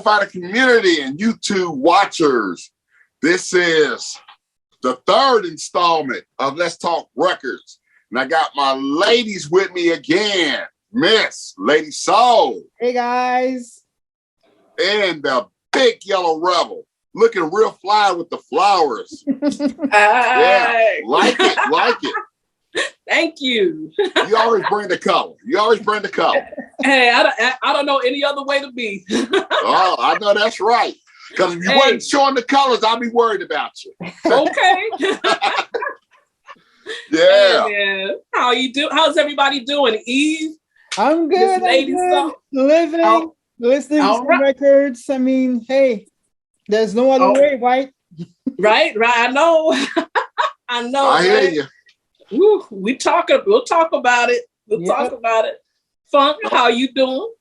Fighter community and YouTube watchers. This is the third installment of Let's Talk Records. And I got my ladies with me again. Miss LadySoul. Hey, guys. And the big yellow rebel. Looking real fly with the flowers. Yeah, like it. Thank you. You always bring the color. Hey, I don't know any other way to be. Oh, I know that's right. Because if you wasn't showing the colors, I'd be worried about you. Okay. Yeah. Hey, how you do? How's everybody doing? Eve? I'm good. Living, listening to records. I mean, hey, there's no other way, right? Right. I know. I hear you. Woo, we'll talk about it. Talk about it. Funk, how you doing?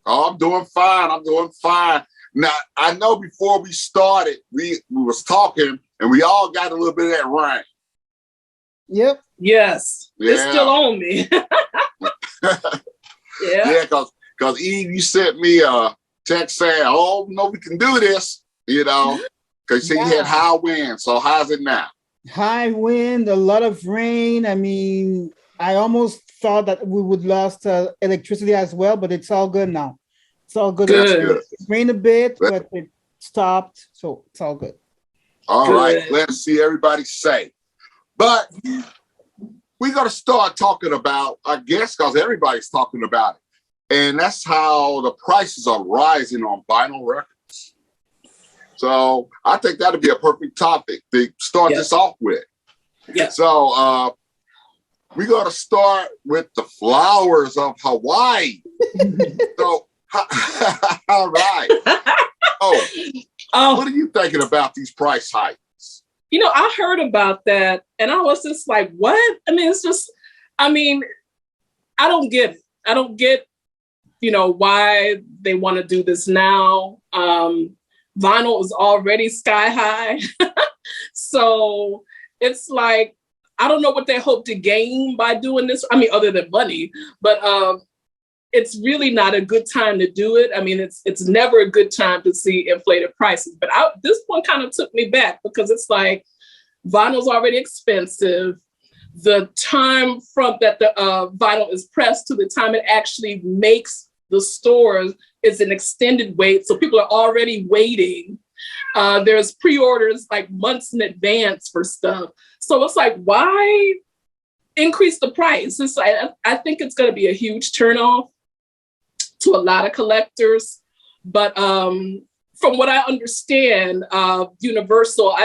Oh, I'm doing fine. Now, I know before we started, we was talking and we all got a little bit of that rain. Yep. Yes. Yeah. It's still on me. Yeah, because Eve, you sent me a text saying, oh, no, we can do this, because you had high wind. So how's it now? High wind, a lot of rain. I mean, I almost thought that we would lost electricity as well, but it's all good now. It's all good. It rained a bit, but it stopped, so it's all good. All right, let's see everybody say. But we're going to start talking about, I guess, because everybody's talking about it, and that's how the prices are rising on vinyl records. So I think that'd be a perfect topic to start this off with. Yeah. So we're going to start with the flowers of Hawaii. So, all right. What are you thinking about these price hikes? I heard about that and I was just like, what? I mean, I don't get it. I don't get, why they want to do this now. Vinyl is already sky high. So it's like, I don't know what they hope to gain by doing this. I mean, other than money, but it's really not a good time to do it. I mean, it's never a good time to see inflated prices, but this one kind of took me back because it's like vinyl's already expensive. The time from that the vinyl is pressed to the time it actually makes the stores is an extended wait. So people are already waiting. There's pre-orders like months in advance for stuff. So it's like, why increase the price? It's like, I think it's going to be a huge turnoff to a lot of collectors. But from what I understand, Universal,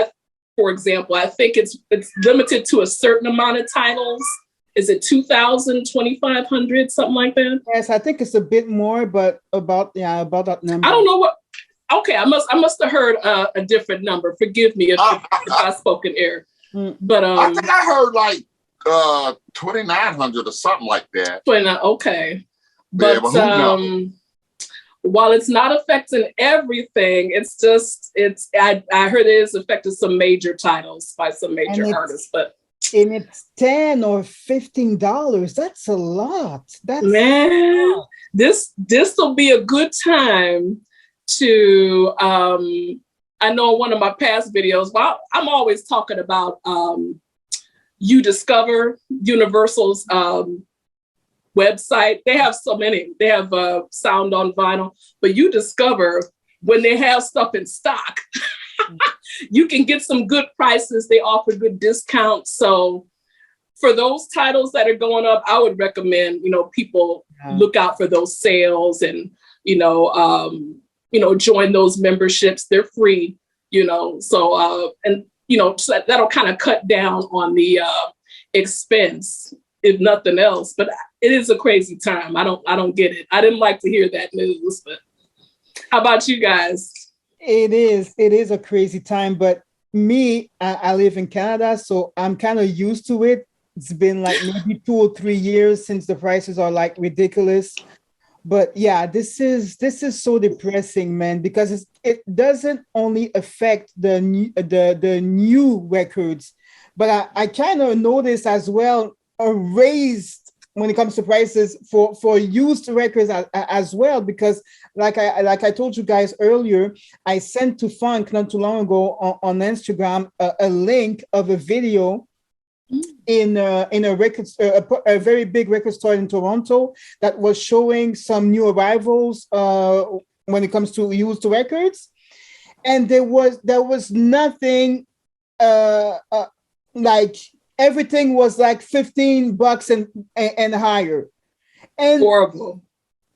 for example, I think it's limited to a certain amount of titles. Is it 2,000, 2,500, something like that? Yes, I think it's a bit more, but about that number. I don't know what. Okay, I must have heard a different number. Forgive me if I spoke in error. But I think I heard like 2,900 or something like that. 29. Okay, but while it's not affecting everything, it's just I heard it is affecting some major titles by some major artists, but. And it's $10 or $15. That's a lot. This will be a good time to. I know in one of my past videos, well, I'm always talking about Udiscover, Universal's website. They have so many. They have sound on vinyl, but Udiscover, when they have stuff in stock. You can get some good prices. They offer good discounts. So for those titles that are going up, I would recommend, people look out for those sales and, join those memberships. They're free, so, so that'll kind of cut down on the expense, if nothing else. But it is a crazy time. I don't get it. I didn't like to hear that news, but how about you guys? It is a crazy time, but me, I live in Canada, so I'm kind of used to it. It's been like maybe 2 or 3 years since the prices are like ridiculous. But yeah, this is so depressing, man, because it doesn't only affect the new records, but I kind of noticed as well a raised when it comes to prices for used records as well, because like I told you guys earlier, I sent to Funk not too long ago on Instagram a link of a video in a record a very big record store in Toronto that was showing some new arrivals when it comes to used records, and there was nothing like everything was like $15 and higher, and horrible.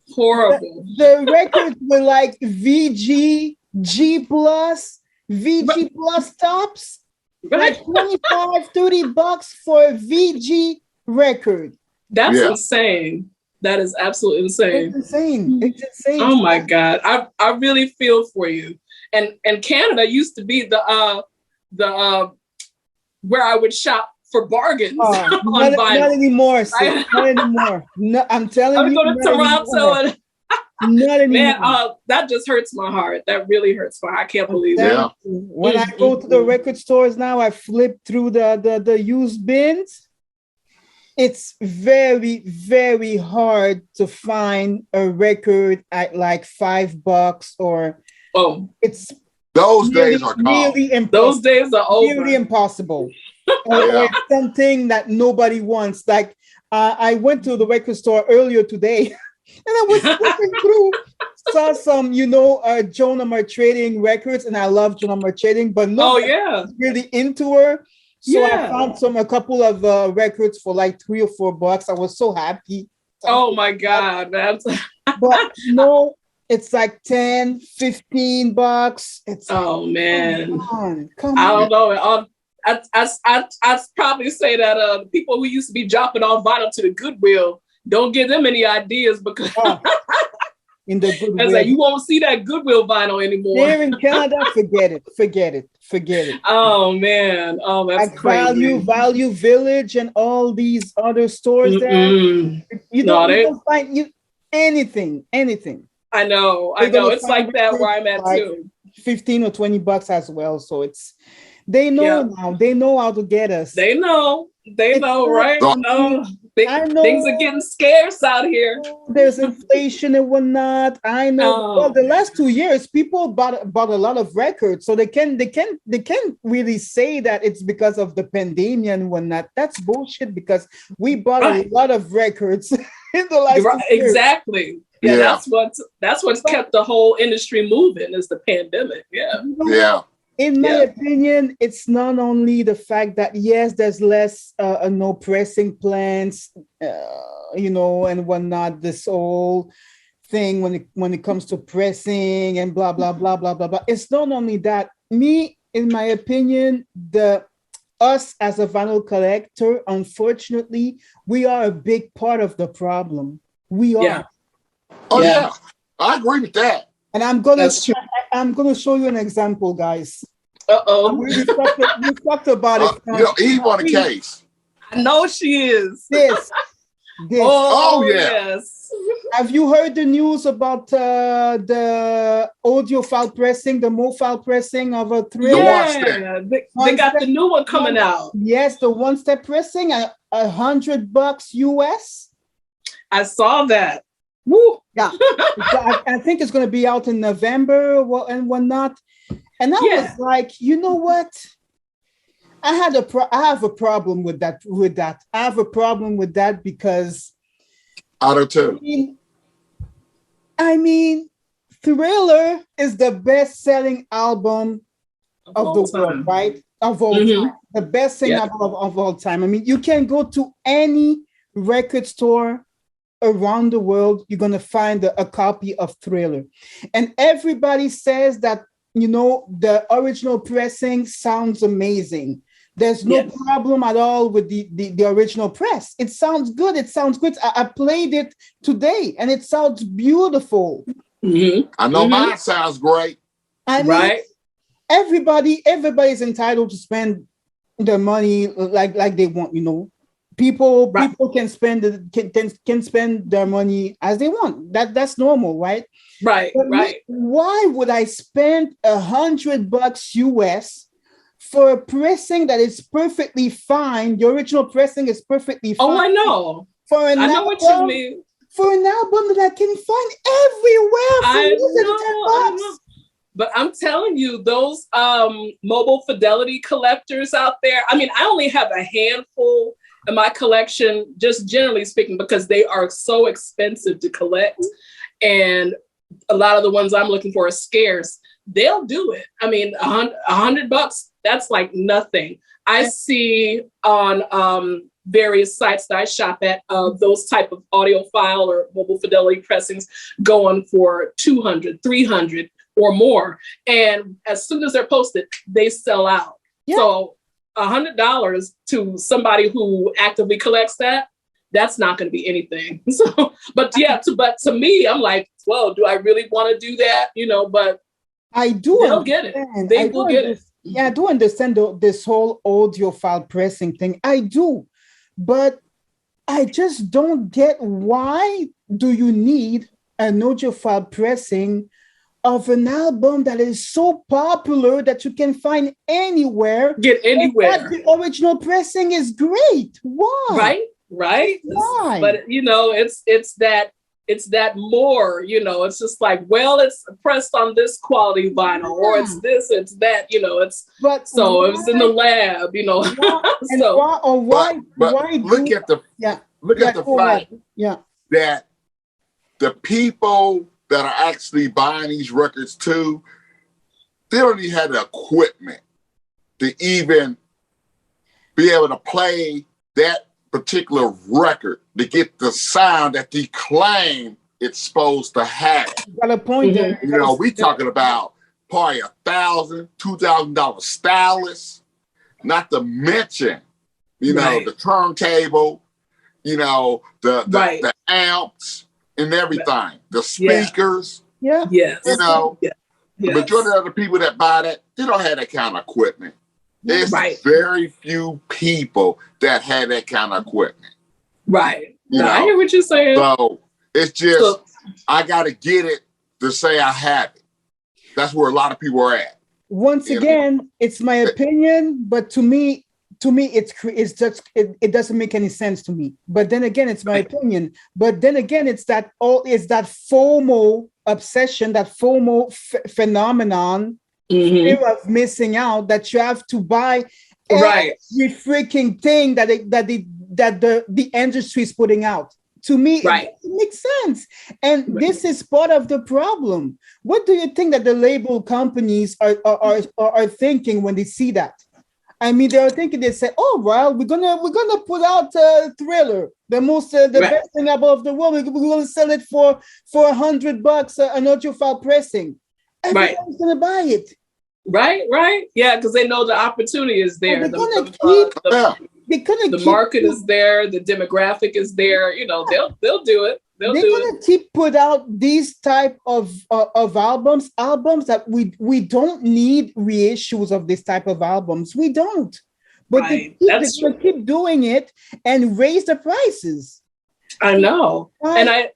The records were like VG, G plus, VG plus tops, like $25-$30 for a VG record. That's insane. That is absolutely insane. It's insane. It's insane. Oh my God. I really feel for you. And Canada used to be the where I would shop for bargains on vinyl. Not anymore, sis. Not anymore. No, I'm telling you. I'm going to Toronto and not anymore. Man, that just hurts my heart. That really hurts my heart. I can't believe it. When I go to the record stores now, I flip through the used bins. It's very, very hard to find a record at like $5 or it's those days are gone. Those days are over. Really impossible. Or something that nobody wants. Like I went to the record store earlier today, and I was looking through, saw some, Joan of Arc Trading records, and I love Joan of Arc Trading, but nobody's really into her. So I found a couple of records for like $3 or $4. I was so happy. Oh my God, man. But no, it's like $10-$15. It's man. Come on. I don't know. I'd probably say that the people who used to be dropping off vinyl to the Goodwill, don't give them any ideas, because in the Goodwill, like, you won't see that Goodwill vinyl anymore. Here in Canada, forget it. Oh man, that's like crazy. Value Village and all these other stores there. You don't find anything. I know. It's like that where I'm at too. $15 or $20 as well. So they know now. They know how to get us. They know, right? No, things are getting scarce out here. There's inflation and whatnot. I know. Well, the last 2 years, people bought a lot of records, so they can't really say that it's because of the pandemic and whatnot. That's bullshit, because we bought a lot of records in the last 2 years. Exactly. Yeah, that's what's kept the whole industry moving, is the pandemic. Yeah. In my opinion, it's not only the fact that, yes, there's less no pressing plants, and whatnot, this whole thing when it comes to pressing and blah, blah, blah, blah, blah, blah. It's not only that. In my opinion, us as a vinyl collector, unfortunately, we are a big part of the problem. We are. Yeah. Oh, yeah. I agree with that. And I'm gonna show you an example, guys. We talked about it. Eve on the case. I know she is. This. Oh yes. Have you heard the news about the audio file pressing, the Mo file pressing of a Thriller? Yeah, they got the new one coming out. Yes, the one-step pressing at $100 US. I saw that. Woo! Yeah, I think it's going to be out in November and whatnot. And I was like, you know what? I have a problem with that. I have a problem with that because I do too. I mean, Thriller is the best-selling album of the world, right? Of all time, the best-selling album of all time. I mean, you can go to any record store around the world, you're going to find a copy of Thriller. And everybody says that, the original pressing sounds amazing. There's no problem at all with the original press. It sounds good. I played it today and it sounds beautiful. I know mine sounds great. I mean, everybody's entitled to spend their money like they want, People can spend their money as they want. That's normal, right? Right. Why would I spend $100 US for a pressing that is perfectly fine? The original pressing is perfectly fine. Oh, I know. for an I know what you mean. For an album that I can find everywhere for I know. But I'm telling you, those mobile fidelity collectors out there, I mean, I only have a handful in my collection, just generally speaking, because they are so expensive to collect. And a lot of the ones I'm looking for are scarce. They'll do it. I mean, $100, that's like nothing. I see on various sites that I shop at, those type of audiophile or mobile fidelity pressings going for 200, 300 or more. And as soon as they're posted, they sell out. Yeah. So $100 to somebody who actively collects that's not going to be anything. So, but to me, I'm like, well, do I really want to do that? You know, but I do. They'll get it. They will get it. Yeah, I do understand this whole audiophile pressing thing. I do, but I just don't get why do you need an audiophile pressing of an album that is so popular that you can find anywhere? Get anywhere. The original pressing is great. Why? Right. Why? But you know, it's that more, you know, it's just like, well, it's pressed on this quality vinyl, or it's this, it's that, you know, it's it was in the lab, you know. Why look at the fact that the people that are actually buying these records too, they don't even have the equipment to even be able to play that particular record to get the sound that they claim it's supposed to have. Got a point there. You know, we talking about probably $1,000, $2,000 stylus, not to mention, you know, the turntable, you know, the amps and everything, the speakers. Yeah. Yes. You know, the majority of the people that buy that, they don't have that kind of equipment. There's very few people that have that kind of equipment. Right. You know? I hear what you're saying. So it's just, I got to get it to say I have it. That's where a lot of people are at. Once again, it's my opinion, but to me, it's just it doesn't make any sense to me. But then again, it's my opinion. But then again, it's that FOMO obsession, that FOMO phenomenon. Fear of missing out, that you have to buy every freaking thing that the industry is putting out. To me, it makes sense. And this is part of the problem. What do you think that the label companies are thinking when they see that? I mean, they are thinking, they say, oh, well, we're gonna put out Thriller, the best thing above the world. We're gonna sell it for $100, an audiophile pressing. Everyone's gonna buy it. Right. Yeah, because they know the opportunity is there. The market is there. The demographic is there. You know, they'll do it. They're gonna keep put out these type of albums that we don't need reissues of this type of albums. We don't. But they keep doing it and raise the prices. I know. Right?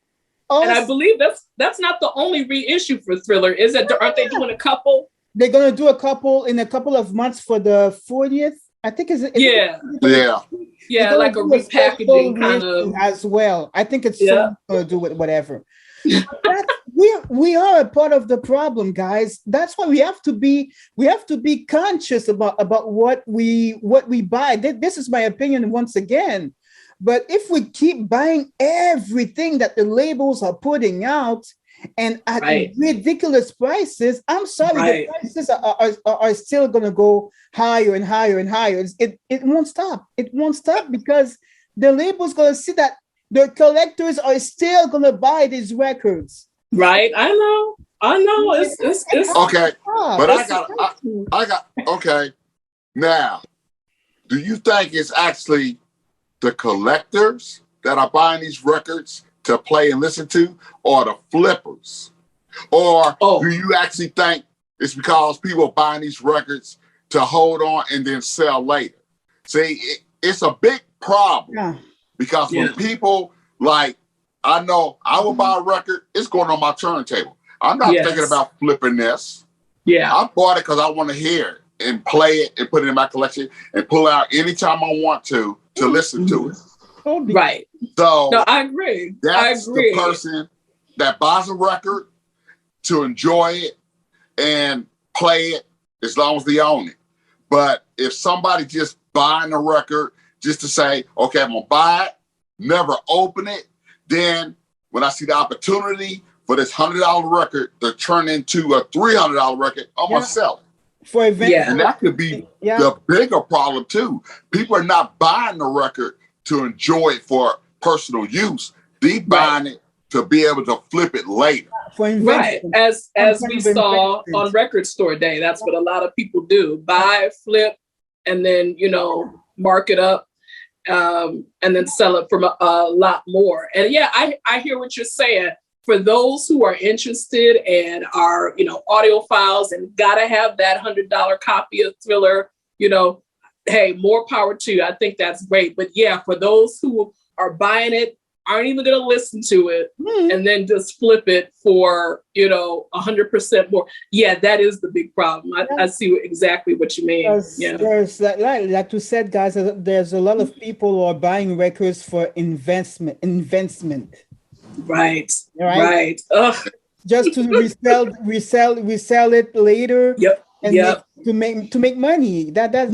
And I believe that's not the only reissue for Thriller. Is it? Aren't they doing a couple? They're gonna do a couple in a couple of months for the 40th. I think like a repackaging kind of as well. I think it's gonna do it, whatever. we are a part of the problem, guys. That's why we have to be conscious about what we buy. This is my opinion once again. But if we keep buying everything that the labels are putting out and at ridiculous prices, I'm sorry, the prices are still going to go higher and higher and higher. It won't stop. It won't stop because the label's going to see that the collectors are still going to buy these records. Right. I know. It's okay. But I got okay. Now, do you think it's actually the collectors that are buying these records to play and listen to, or the flippers? Or do you actually think it's because people are buying these records to hold on and then sell later? See, it's a big problem because when people, like, I know I will buy a record, it's going on my turntable. I'm not thinking about flipping this. Yeah. I bought it because I want to hear it and play it and put it in my collection and pull it out anytime I want to listen to it. Right. So no, I agree. That's the person that buys a record to enjoy it and play it as long as they own it. But if somebody just buying a record just to say, okay, I'm gonna buy it, never open it, then when I see the opportunity for this $100 record to turn into a $300 record, I'm gonna sell it. For events, and that could be the bigger problem too. People are not buying the record to enjoy it for personal use. They buying it to be able to flip it later. For investment. Right. As we saw on Record Store Day, that's what a lot of people do. Buy, flip, and then, mark it up, and then sell it for a lot more. And I hear what you're saying. For those who are interested and are, audiophiles and gotta have that $100 copy of Thriller, hey, more power to you. I think that's great. But for those who are buying it, aren't even going to listen to it, and then just flip it for 100% more. That is the big problem. I see exactly what you mean. There's like you said, guys, there's a lot of people who are buying records for investment. Right. Ugh. Just to resell it later. Yep. To make money. That's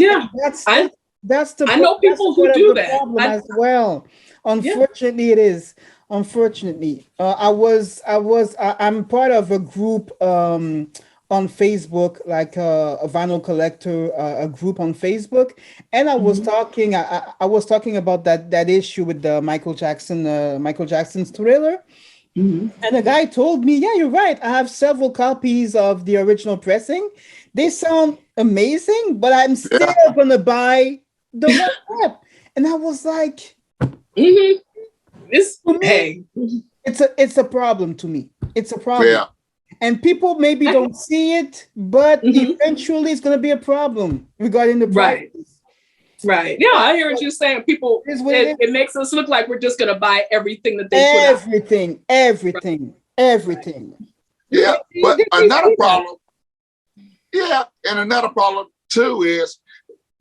the I know people who do that as well. Unfortunately, it is. Unfortunately, I'm part of a group on Facebook, like a vinyl collector, a group on Facebook, and I was talking. I was talking about that issue with the Michael Jackson's Thriller. And the guy told me, yeah, you're right. I have several copies of the original pressing. They sound amazing, but I'm still gonna buy the one rep. And I was like, it's a problem to me. It's a problem. Yeah. And people maybe don't see it, but eventually it's gonna be a problem regarding the price. Right. Yeah, I hear what you're saying. People, it makes us look like we're just going to buy everything that they put out. Everything. Yeah, but another problem. Yeah, and another problem too is,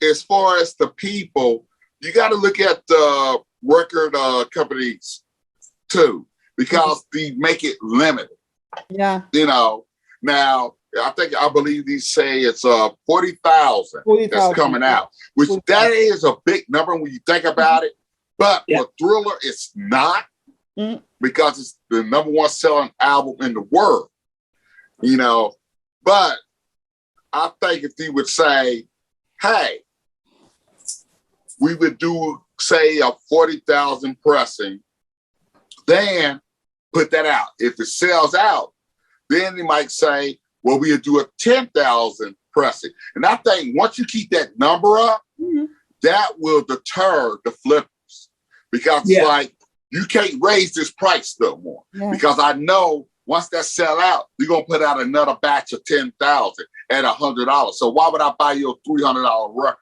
as far as the people, you got to look at the record companies too, because they make it limited. Yeah. Now. I believe these say it's 40,000 that's coming out, which that is a big number when you think about it. But for Thriller, it's not, because it's the number one selling album in the world. But I think if they would say, hey, we would do, say, a 40,000 pressing, then put that out. If it sells out, then they might say, well, we'll do a 10,000 pressing. And I think once you keep that number up, that will deter the flippers, because it's like, you can't raise this price no more. Because I know once that sell out, you're going to put out another batch of 10,000 at $100. So why would I buy you a $300 record?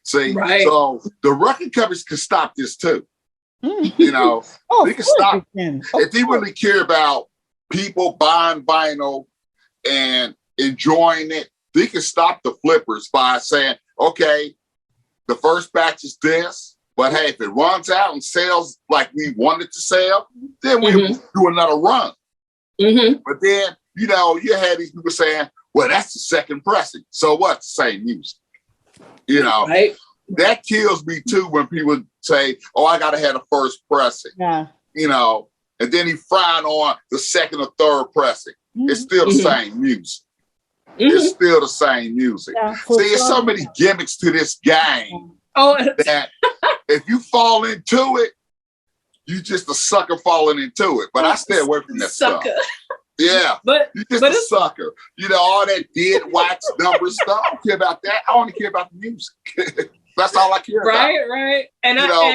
See, so the record companies can stop this too. They can stop. If they really care about people buying vinyl and enjoying it, they can stop the flippers by saying, okay, the first batch is this, but hey, if it runs out and sells like we want it to sell, then we'll do another run. But then, you had these people saying, well, that's the second pressing. So what? Same music. That kills me too when people say, oh, I got to have the first pressing. And then he frying on the second or third pressing. It's still the same music. It's still the same music. See, there's so many gimmicks to this game that if you fall into it, you just a sucker falling into it. But I stay away from that stuff. Yeah, but you're just a sucker. All that dead wax number stuff. I don't care about that. I only care about the music. That's all I care about. Right. And that number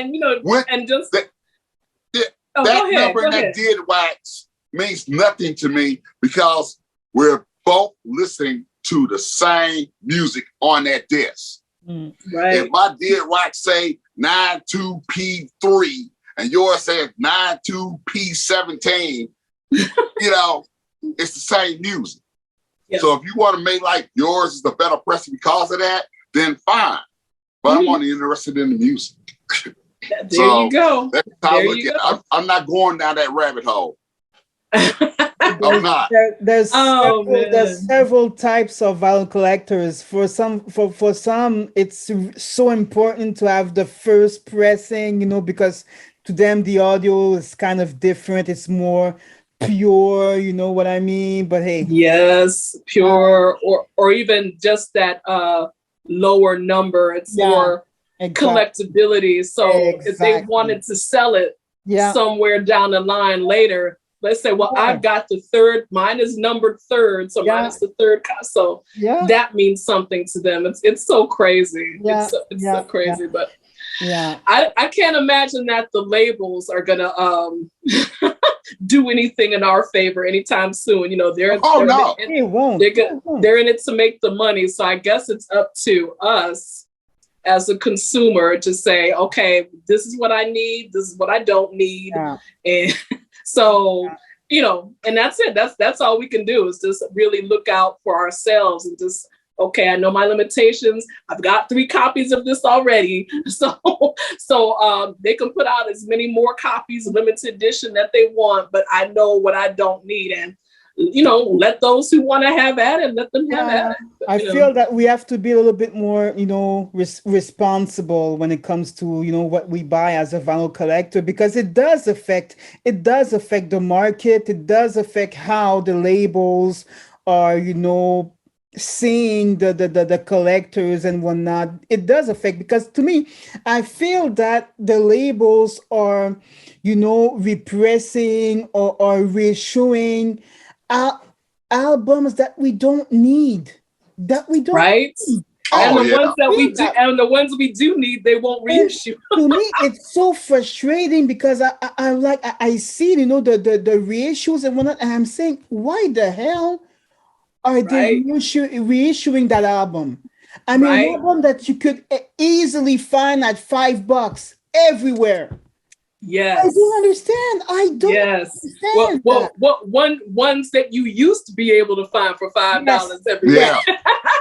and that dead wax means nothing to me, because we're both listening to the same music on that disc. If my dead wax say 92P3 and yours says 92P17, it's the same music. So if you want to make like yours is the better pressing because of that, then fine. But I'm only interested in the music. There you go. That's how I look at it. I'm not going down that rabbit hole. I'm not. There's several types of vinyl collectors. For some, it's so important to have the first pressing, because to them the audio is kind of different. It's more pure, you know what I mean? But hey, yes, pure, or even just that lower number. It's more collectability. So if they wanted to sell it somewhere down the line later, let's say, well, I've got the third, mine is numbered third, so mine is the third. So that means something to them. It's so crazy. It's so crazy, but I can't imagine that the labels are gonna do anything in our favor anytime soon. They're it won't. They're in it to make the money. So I guess it's up to us as a consumer to say, okay, this is what I need, this is what I don't need, and so, and that's it. That's all we can do is just really look out for ourselves and just, okay, I know my limitations. I've got 3 copies of this already. So they can put out as many more copies, limited edition that they want, but I know what I don't need. And, let those who want to have at it, let them have at it. I feel that we have to be a little bit more, responsible when it comes to, what we buy as a vinyl collector, because it does affect the market. It does affect how the labels are, seeing the collectors and whatnot. It does affect, because to me, I feel that the labels are, repressing or reissuing albums that we don't need. Right. Need. And the ones we do need, they won't reissue. To me, it's so frustrating because I see, the reissues and whatnot, and I'm saying, why the hell are they reissuing that album? I mean, an album that you could easily find at $5 everywhere. Yes. I don't understand. Understand. What ones that you used to be able to find for $5 everywhere.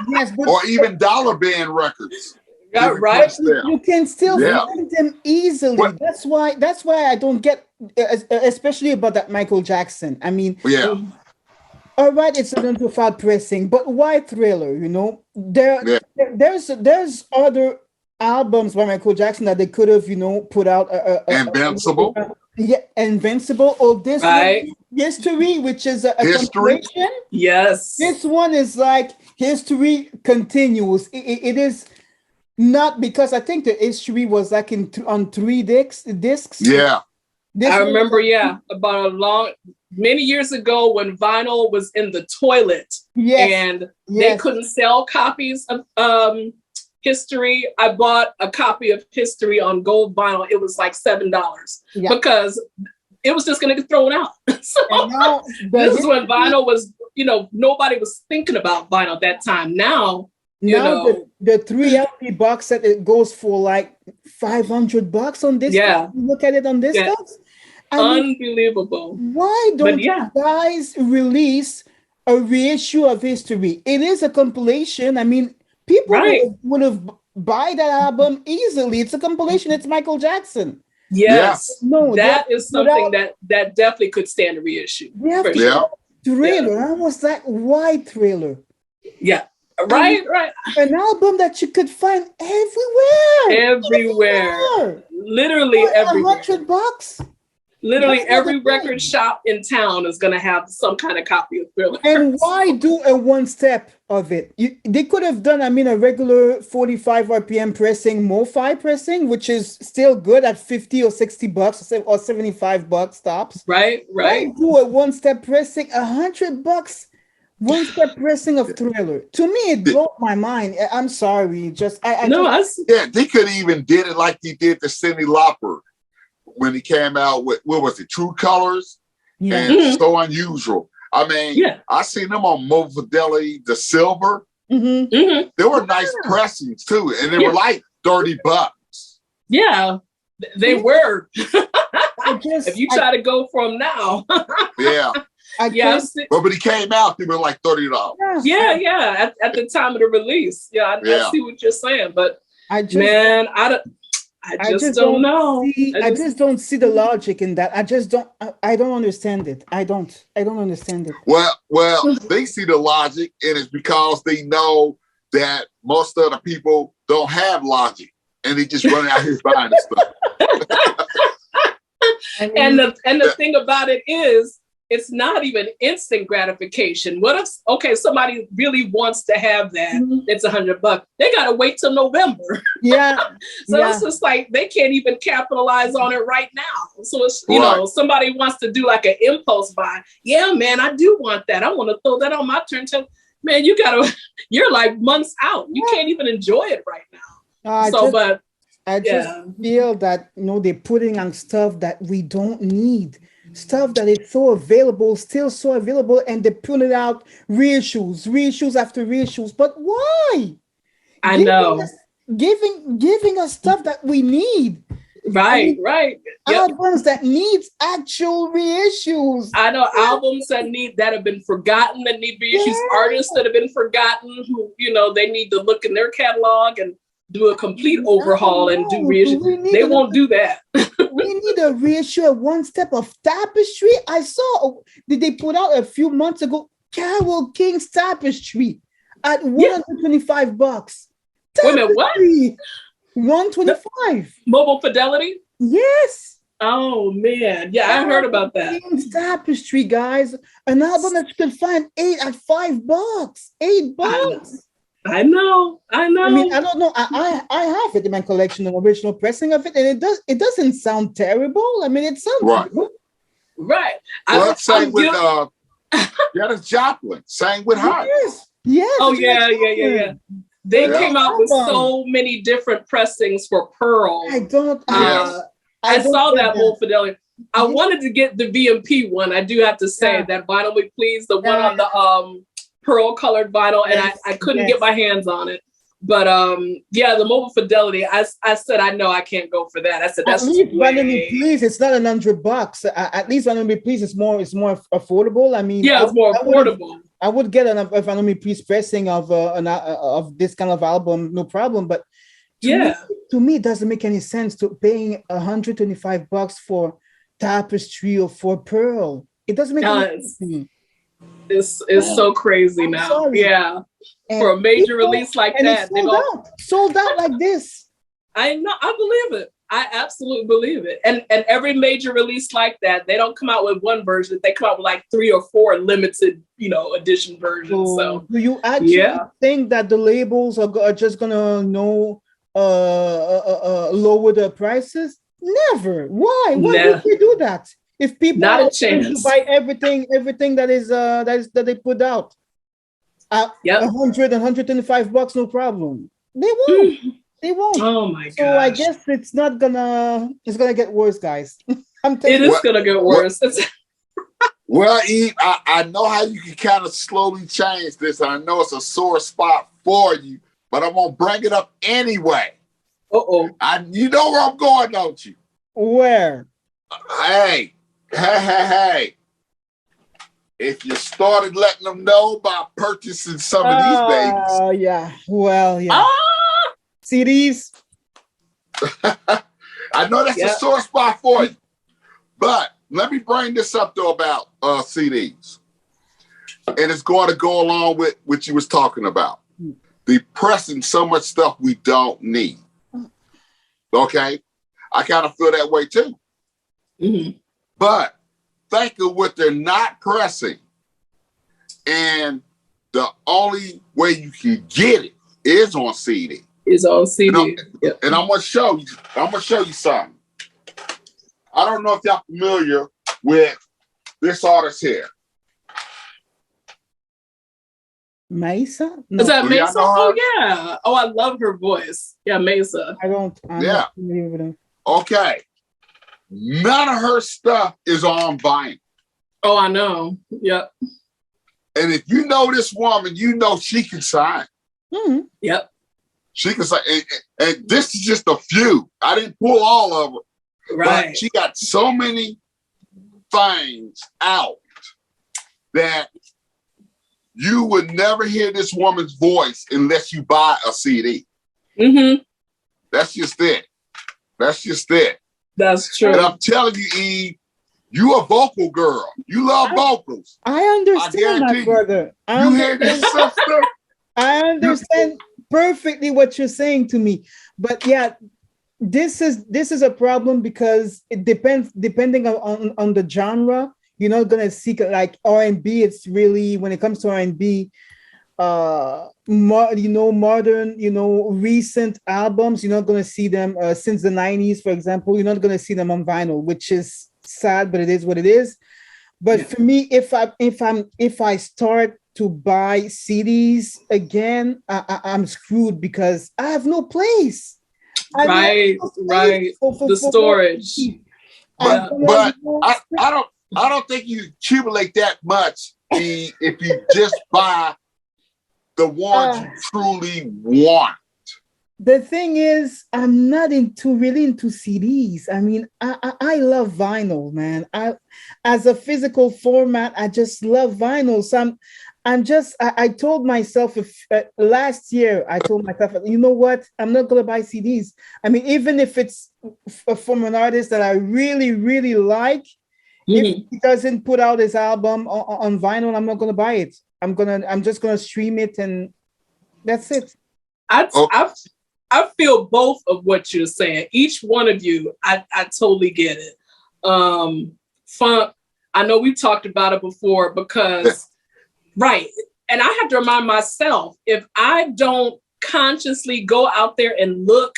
Yes, or even dollar band records. Right. You can still find them easily. That's why I don't get, especially about that Michael Jackson. I mean, all right, it's an amplified pressing, but why Thriller? There's other albums by Michael Jackson that they could have, put out. Invincible. Invincible. Or this one, History, which is a compilation. Yes. This one is like History Continues. It is not, because I think the History was like on 3 discs. Yeah. I remember, about many years ago when vinyl was in the toilet and they couldn't sell copies of History. I bought a copy of History on gold vinyl. It was like $7 because it was just going to get thrown out. So this is when vinyl was, nobody was thinking about vinyl at that time. Now, the 3 LP box set, it goes for like $500 on this. Yeah. Look at it on this stuff. Unbelievable. Why don't you guys release a reissue of History? It is a compilation. I mean, people would have buy that album easily. It's a compilation. It's Michael Jackson. Yes. No, that is something that definitely could stand a reissue. Thriller. I was like, why Thriller? Yeah. Right. An album that you could find everywhere. Literally everywhere. $100. Literally every record shop in town is going to have some kind of copy of Thriller. And why do a one step of it? They could have done, a regular 45 RPM pressing, MoFi pressing, which is still good at $50 or $60 or $75 tops. Right. Why do a one step pressing, $100? One step pressing of Thriller. To me, it blew my mind. I'm sorry. They could even did it like he did to Cyndi Lauper when he came out with, what was it, True Colors and So Unusual. I mean, I seen them on Mo Fidelity, the Silver. They were nice pressings too, and they were like $30. Yeah, they were. If you try to go for them now, but he came out, they were like $30. At the time of the release. I see what you're saying, but I I just don't know. I just don't see the logic in that. I don't understand it. I don't understand it. Well, they see the logic, and it's because they know that most other people don't have logic, and they just run out here buying this stuff. And the thing about it is, it's not even instant gratification. What if, somebody really wants to have that? It's $100. They got to wait till November. Yeah. It's just like they can't even capitalize on it right now. So it's, you know, somebody wants to do like an impulse buy. Yeah, man, I do want that. I want to throw that on my turntable. Man, you're like months out. You can't even enjoy it right now. I just feel that, they're putting on stuff that we don't need. Stuff that is so available, still so available, and they put it out reissues after reissues. But why? I know. Giving us stuff that we need. Right. Albums that needs actual reissues. I know albums that have been forgotten, that need reissues, artists that have been forgotten, who, they need to look in their catalog and do a complete overhaul and do reissues. They won't do that. We need a reissue of One Step of Tapestry. I saw, did they put out a few months ago, Carole King's Tapestry at $125. Wait a minute, what? $125. Mobile Fidelity? Yes. Oh man, yeah, I heard about that. King's Tapestry, guys, an album that you can find at $5, $8. I know. I mean, I don't know. I have it in my collection, an original pressing of it, and it doesn't sound terrible. I mean, it sounds good. Right. Well, same with Janis Joplin. Same with her. Yes. Oh yeah. They came out with so many different pressings for Pearl. I saw that Mobile Fidelity. I wanted to get the VMP one. I do have to say that Vinyl Me Please, the one on the pearl colored vinyl, and I couldn't get my hands on it. But the Mobile Fidelity, I said I know I can't go for that. I said that's Vinyl Me Please. It's not $100. At least Vinyl Me Please is more affordable. I mean, it's more affordable. I would get a Vinyl Me Please pressing of this kind of album, no problem. But to me, it doesn't make any sense to paying $125 for Tapestry or for Pearl. It doesn't make any sense to me. It's so crazy now. Yeah. And for a major release like that. Sold out like this. I know. I believe it. I absolutely believe it. And every major release like that, they don't come out with one version. They come out with like 3 or 4 limited, edition versions. So do you actually think that the labels are just gonna lower the prices? Never. Why? Why would they do that? If people not a chance buy everything that they put out, $100, $125, no problem. They won't. They won't. Oh my god! So I guess it's gonna get worse, guys. It is gonna get worse. Well, Eve, I know how you can kind of slowly change this. I know it's a sore spot for you, but I'm gonna bring it up anyway. You know where I'm going, don't you? Where? Hey. If you started letting them know about purchasing some of these babies. Oh, yeah. Well, yeah. CDs. I know that's a sore spot for you. But let me bring this up, though, about CDs. And it's going to go along with what you was talking about. The pressing so much stuff we don't need. Okay? I kind of feel that way, too. Mm-hmm. But think of what they're not pressing. And the only way you can get it is on CD. Is on CD. And I'm gonna show you something. I don't know if y'all familiar with this artist here. Mesa? No. Is that Mesa? Oh yeah. Oh, I love her voice. Yeah, Mesa. I'm not familiar with her. Okay. None of her stuff is on vinyl. Oh, I know. Yep. And if you know this woman, you know she can sign. Mm-hmm. Yep. She can sign. And this is just a few. I didn't pull all of them. Right. But she got so many things out that you would never hear this woman's voice unless you buy a CD. Mm-hmm. That's just it. That's just it. That's true. And I'm telling you, Eve, you a vocal girl. You love vocals. I understand, my brother. You hear this, sister? I understand perfectly what you're saying to me. But yeah, this is a problem because it depending on the genre. You're not gonna seek like R&B. It's really, when it comes to R&B, modern, recent albums. You're not gonna see them since the 90s, for example. You're not gonna see them on vinyl, which is sad, but it is what it is. But for me, if I start to buy CDs again, I'm screwed because I have no place. Right. The storage. But I don't think you accumulate that much if you just buy the ones you truly want. The thing is, I'm not really into CDs. I mean, I love vinyl, man. As a physical format, I just love vinyl. So I told myself last year, I told myself, you know what? I'm not gonna buy CDs. I mean, even if it's from an artist that I really, really like, if he doesn't put out his album on vinyl, I'm not gonna buy it. I'm just gonna stream it, and that's it. I feel both of what you're saying. Each one of you, I totally get it. Funk, I know we talked about it before because, right. And I have to remind myself, if I don't consciously go out there and look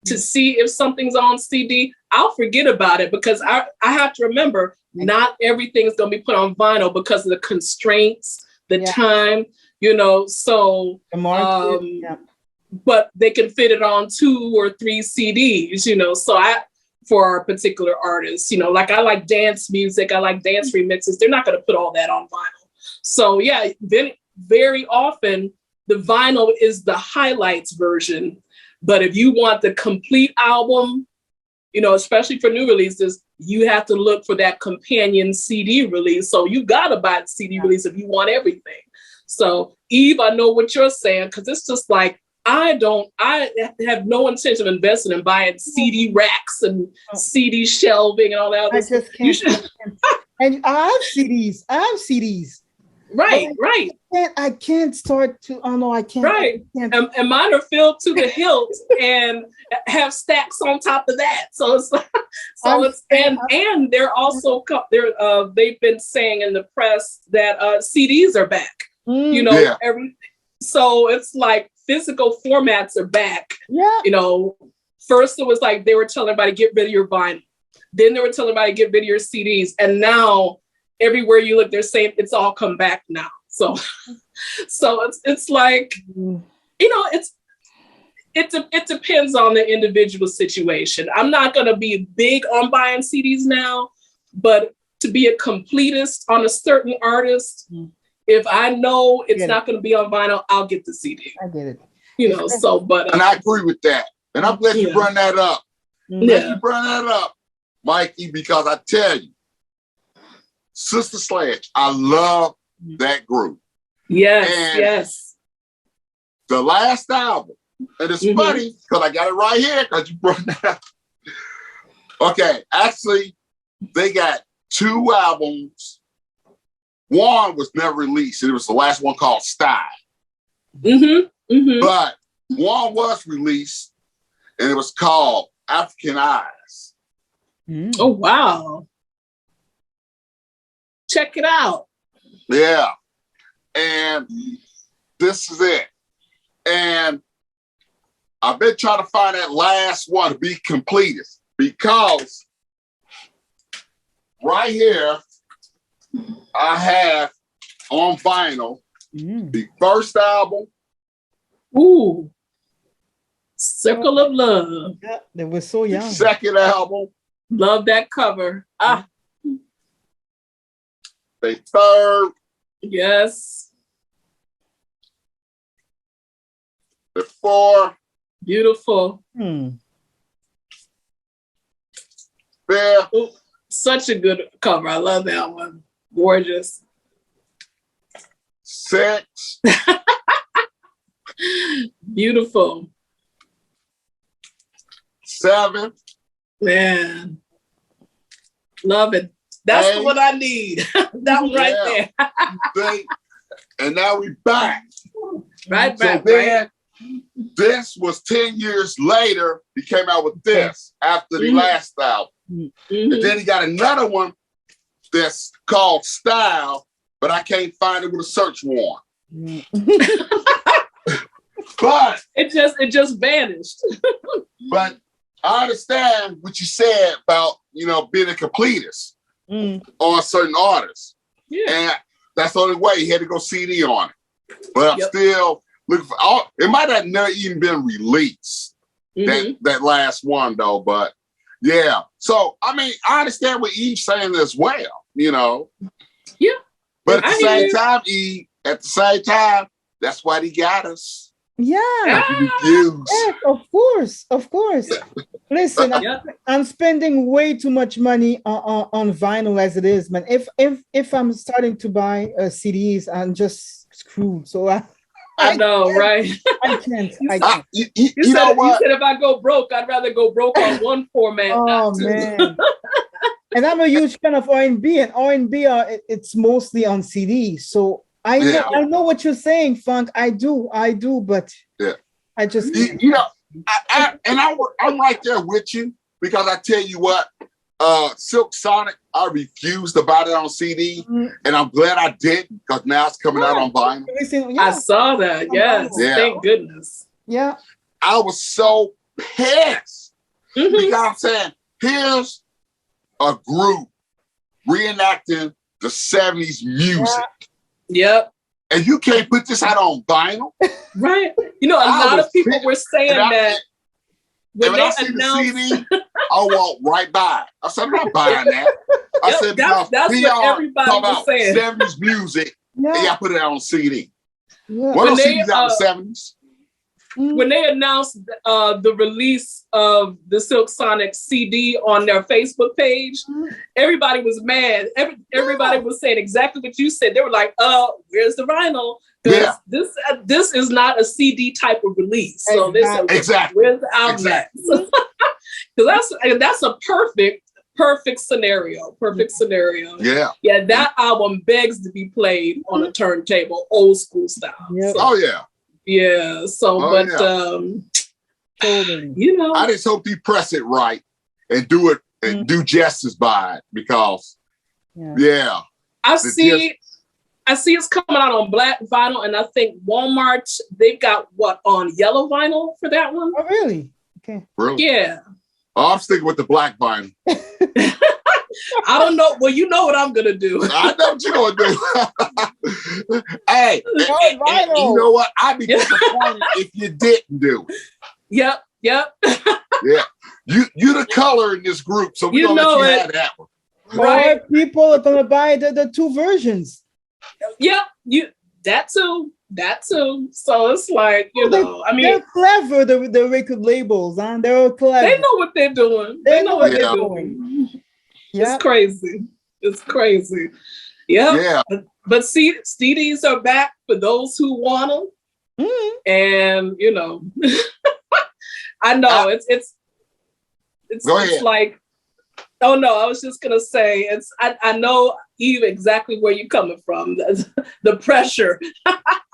to see if something's on CD, I'll forget about it because I have to remember not everything is going to be put on vinyl because of the constraints, the time, so the market, but they can fit it on 2 or 3 CDs, so for a particular artist, like I like dance music, I like dance remixes. They're not going to put all that on vinyl. So yeah, very, very often the vinyl is the highlights version. But if you want the complete album, especially for new releases, you have to look for that companion CD release. So you got to buy the CD release if you want everything. So Eve, I know what you're saying, because it's just like, I have no intention of investing in buying CD racks and CD shelving and all that other stuff. I just can't. And I have CDs. Right. I can't start to. Oh no, I can't. Right. I can't. And mine are filled to the hilt and have stacks on top of that. So it's and they're also they've been saying in the press that CDs are back. So it's like physical formats are back. Yeah. First it was like they were telling everybody get rid of your vinyl. Then they were telling everybody get rid of your CDs. And now everywhere you look, they're saying it's all come back now. So it's like, it depends on the individual situation. I'm not going to be big on buying CDs now, but to be a completist on a certain artist, if I know it's not going to be on vinyl, I'll get the CD. I get it. And I agree with that. And I'm glad you brought that up. Glad you brought that up, Mikey, because I tell you, Sister Sledge, I love that group. Yes. The last album, and it's funny because I got it right here because you brought that up. Okay, actually, they got 2 albums. One was never released. It was the last one called Style. But one was released, and it was called African Eyes. Oh, wow. Check it out. Yeah. And this is it. And I've been trying to find that last one to be completed because right here, I have on vinyl the first album. Ooh. Circle of Love. Yeah, they were so young. The second album. Love that cover. The third. Yes. The fourth. Beautiful. Fifth. Ooh, such a good cover. I love that one. Gorgeous. 6. Beautiful. 7. Man, love it. That's the one I need. That one right there. And now we back. Right back. So then, this was 10 years later. He came out with this after the last album. And then he got another one that's called Style, but I can't find it with a search warrant. But it just vanished. But I understand what you said about, being a completist on certain artists. Yeah. And that's the only way. He had to go CD on it. But I'm still looking for it might have never even been released. That last one though, but yeah. So I mean, I understand what Eve's saying as well, Yeah. But at the same time, that's why he got us. Yeah. Yes, of course. Listen, I'm spending way too much money on vinyl as it is, man. If I'm starting to buy CDs, I'm just screwed. So I know, right? I can't. You know what? You said if I go broke, I'd rather go broke on one format. Oh man. And I'm a huge fan of R&B, and R&B it's mostly on CD. So I know what you're saying, Funk. I do, but I just I'm right there with you, because I tell you what, Silk Sonic, I refused to buy it on CD, and I'm glad I didn't, because now it's coming out on vinyl. I saw that. Yes, thank goodness. Yeah, I was so pissed because I'm saying, here's a group reenacting the 70s music. Yep. And you can't put this out on vinyl? Right. A lot of people were saying that when they I see the CD, I walk right by. I said, I'm not buying that. I said, because that's what everybody was saying. 70s music, and y'all put it out on CD. Yeah. What else CDs out in the 70s? When they announced the release of the Silk Sonic CD on their Facebook page, everybody was mad. Everybody was saying exactly what you said. They were like, where's the vinyl? Because this is not a CD type of release. So they said, where's the album at? Because that's a perfect scenario. Yeah. Yeah, that album begs to be played on a turntable, old school style. Yep. So, oh, yeah. Yeah, so, totally. I just hope he press it right and do it and do justice by it, because, I see it's coming out on black vinyl, and I think Walmart, they've got on yellow vinyl for that one. Oh, really? Okay. Really? Yeah. Oh, I'm sticking with the black vinyl. I don't know. Well, you know what I'm gonna do. I know what you're gonna do. Hey, and you know what? I'd be disappointed if you didn't do it. Yep. Yeah, you the color in this group, so we're gonna let you have that one. Right? Or people are gonna buy the two versions. Yep, that too. So it's like, I mean, they're clever. The record labels, and they're clever. They know what they're doing. They know what they're doing. It's crazy. Yeah. But CDs are back for those who want them. And I know it's like, oh no, I was just gonna say I know Eve exactly where you're coming from. The pressure.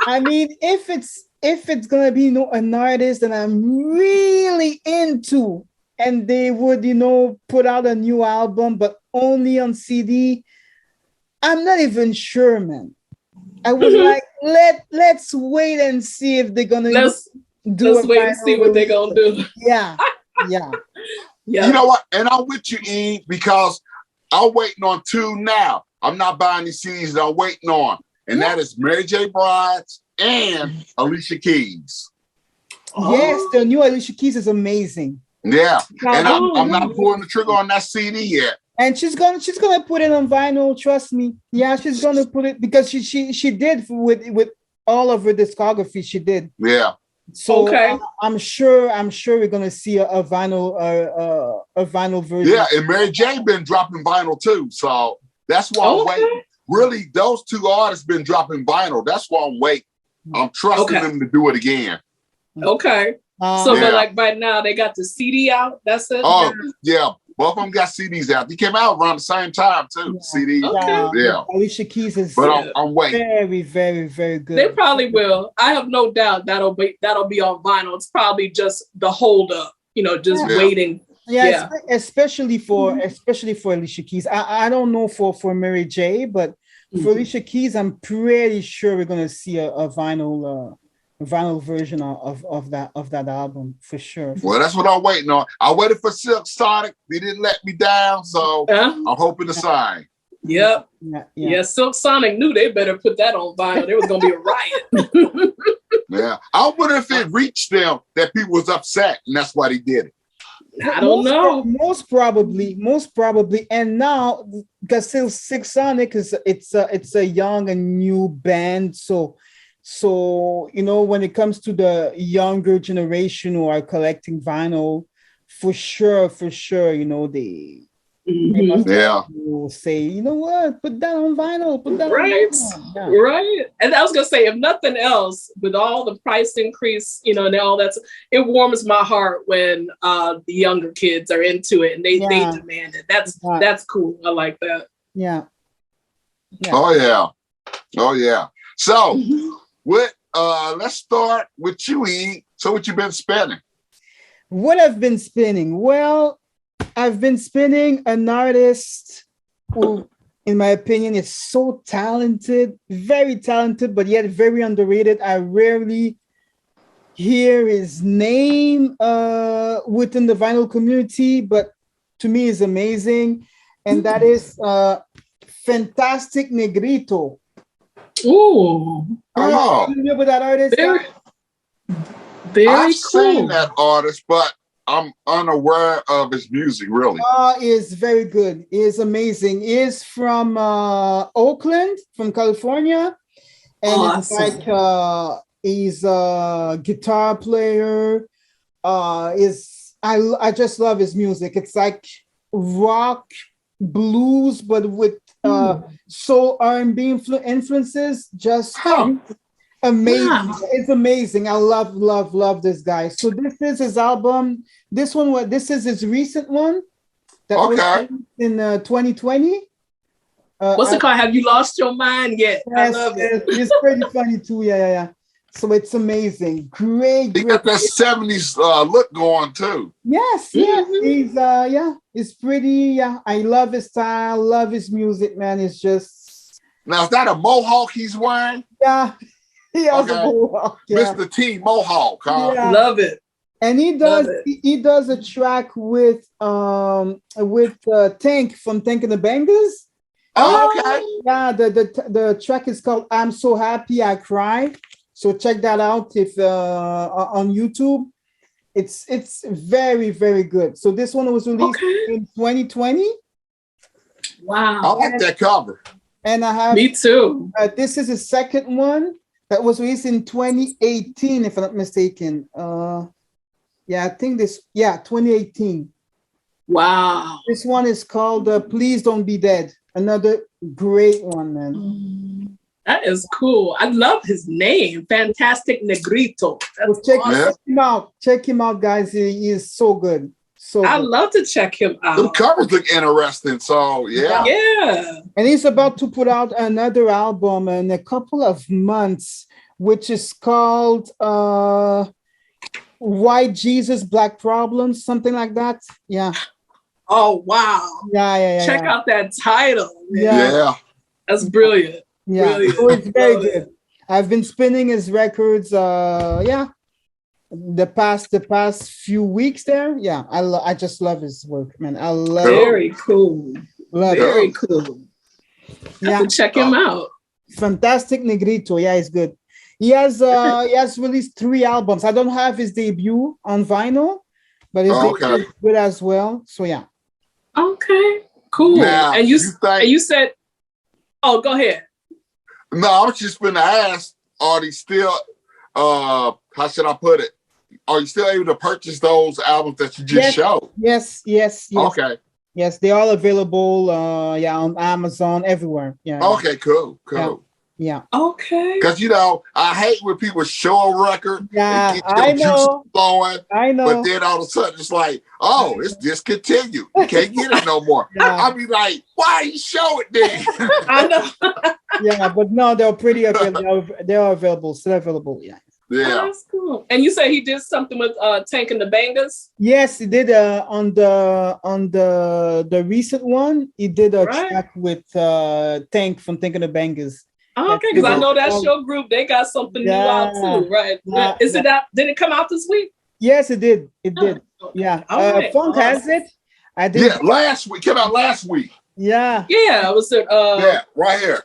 I mean, if it's gonna be an artist that I'm really into, and they would, put out a new album, but only on CD, I'm not even sure, man. I would let's wait and see if they're gonna let's wait and see what they're gonna do. Yeah. You know what? And I'm with you, Eve, because I'm waiting on two now. I'm not buying these CDs that I'm waiting on. And that is Mary J. Blige and Alicia Keys. Yes, the new Alicia Keys is amazing. Yeah. And I'm not pulling the trigger on that CD yet. And she's gonna put it on vinyl, trust me. Yeah, she's gonna put it, because she did with all of her discography, she did. Yeah. So I'm sure we're gonna see a vinyl version. Yeah, and Mary J been dropping vinyl too, so that's why I'm waiting. Really, those two artists been dropping vinyl. That's why I'm waiting. I'm trusting them to do it again. Okay. So, Yeah. but like right now, they got the CD out. That's it. Oh, yeah. Both of them got CDs out. They came out around the same time, too. Yeah. CDs. Okay. Yeah. Alicia Keys is But I'm waiting. very, very, very good. They probably will. I have no doubt that'll be on vinyl. It's probably just the hold up, just Yeah. waiting. Yeah, especially for Alicia Keys. I don't know for Mary J, but for Alicia Keys, I'm pretty sure we're gonna see a vinyl version of that album for sure. Well, that's what I'm waiting on. I waited for Silk Sonic. They didn't let me down, so I'm hoping to sign. Yep. Yeah. Silk Sonic knew they better put that on vinyl. There was gonna be a riot. Yeah. I wonder if it reached them that people was upset, and that's why they did it. I don't know. Most probably. And now, because Silk Sonic it's a young and new band, so when it comes to the younger generation who are collecting vinyl, for sure, they must say, you know what, put that on vinyl, right. And I was gonna say, if nothing else, with all the price increase, and all that, it warms my heart when the younger kids are into it and they demand it. That's cool. I like that. Yeah. Oh yeah. So let's start with you, E. So what you been spending? What I've been spinning? Well, I've been spinning an artist who, in my opinion, is so talented, very talented, but yet very underrated. I rarely hear his name within the vinyl community, but to me is amazing. And that is Fantastic Negrito. Ooh. Are you familiar with that artist? Very I've cool. seen that artist, but I'm unaware of his music, really. Is very good. Is amazing. Is from Oakland, from California, and it's like he's a guitar player. I just love his music. It's like rock blues, but with soul R&B influences. Just amazing. Wow. It's amazing. I love this guy. So this is his album. This is his recent one that was in 2020. What's it called? Have you lost your mind yet? Yes, I love it. It's pretty funny too. Yeah. So it's amazing. Great. He got that 70s look going too. Yes. He's it's pretty. Yeah, I love his style. Love his music, man. It's just. Now is that a mohawk he's wearing? Yeah. He has a mohawk. Yeah. Mr. T Mohawk. Huh? Yeah. Love it. And he does a track with Tank from Tank and the Bangers. Oh, okay. Yeah, the track is called "I'm So Happy I Cry." So check that out if on YouTube. It's very, very good. So this one was released in 2020. Wow. I like that cover. And I have me too. This is the second one that was released in 2018, if I'm not mistaken. I think 2018. Wow. This one is called "Please Don't Be Dead." Another great one, man. That is cool. I love his name, Fantastic Negrito. Check him out. Check him out, guys. He is so good. So I'd love to check him out. The covers look interesting. So yeah. And he's about to put out another album in a couple of months, which is called White Jesus, Black Problems, something like that. Yeah. Oh wow. Yeah. Check out that title. Yeah. That's brilliant. Yeah. Brilliant. So it's very good. I've been spinning his records. The past few weeks there. Yeah. I just love his work, man. I love Very cool. Very cool. Yeah. I have to check him out. Fantastic Negrito. Yeah, he's good. He has released 3 albums. I don't have his debut on vinyl, but his debut is good as well. So yeah. Okay. Cool. Now, and you said, oh, go ahead. No, I was just going to ask, are they still, how should I put it? Are you still able to purchase those albums that you just showed? Yes. Okay. Yes, they're all available on Amazon, everywhere. Yeah. Okay, cool. Yeah. Yeah. Okay. Because I hate when people show a record Yeah, and get I your juices know. flowing, I know. but then all of a sudden it's like, oh, it's discontinued. You can't get it no more. Yeah. I'll be like, why you show it then? I know. Yeah, but no, they're pretty available. They are available, still available. Yeah. Oh, Yeah. that's cool. And you said he did something with Tank and the Bangas? Yes, he did on the recent one. He did a Right. track with Tank from Tank and the Bangers. Oh, okay, because I know that's your group. They got something new out too, right? Yeah, Is it out? Did it come out this week? Yes, it did. It did. Okay. Yeah. All right. Funk has it. I did. Yeah, last week. Came out last week. Yeah. Yeah, was it Yeah, right here.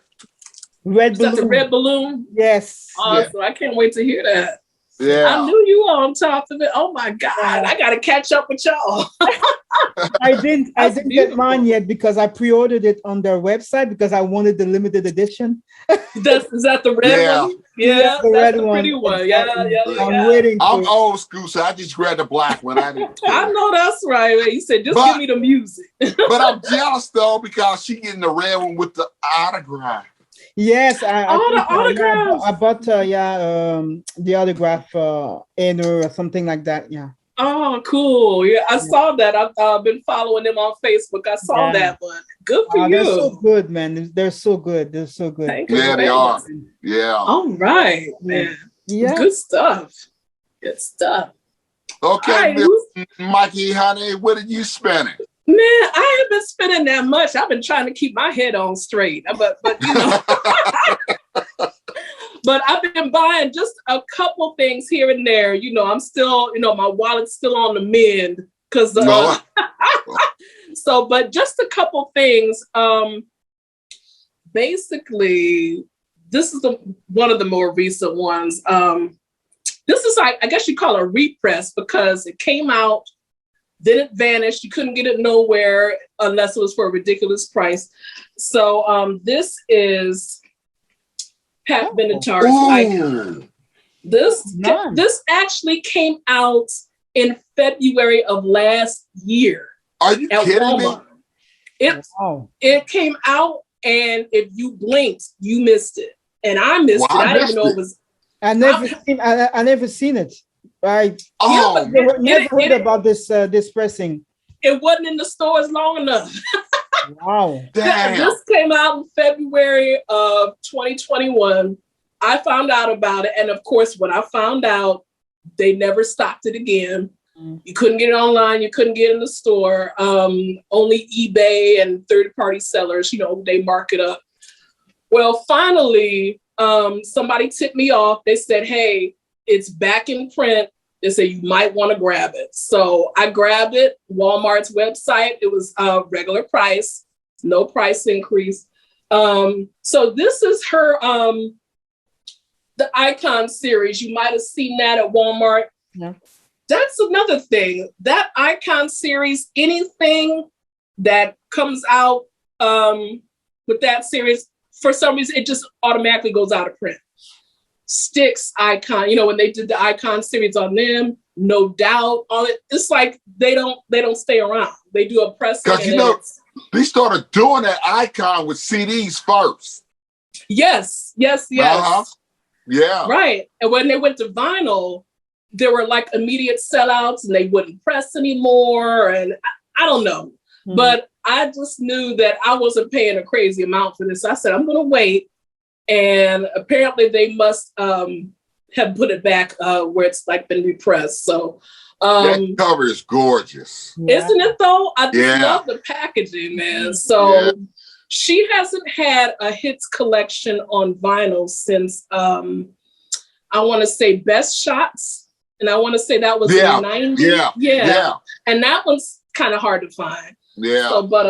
Red is that Balloon. the Red Balloon? Yes. Awesome. I can't wait to hear that. Yeah. I knew you were on top of it. Oh my God. I gotta catch up with y'all. I didn't get beautiful. mine yet because I pre-ordered it on their website because I wanted the limited edition. Is that the red Yeah. one? Yeah, Yes, the that's red the pretty one. one. Exactly. Yeah. I'm waiting. I'm for old school, so I just grabbed the black one. I know that's right. Man. You said just But- give me the music. But I'm jealous though because she getting the red one with the autograph. Yes, I Oh, the think, autographs. I bought the autograph inner or something like that. Yeah. Oh, cool. Yeah, I saw that. I've been following them on Facebook. I saw Yeah. that one. Good for you. They're so good, man. They're so good. They're so good. Thank you. Yeah, they are. Yeah. All right, man. Yeah. Good stuff. Good stuff. Okay, All right, Miss Mikey, honey, what are you spending? Man, I haven't been spending that much. I've been trying to keep my head on straight. But but I've been buying just a couple things here and there. I'm still, my wallet's still on the mend because so, but just a couple things. Basically, this is one of the more recent ones. This is like, I guess you call it a repress because it came out, then it vanished. You couldn't get it nowhere unless it was for a ridiculous price. So this is Pat Benatar's Icon. This actually came out in February of last year. Are you at kidding Walmart. It came out, and if you blinked, you missed it. And I missed it. I didn't even know it was. I never seen it. Right. Oh, never heard about this pressing. It wasn't in the stores long enough. Wow. Damn. This came out in February of 2021. I found out about it. And of course, when I found out, they never stopped it again. You couldn't get it online. You couldn't get it in the store. Only eBay and third-party sellers, they mark it up. Well, finally, somebody tipped me off. They said, hey, it's back in print. They said you might want to grab it. So I grabbed it, Walmart's website. It was regular price, no price increase. So this is her, the Icon series. You might have seen that at Walmart. Yeah. That's another thing. That Icon series, anything that comes out with that series, for some reason, it just automatically goes out of print. Sticks, Icon, when they did the Icon series on them, No Doubt on it, it's like they don't stay around. They do a press. Because they started doing that Icon with CDs first. Yes. Uh-huh. Yeah. Right. And when they went to vinyl, there were like immediate sellouts and they wouldn't press anymore. And I don't know. Mm-hmm. But I just knew that I wasn't paying a crazy amount for this. I said, I'm going to wait. And apparently they must have put it back where it's like been repressed. So that cover is gorgeous. Isn't it though? I just love the packaging, man. So she hasn't had a hits collection on vinyl since I want to say Best Shots. And I want to say that was in the 90s. Yeah. And that one's kind of hard to find. Yeah. So, but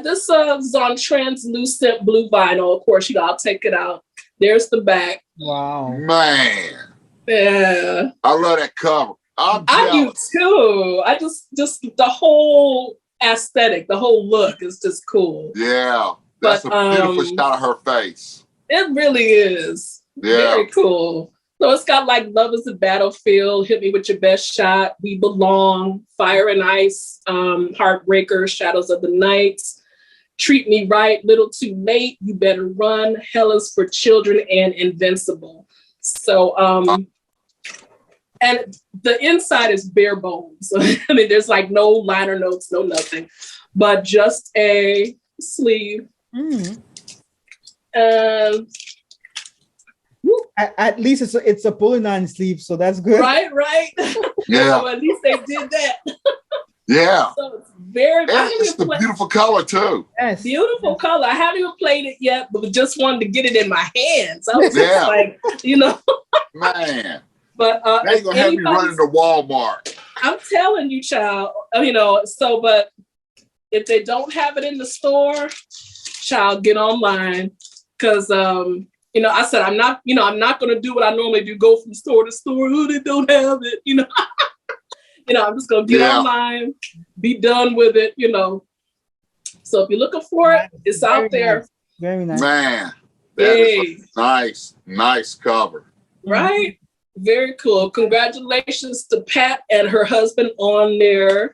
this is on translucent blue vinyl. Of course, I'll take it out. There's the back. Wow. Man. Yeah. I love that cover. I do too. I just the whole aesthetic, the whole look is just cool. Yeah. That's a beautiful shot of her face. It really is. Yeah. Very cool. So it's got like Love is a Battlefield, Hit Me With Your Best Shot, We Belong, Fire and Ice, Heartbreaker, Shadows of the Night. Treat Me Right, Little Too Late, You Better Run, Hell is for Children, and Invincible. So, and the inside is bare bones. I mean, there's like no liner notes, no nothing, but just a sleeve. At least it's a pulling on sleeve, so that's good. Right. Yeah. So at least they did that. Yeah. So it's very. It's a beautiful color too. Yes. Beautiful color. I haven't even played it yet, but just wanted to get it in my hands. I was just like, Man. But they gonna have me running to Walmart. I'm telling you, child. But if they don't have it in the store, child, get online. Because I said I'm not gonna do what I normally do, go from store to store. Oh, they don't have it, I'm just gonna get online, be done with it, So if you're looking for it, it's out there. Nice. Very nice. Man, that is a nice cover. Right? Very cool. Congratulations to Pat and her husband on their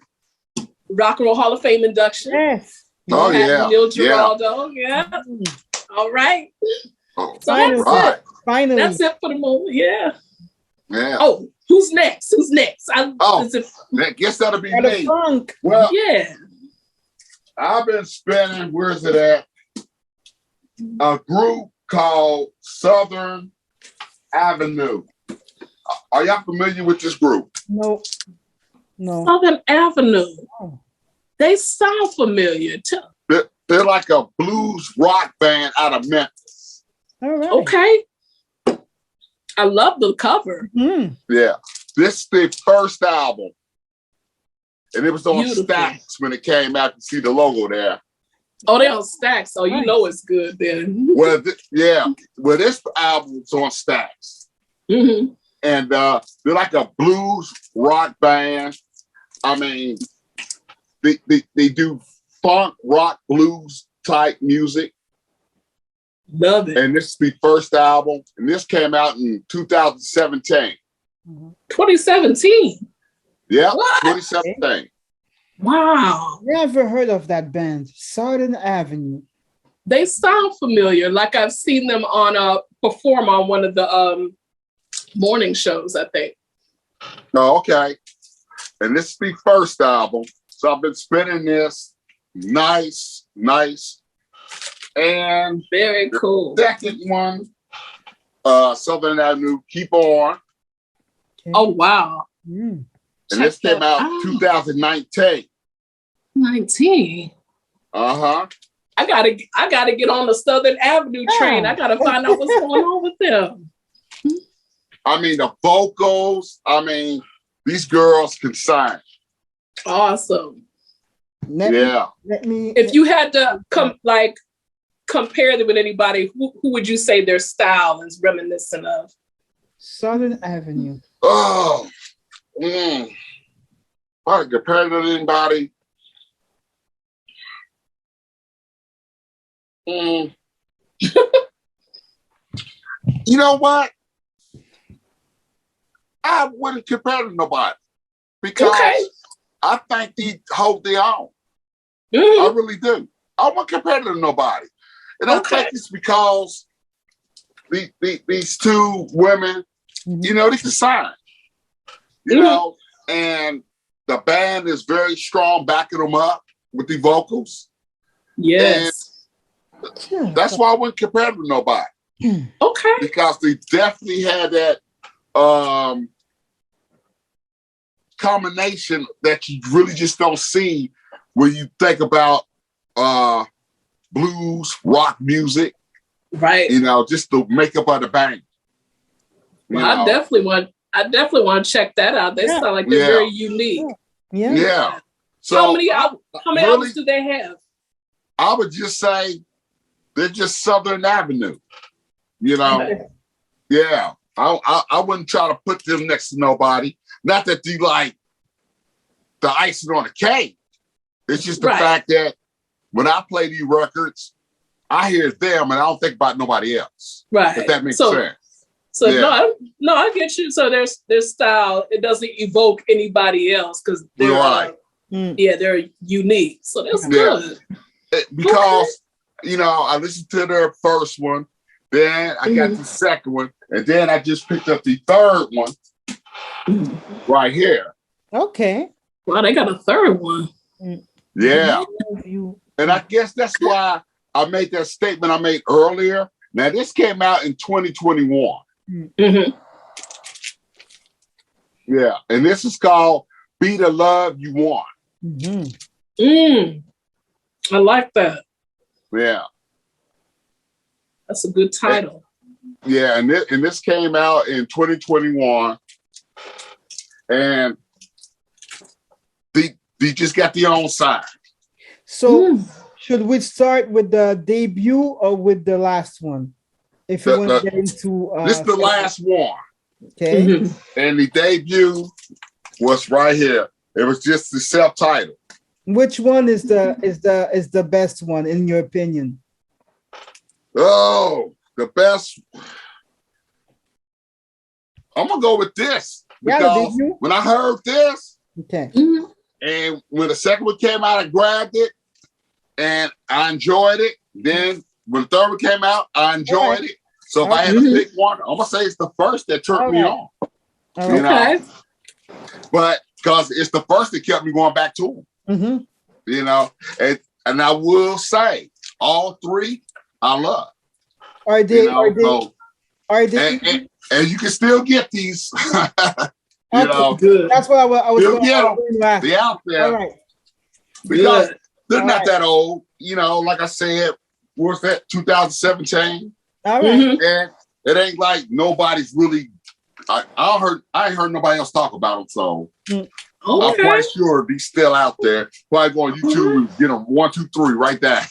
Rock and Roll Hall of Fame induction. Yes. Oh, yeah. Neil Giraldo. Yeah. All right. Oh, So that's it. Finally. That's it for the moment. Yeah. Yeah. Oh, who's next? I guess that'll be me. Funk. Well, yeah. I've been spinning, where's it at? A group called Southern Avenue. Are y'all familiar with this group? No. Southern Avenue. Oh. They sound familiar too. They're like a blues rock band out of Memphis. All right. Okay. I love the cover. Yeah. This is their first album. And it was on Stax when it came out. You see the logo there. Oh, they're on Stax. Oh, you know it's good then. Well, this album's on Stax. Mm-hmm. And they're like a blues rock band. I mean, they do funk, rock, blues type music. Love it. And this is the first album. And this came out in 2017. 2017? Yeah, What? 2017. Wow. Never heard of that band, Southern Avenue. They sound familiar. Like I've seen them perform on one of the morning shows, I think. Oh, okay. And this is the first album. So I've been spinning this. Nice. And very cool. Second one, Southern Avenue, Keep On. Okay. Oh, wow. And this came out 2019. 19. Uh-huh. I gotta get on the Southern Avenue train. I gotta find out what's going on with them. I mean, the vocals, these girls can sing. Awesome. Let me. If you had to compare them with anybody, who would you say their style is reminiscent of? Southern Avenue. Oh, I compare to anybody. You know what? I wouldn't compare to nobody because I think they hold their own. Mm-hmm. I really do. I won't compare to nobody. And I think it's because these two women, they can sing. You know, and the band is very strong, backing them up with the vocals. Yes. And that's why I wouldn't compare to nobody. Okay. Because they definitely had that combination that you really just don't see when you think about blues, rock music. Right. Just the makeup of the band. Well, I definitely want to check that out. They sound like they're very unique. Yeah. So how many albums do they have? I would just say they're just Southern Avenue. Yeah. I wouldn't try to put them next to nobody. Not that they like the icing on the cake. It's just the fact that when I play these records, I hear them and I don't think about nobody else. Right. If that makes sense. So no, I get you. So their style, it doesn't evoke anybody else because they're they're unique. So that's good. Because I listened to their first one, then I got the second one, and then I just picked up the third one right here. Okay. Well, they got a third one. Yeah. And I guess that's why I made that statement I made earlier. Now, this came out in 2021. Mm-hmm. Yeah. And this is called Be the Love You Want. I like that. Yeah. That's a good title. Yeah. And this came out in 2021. And they just got their own side. So should we start with the debut or with the last one? If you want to get into this is the last one. Okay. And the debut was right here. It was just the self-title. Which one is the best one in your opinion? Oh, the best. I'm gonna go with this because when I heard this, and when the second one came out, I grabbed it and I enjoyed it. Then when the third one came out, I enjoyed it. So if I had to pick one, I'm gonna say it's the first that turned me on. Okay. But because it's the first that kept me going back to them. And I will say all three I love. Are they? And you can still get these. Good. That's what I was going to be out there. All right. Because they're not that old. Like I said, what's that? 2017. All right. And it ain't like nobody's really. I ain't heard nobody else talk about them. So I'm quite sure they're still out there. Probably go on YouTube and get them 1, 2, 3 right there.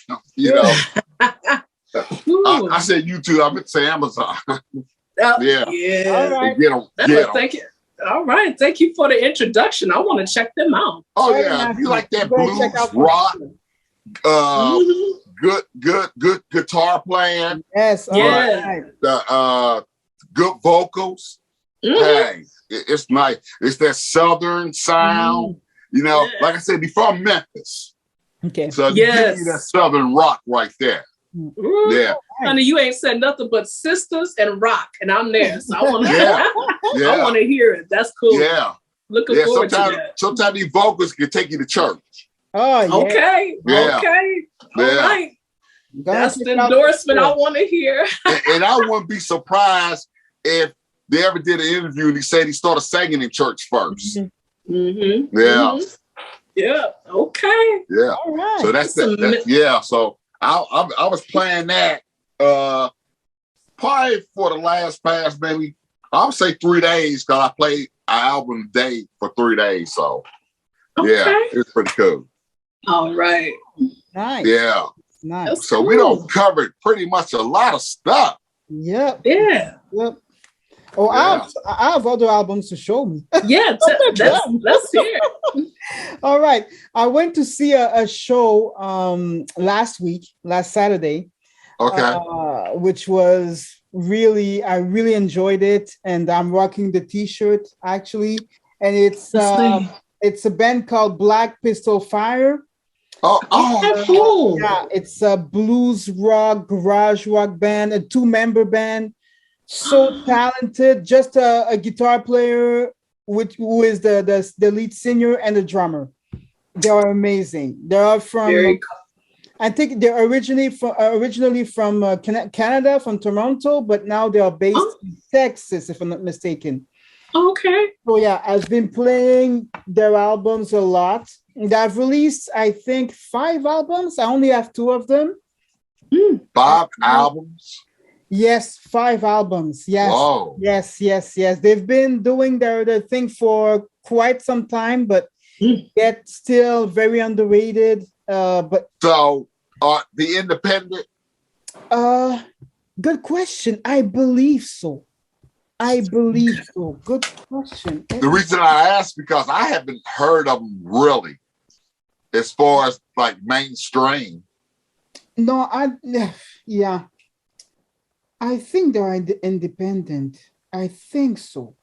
I said YouTube. I meant to say Amazon. Yeah. All right. Get them. Thank you. All right. Thank you for the introduction. I want to check them out. Oh yeah. If you like that blues rock, good guitar playing. Yes. Yeah. The good vocals. Hey, it's nice. It's that southern sound. Like I said, he's from Memphis. Okay. So you give me that southern rock right there. Yeah. Honey, you ain't said nothing but sisters and rock, and I'm there. So I want to I want to hear it. That's cool. Yeah. Looking forward to that. Sometimes these vocals can take you to church. Oh, yeah. Okay. Yeah. Okay. All right. That's the endorsement I want to hear. and I wouldn't be surprised if they ever did an interview and he said he started singing in church first. Yeah. Yeah. Okay. Yeah. All right. So that's yeah. So I was playing that probably for the past maybe I would say 3 days because I played an album a day for 3 days. So yeah, it's pretty cool. All right. Nice. Yeah. Nice. That's so cool. we don't cover pretty much a lot of stuff. Yep. Yeah. Yep. Oh, I have other albums to show me. Yeah, let's hear it. All right. I went to see a show last Saturday. Okay. Which was I really enjoyed it. And I'm rocking the t-shirt actually. And it's a band called Black Pistol Fire. Oh, cool. Yeah, it's a blues rock, garage rock band, a 2-member band. So talented, just a guitar player who is the lead singer and the drummer. They are amazing. They are from I think they're originally from Canada, from Toronto, but now they are based in Texas, if I'm not mistaken. Okay. So yeah, I've been playing their albums a lot. They've released, I think, 5 albums. I only have 2 of them. 5 albums? Yes, 5 albums. Yes. Whoa. Yes. They've been doing their thing for quite some time, but yet still very underrated. But so the independent? Good question. I believe so. Good question. The reason I asked because I haven't heard of them really, as far as like mainstream. No, yeah. I think they're independent. I think so.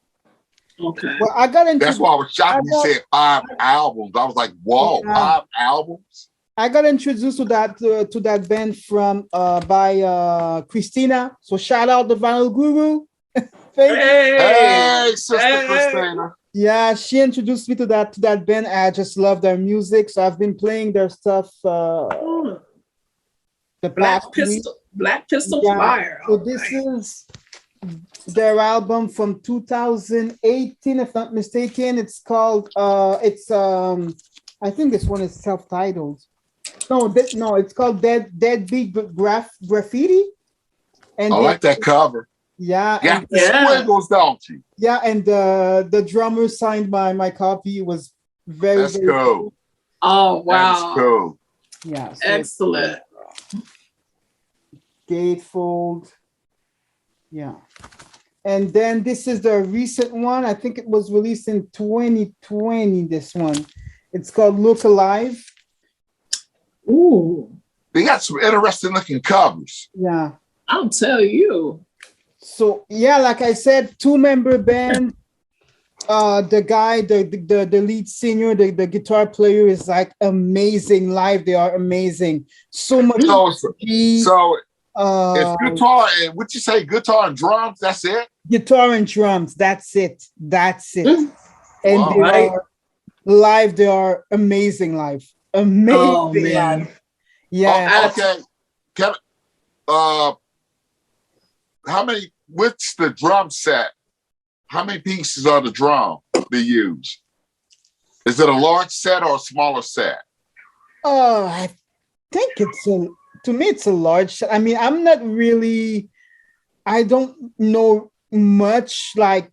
Okay. Well, I got into. That's why I was shocked when you said 5 albums. I was like, whoa, 5 albums? I got introduced to that band from by Christina. So shout out the Vinyl Guru. Thank you. Hey, Sister Christina. Yeah, she introduced me to that band. I just love their music, so I've been playing their stuff. The Black past Pistol, week. Black Pistol Yeah. Fire. So this is their album from 2018, if not mistaken. It's called I think this one is self-titled. No, it's called Deadbeat Graffiti. And I like that cover. Yeah, Got and the squiggles, don't you? yeah, and the drummer signed my copy. It was very That's very cool. Oh wow. That's cool. Yeah, so Excellent. gatefold. Yeah. And then this is the recent one. I think it was released in 2020, this one. It's called Look Alive. Ooh. They got some interesting looking covers. Yeah. I'll tell you. So yeah, like I said, 2-member band. The guy, the lead singer, the guitar player is like amazing live. They are amazing. So much energy. So it's guitar and what you say, guitar and drums, that's it? Guitar and drums, that's it. That's it. And Wow. they are live, they are amazing live. Amazing live. Yeah. Okay. Can how many, what's the drum set? How many pieces are the drum they use? Is it a large set or a smaller set? I think to me, it's a large set. I mean, I'm not really, I don't know much. Like,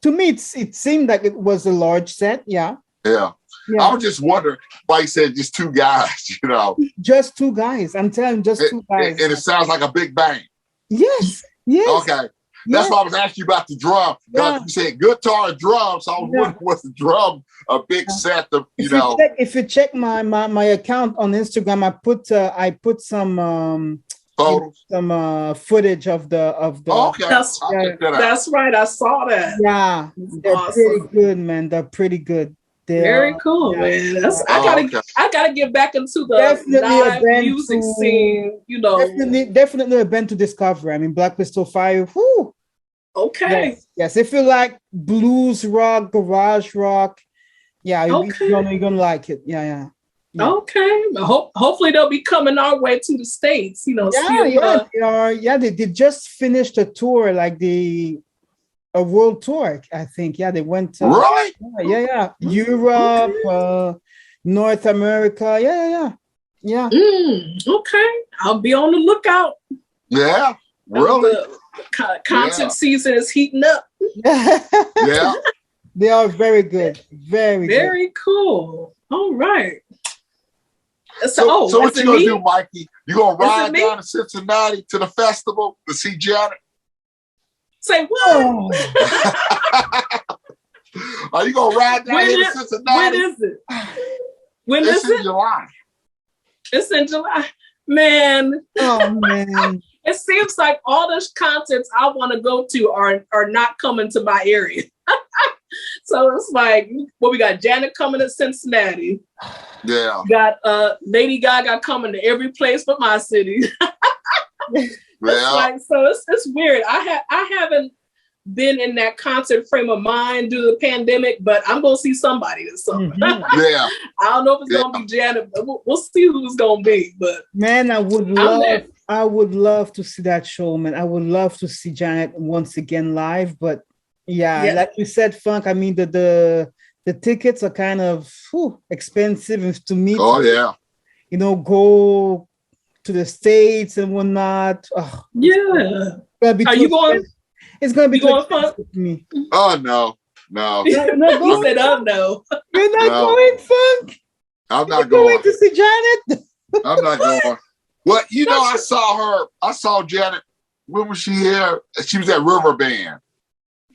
to me, it seemed like it was a large set. Yeah. Yeah. I was just wondering why you said just 2 guys, you know. Just 2 guys. I'm telling you, just 2 guys. And it sounds like a big bang. Yes. Yes. Okay. That's why I was asking you about the drum. Yeah. You said guitar and drum, so I was wondering, was the drum a big set of, you know? If you check my account on Instagram, I put some photos, some footage of the. Okay, that's right. I saw that. Yeah, they're pretty good, man. They're pretty good. Very cool, man. I gotta get back into the live music scene. You know, definitely a band to discover. I mean, Black Pistol Fire. Whoo. Okay. Yes. If you like blues rock, garage rock, you're gonna like it. Yeah. Okay. Hopefully they'll be coming our way to the States. You know. They are. Yeah, they just finished a tour, like a world tour, I think. Yeah, they went. Right. Yeah. Europe, North America. Yeah. Okay. I'll be on the lookout. Yeah. Really. The concert season is heating up. Yeah. They are very good. Very cool. All right. So what you gonna do, Mikey? You gonna ride down to Cincinnati to the festival to see Janet? Say what? Are you gonna ride down here to Cincinnati? When is it? It's in July. It's in July. Man. Oh man. It seems like all those concerts I want to go to are not coming to my area. So it's like, we got Janet coming to Cincinnati. Yeah. We got Lady Gaga coming to every place but my city. It's weird. I haven't been in that concert frame of mind due to the pandemic, but I'm gonna see somebody or something. Mm-hmm. Yeah. I don't know if it's gonna be Janet, but we'll see who it's gonna be. But man, I would love to see that show, man. I would love to see Janet once again live. But like you said, Funk, I mean the tickets are kind of expensive to me. Oh yeah. You know, go to the States and whatnot. Oh, yeah. Are you going? It's gonna be going fun for me. Oh no. You're not going. You said, "Oh no." You're not going, Funk. I'm not going to see Janet. I'm not going. Well, you know, I saw Janet. When was she here? She was at River Band.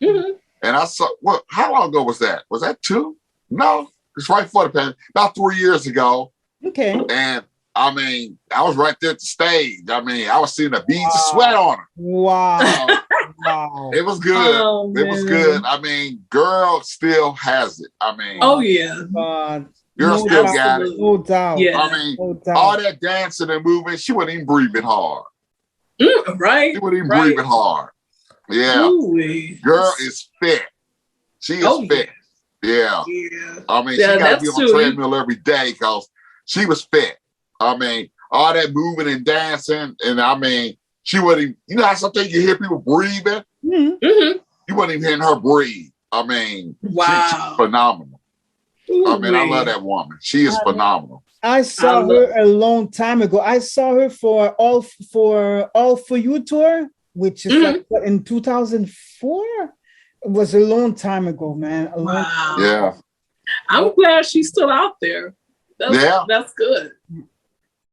Mm-hmm. And I saw, how long ago was that? Was that 2? No, it's right before the pandemic, about 3 years ago. Okay. And I mean, I was right there at the stage. I mean, I was seeing the beads of sweat on her. Wow. Wow. It was good. It was good. I mean, girl still has it. I mean. Oh, yeah. Girl No still doubt. got it. No doubt. Yeah. I mean, No doubt. all that dancing and moving, she wasn't even breathing hard. Right. She wasn't even breathing hard. Yeah. Ooh-wee. Girl is fit. She is fit. Yeah. I mean, she got to be on the treadmill every day because she was fit. I mean, all that moving and dancing, and I mean, she wouldn't. You know how sometimes you hear people breathing. Mm-hmm. You wouldn't even hear her breathe. I mean, she's phenomenal. Ooh-wee. I mean, I love that woman. She is phenomenal. I saw her a long time ago. I saw her for All For You tour, which is like what, in 2004. It was a long time ago, man. Yeah. I'm glad she's still out there. That's good.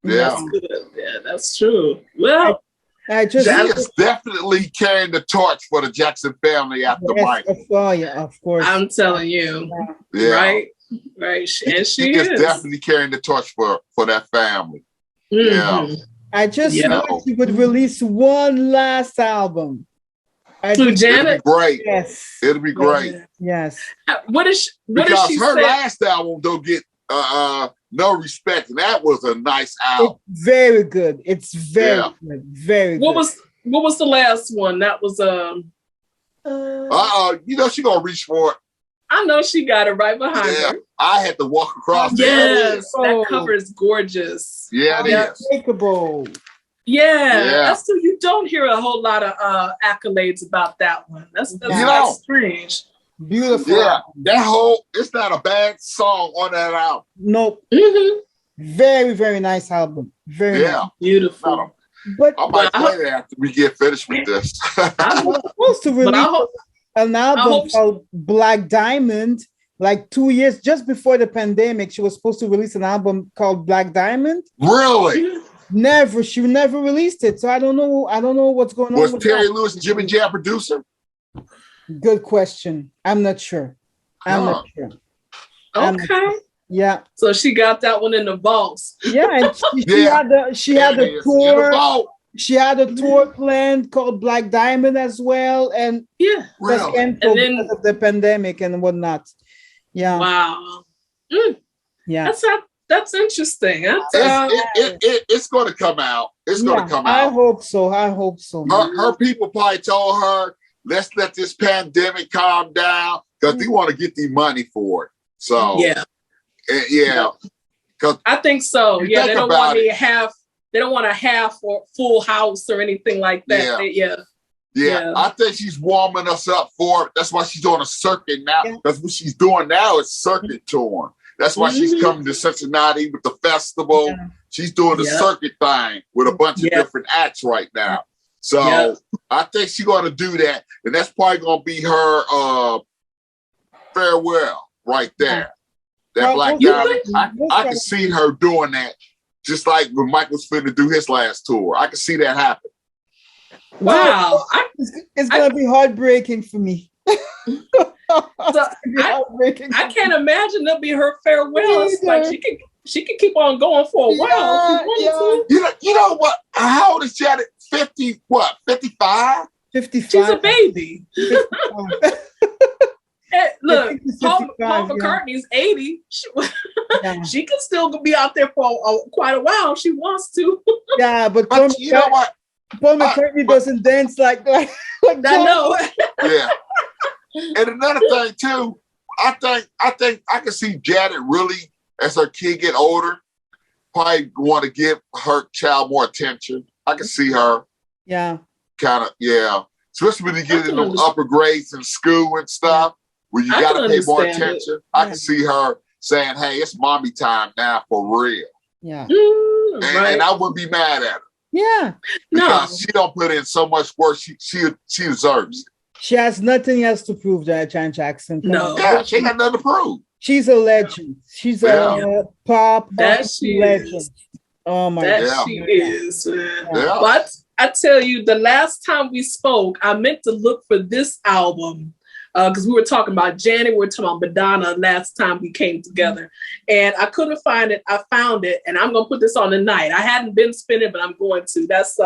Yeah. That's good. Yeah, that's true. Well, she is definitely carrying the torch for the Jackson family after Michael. Of course. I'm telling you. Yeah. Right. And she is definitely carrying the torch for that family. Mm-hmm. Yeah. I just wish she would release one last album. Janet? It'll be great. Yes. It'll be great. Yes. What is she her last album don't get no respect, and that was a nice album. It's very good. It's very good. Very good. What was the last one? That was you know she gonna reach for it. I know she got it right behind her. I had to walk across. Yes, that cover is gorgeous. Yeah, it is. Unbreakable. Yeah, that's true. You don't hear a whole lot of accolades about that one. That's strange. Beautiful. Yeah, it's not a bad song on that album. Nope. Mm-hmm. Very, very nice album. Very nice. Beautiful. But I might play that after we get finished with this. I was supposed to release an album called Black Diamond, like 2 years just before the pandemic. She was supposed to release an album called Black Diamond. Really? She never released it. So I don't know what's going on. Was Terry Lewis and Jimmy Jam producer? Good question. I'm not sure. Okay. Yeah. So she got that one in the vaults. Yeah, and she had a tour. She had a tour planned called Black Diamond as well, and really? canceled because of the pandemic and whatnot. Yeah. Wow. Yeah. That's interesting. It's going to come out. It's going to come out. I hope so. Her people probably told her, let's let this pandemic calm down because they want to get the money for it. So because I think so. Yeah, they don't want They don't want a half or full house or anything like that. Yeah. I think she's warming us up for it. That's why she's on a circuit now. Because what she's doing now is circuit touring. That's why she's coming to Cincinnati with the festival. She's doing the circuit thing with a bunch of different acts right now. So I think she's going to do that. And that's probably going to be her farewell right there. That Black Diamond. I can see her doing that. Just like when Mike was finna do his last tour. I can see that happen. Wow. It's going to be heartbreaking for me. I can't imagine that'll be her farewell. It's like she can keep on going for a while. You know what? How old is Janet? 50, what? 55? 55. She's a baby. Hey, look, Paul McCartney's 80. She can still be out there for quite a while if she wants to. Yeah, but you know what? Paul McCartney doesn't dance like that. I know. Yeah. And another thing too, I think I can see Janet really, as her kid get older, probably want to give her child more attention. I can see her. Yeah. Kind of, especially when you get into upper grades in school and stuff, where you got to pay more attention. I can see her saying, "Hey, it's mommy time now for real." Yeah. And I wouldn't be mad at her. Yeah. Because she don't put in so much work. She deserves it. She has nothing else to prove, Janet Jackson. She ain't got nothing to prove. She's a legend. She's a pop legend. Is. Oh my God. She is. But I tell you, the last time we spoke, I meant to look for this album because we were talking about Janet, we were talking about Madonna last time we came together, and I couldn't find it. I found it, and I'm gonna put this on tonight. I hadn't been spinning, but I'm going to. That's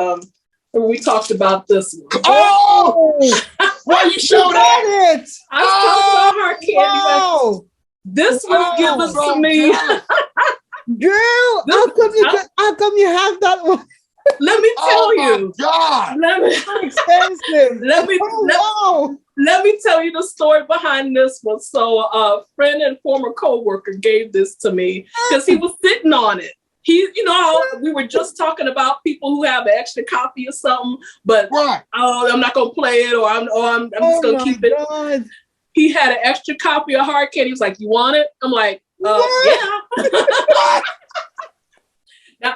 we talked about this one. Oh, why you showed that? It. I was talking about her, Candy. Wow. This was given to me. Girl, how come you have that one? Let me tell you. God. Let me, Expensive. let me tell you the story behind this one. So a friend and former co-worker gave this to me because he was sitting on it. We were just talking about people who have an extra copy or something, but I'm not gonna play it, or I'm just gonna keep it. God. He had an extra copy of Hard Candy. He was like, "You want it?" I'm like, "Yeah."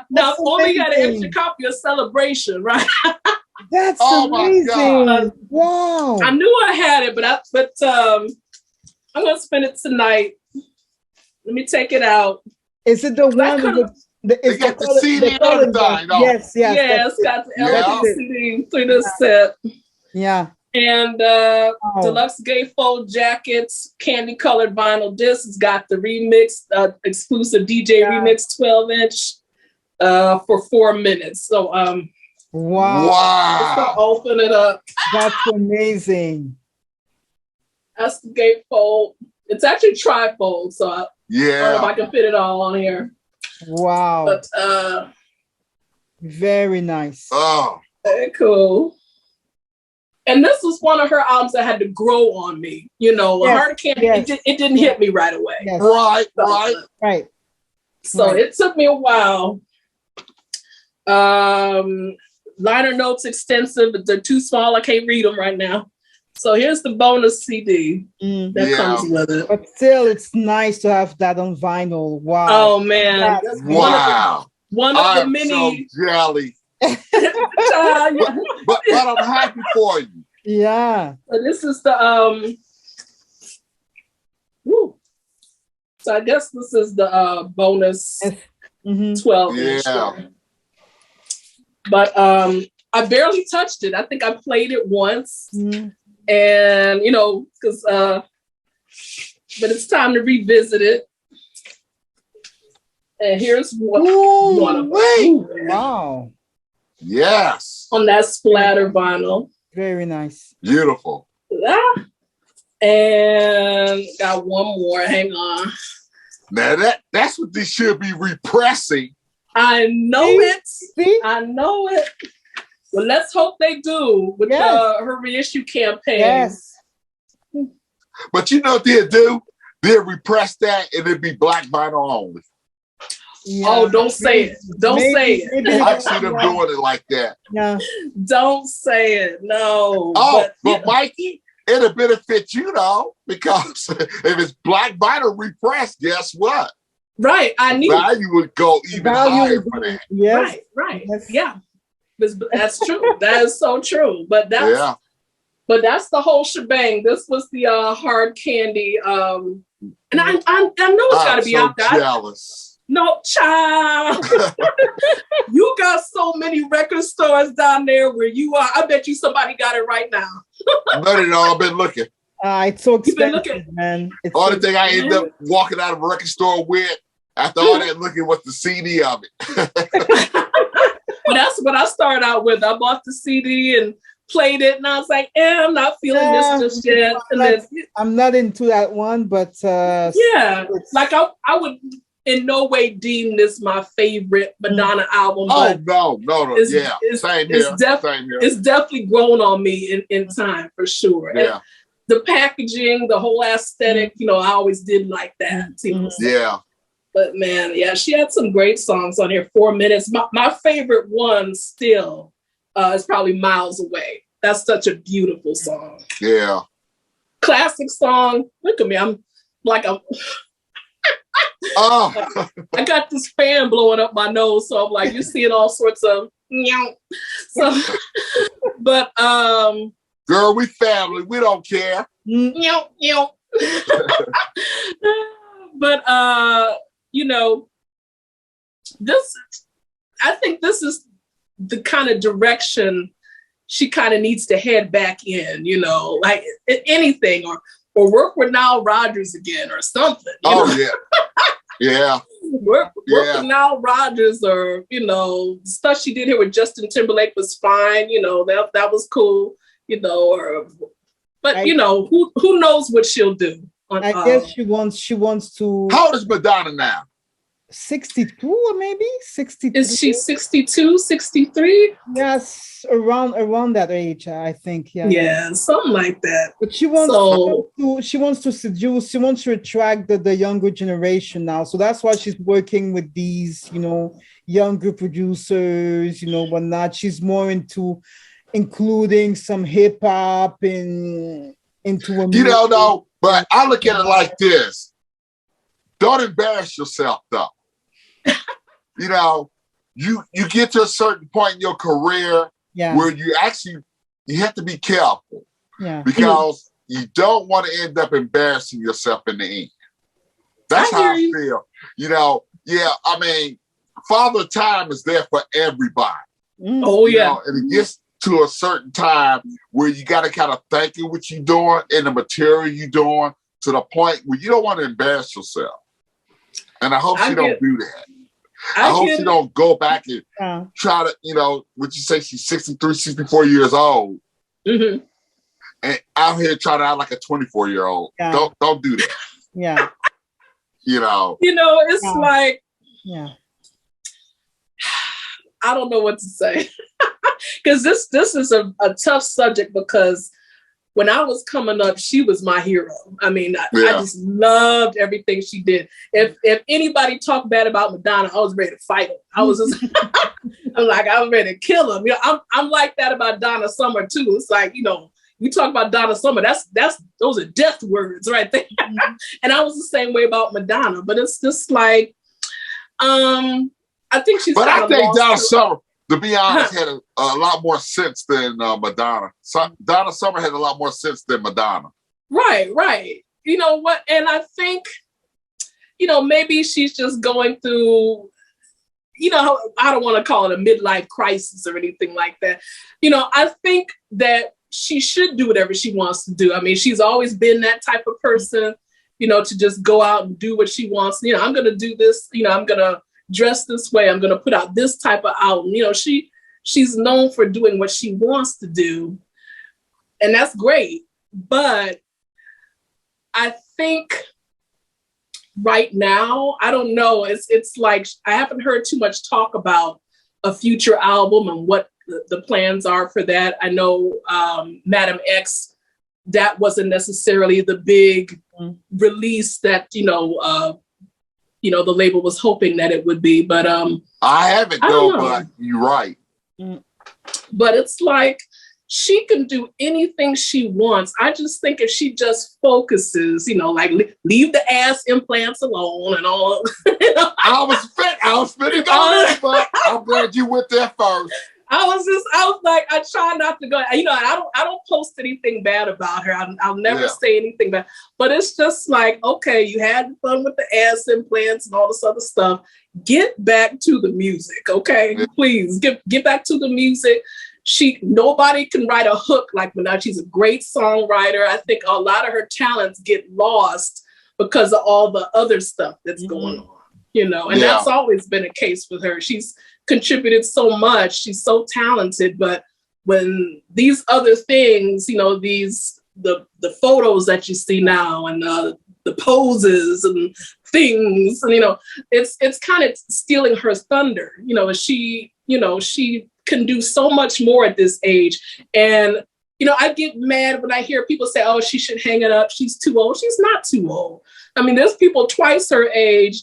Now only got an extra copy of Celebration, right? That's amazing. Wow. I knew I had it, but I'm gonna spend it tonight. Let me take it out. Is it the one with they got the CD and everything? Yes, it's got the LCD through this set. Yeah. And deluxe gatefold jackets, candy colored vinyl discs. It's got the remix, exclusive DJ remix 12-inch for 4 minutes. So wow. Let's open it up. That's amazing. That's the gatefold. It's actually trifold, so I don't know if I can fit it all on here. Wow. But very nice. Oh. Very cool. And this was one of her albums that had to grow on me. Hard Candy, it didn't hit me right away. Yes. Right. So it took me a while. Liner notes extensive, but they're too small. I can't read them right now. So here's the bonus CD that comes with it. But still, it's nice to have that on vinyl. Wow. Oh man. Wow. One of the many. So jelly. but I'm happy for you. Yeah. So this is the So I guess this is the bonus 12 inch. Yeah. But I barely touched it. I think I played it once. And because but it's time to revisit it. And here's one of them. Wow. Yes. On that splatter vinyl. Very nice. Beautiful. And got one more. Hang on. Now that's what they should be repressing. I know it. See? I know it. Well, let's hope they do with her reissue campaign. Yes. But you know what they'll do? They'll repress that and it'll be black vinyl only. Yeah. Oh, don't say it. Don't say it. I see them doing it like that. Yeah. Don't say it. No. Oh, but Mikey, it'll benefit you though, because if it's black vinyl repressed, guess what? Right. I need value would go even higher for that. Yes. Right. Yes. Yeah. That's true. That is so true. But that's the whole shebang. This was the Hard Candy. And I know it's got to be out there. Jealous. No, child. You got so many record stores down there where you are. I bet you somebody got it right now. I've been looking. It's so expensive, man. Only thing I ended up walking out of a record store with after all that looking was the CD of it. Well, that's what I started out with. I bought the CD and played it, and I was like, I'm not feeling this just yet. I'm not into that one, but like I would in no way deem this my favorite Madonna album. Oh no, same here. It's definitely grown on me in time for sure. Yeah. And the packaging, the whole aesthetic, I always did like that. Yeah. But man, she had some great songs on here. 4 minutes. My favorite one still is probably Miles Away. That's such a beautiful song. Yeah. Classic song. Look at me. I'm like I got this fan blowing up my nose, so I'm like, you're seeing all sorts of so but girl, we family, we don't care. But I think this is the kind of direction she kind of needs to head back in, like anything, or work with Nile Rodgers again or something. Yeah. Work with Nile Rodgers, or stuff she did here with Justin Timberlake was fine. That was cool. But who knows what she'll do? I guess she wants to. How old is Madonna now? 62 or maybe 63. Is she 62, 63? Yes, around that age, I think. Yeah, something like that. But she wants to seduce, she wants to attract the younger generation now. So that's why she's working with these, younger producers, whatnot. She's more into including some hip hop into a though, but I look at it like this. Don't embarrass yourself though. You get to a certain point in your career where you have to be careful. Yeah. Because you don't want to end up embarrassing yourself in the end. That's how I feel. I mean, Father Time is there for everybody. Oh, yeah. And it gets to a certain time where you got to kind of think of what you're doing and the material you're doing to the point where you don't want to embarrass yourself. And I hope she don't do that. I hope she don't go back and try to, would you say she's 63, 64 years old? Mm-hmm. And out here trying to act like a 24-year-old. Yeah. Don't do that. Yeah. It's like, yeah. I don't know what to say. Because this is a tough subject, because when I was coming up, she was my hero. I mean, I just loved everything she did. If anybody talked bad about Madonna, I was ready to fight them. I was just, I was ready to kill them. I'm like that about Donna Summer too. It's like, you talk about Donna Summer, those are death words right there. Mm-hmm. And I was the same way about Madonna, but it's just like, I think she's. But I think Donna Summer, to be honest, had a lot more sense than Madonna. Donna Summer had a lot more sense than Madonna. Right. You know what? And I think, maybe she's just going through, I don't want to call it a midlife crisis or anything like that. I think that she should do whatever she wants to do. I mean, she's always been that type of person, to just go out and do what she wants. I'm going to do this, I'm going to dress this way. I'm going to put out this type of album. She's known for doing what she wants to do. And that's great. But I think right now, I don't know. It's like, I haven't heard too much talk about a future album and what the plans are for that. I know Madam X, that wasn't necessarily the big release that, the label was hoping that it would be, but I haven't though, but you're right. But it's like she can do anything she wants. I just think if she just focuses, like leave the ass implants alone and all. I was spitting on this, but I'm glad you went there first. I was like, I try not to go, I don't post anything bad about her. I'll never say anything bad, but it's just like, okay, you had fun with the ass implants and all this other stuff. Get back to the music. Okay. Yeah. Please get back to the music. Nobody can write a hook like Madonna. She's a great songwriter. I think a lot of her talents get lost because of all the other stuff that's going on, and that's always been a case with her. She's contributed so much. She's so talented, but when these other things, the photos that you see now and the poses and things, and it's kind of stealing her thunder. She can do so much more at this age. And I get mad when I hear people say, "Oh, she should hang it up. She's too old." She's not too old. I mean, there's people twice her age,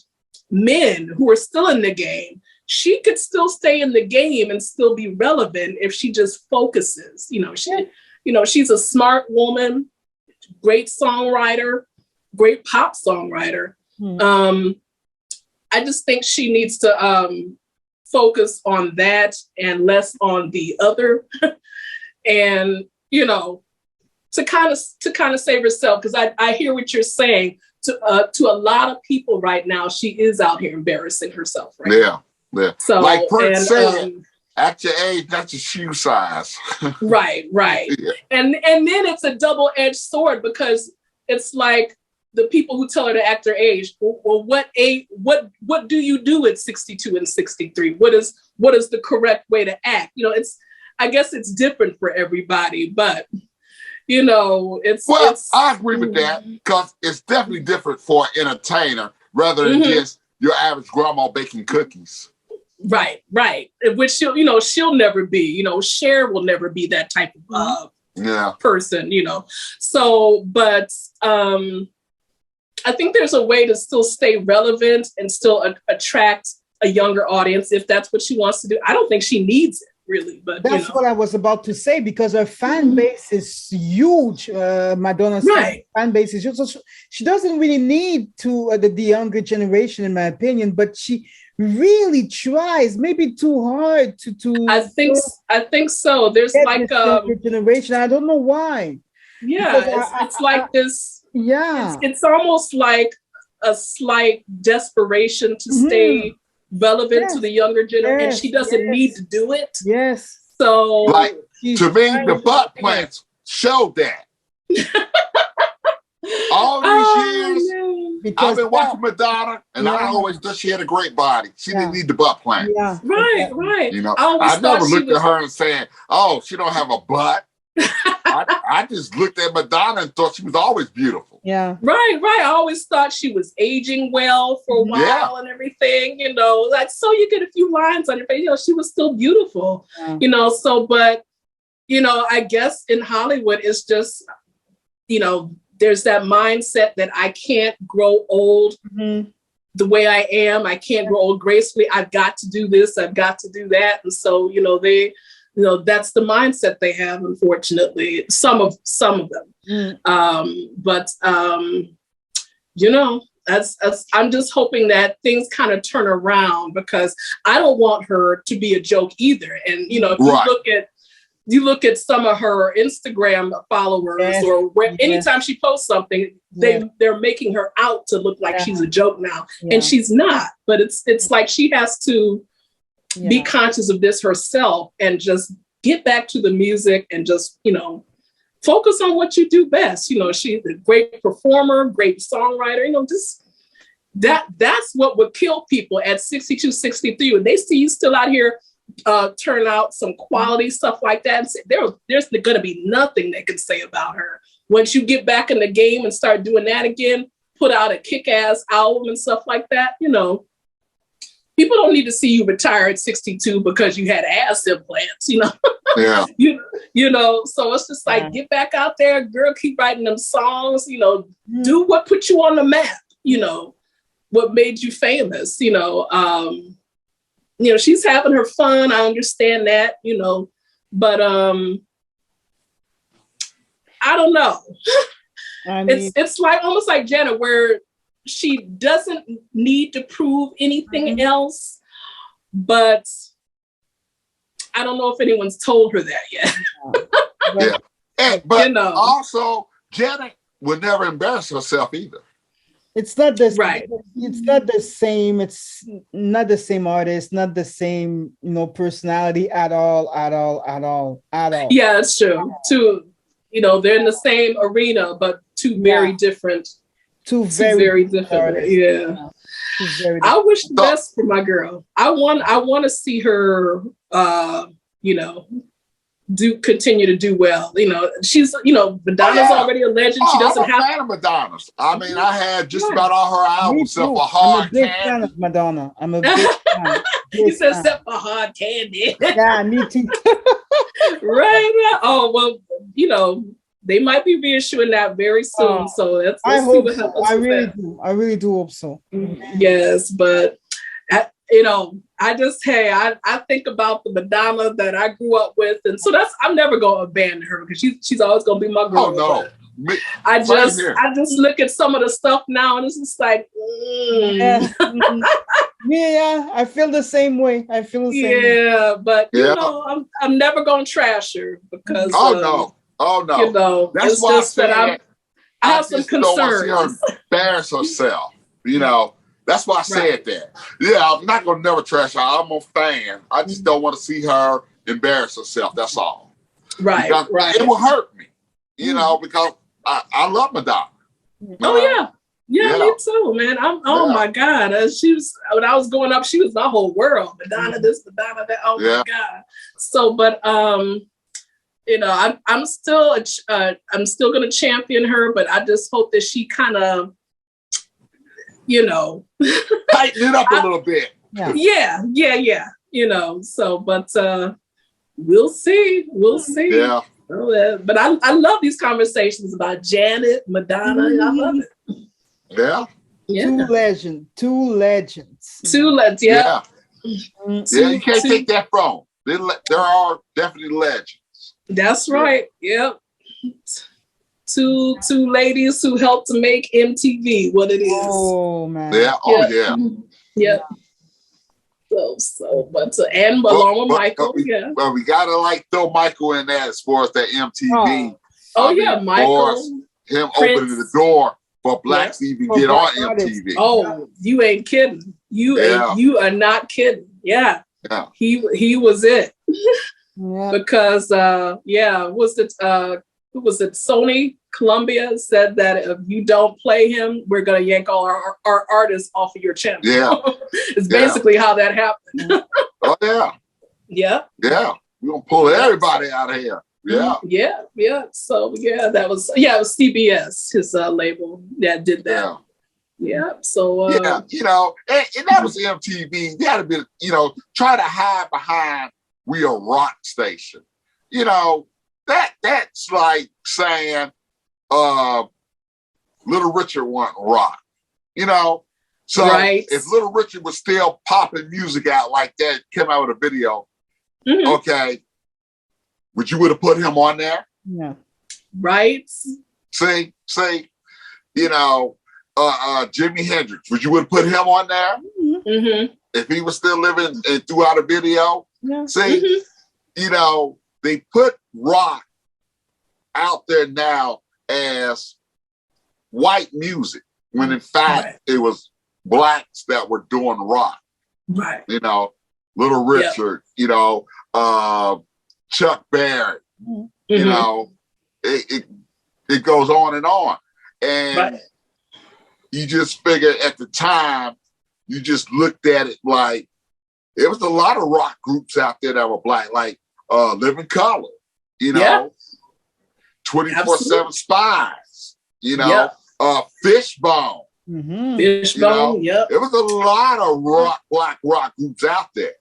men who are still in the game. She could still stay in the game and still be relevant if she just focuses. She's a smart woman, great songwriter, great pop songwriter. I just think she needs to focus on that and less on the other, and to kind of save herself, because I hear what you're saying. To a lot of people right now, she is out here embarrassing herself. Right? Yeah. Yeah. So, like Prince said, at your age, that's your shoe size. Right. Yeah. And then it's a double-edged sword, because it's like the people who tell her to act her age. Well, what do you do at 62 and 63? What is the correct way to act? I guess it's different for everybody, but it's I agree with that because it's definitely different for an entertainer rather than just your average grandma baking cookies. Right. Which she'll never be. Cher will never be that type of person. So, but I think there's a way to still stay relevant and still attract a younger audience if that's what she wants to do. I don't think she needs it really, but that's what I was about to say, because her fan base is huge. Madonna's fan base is huge. So she doesn't really need to the younger generation, in my opinion, but she really tries, maybe too hard to I think so. There's like a generation. I don't know why. Yeah, it's like this. Yeah, it's almost like a slight desperation to stay relevant to the younger generation. And she doesn't need to do it. Yes. So, like, to me, the butt plants showed that. All these years, I've been watching Madonna, and I always thought she had a great body. She didn't need the butt plant. Yeah. Right. I never looked at her and saying, "Oh, she don't have a butt." I just looked at Madonna and thought she was always beautiful. Yeah. Right. I always thought she was aging well for a while and everything, like, so you get a few lines on your face, she was still beautiful, so, but, I guess in Hollywood, it's just, there's that mindset that I can't grow old the way I am. I can't grow old gracefully. I've got to do this. I've got to do that. And so, they, that's the mindset they have, unfortunately, some of them. But I'm just hoping that things kind of turn around, because I don't want her to be a joke either. And, if you look at some of her Instagram followers or anytime she posts something, they're making her out to look like she's a joke now. And she's not, but it's like she has to be conscious of this herself and just get back to the music and just, focus on what you do best. She's a great performer, great songwriter, just that's what would kill people at 62, 63. When they see you still out here turn out some quality stuff like that, and say, there's going to be nothing they can say about her. Once you get back in the game and start doing that again, put out a kick-ass album and stuff like that, people don't need to see you retire at 62 because you had ass implants, Yeah. So it's just like, get back out there, girl, keep writing them songs, do what put you on the map, what made you famous, she's having her fun. I understand that, but I don't know. It's like almost like Janet, where she doesn't need to prove anything else, but I don't know if anyone's told her that yet. But also Janet would never embarrass herself either. It's not the It's not the same. It's not the same artist, not the same, personality at all. Yeah, it's true. They're in the same arena, but two very different. Two very different. Artists. Yeah. I wish the best for my girl. I want to see her, continue to do well. She's, Madonna's already a legend. She doesn't have. I'm a fan of Madonna's. I mean, I had just about all her albums except for Hard Candy. I'm a big fan of Madonna. I'm a big fan. You said except for Hard Candy. Yeah, me too. Right. Oh, well, they might be reissuing that very soon. So let's I see hope what so. happens. I really do hope so. Yes, but I think about the Madonna that I grew up with, and so I'm never going to abandon her, because she's always going to be my girl. Oh no. I just look at some of the stuff now, and it's just like, yeah, I feel the same way. Yeah, but I'm never going to trash her, because oh no. That's why just that I have some concerns. Don't want to see her embarrass herself. That's why I said that. Yeah, I'm not gonna never trash her. I'm a fan. I just don't want to see her embarrass herself. That's all. Right. It will hurt me, because I love Madonna. Oh yeah, me too, man. Oh my God. When I was growing up, she was my whole world. Madonna this, Madonna that. Oh my God. So, but you know, I'm still going to champion her, but I just hope that she kind of, you know, tighten it up a little bit. Yeah. You know, so, but we'll see. Yeah. But I love these conversations about Janet, Madonna. I love it. Yeah. Two legends. Yeah. Yeah, you can't take that from them. There are definitely legends. That's right. Yep. Two ladies who helped to make MTV what it is. Oh man. Yeah. Oh yeah. Yeah. So, but and along with Michael, Well, we gotta like throw Michael in there as far as that MTV. Michael. Him opening the door for blacks to even get on MTV. Oh, you ain't kidding. You are not kidding. Yeah. He was it. Because who was it? Sony Columbia said that if you don't play him, we're gonna yank all our artists off of your channel. Yeah. It's basically how that happened. Oh yeah. Yeah. Yeah. We're gonna pull everybody out of here. Yeah. Yeah. So it was CBS, his label that did that. Yeah. So you know, and that was MTV. They had to be, you know, try to hide behind we a rock station. You know, that's like saying Little Richard wasn't rock. You know? So if Little Richard was still popping music out like that, came out with a video, okay, would you would have put him on there? Yeah. Right. See, you know, Jimi Hendrix, would you would have put him on there? Mm-hmm. If he was still living and threw out a video? Yeah. See, you know, they put rock out there now as white music, when in fact it was blacks that were doing rock. Right. You know, Little Richard, you know, Chuck Berry, you know, it goes on and on. And you just figure at the time, you just looked at it like, there was a lot of rock groups out there that were black, like Living Color, you know, 24/7 Spies, you know, Fishbone. Fishbone, There was a lot of black rock groups out there,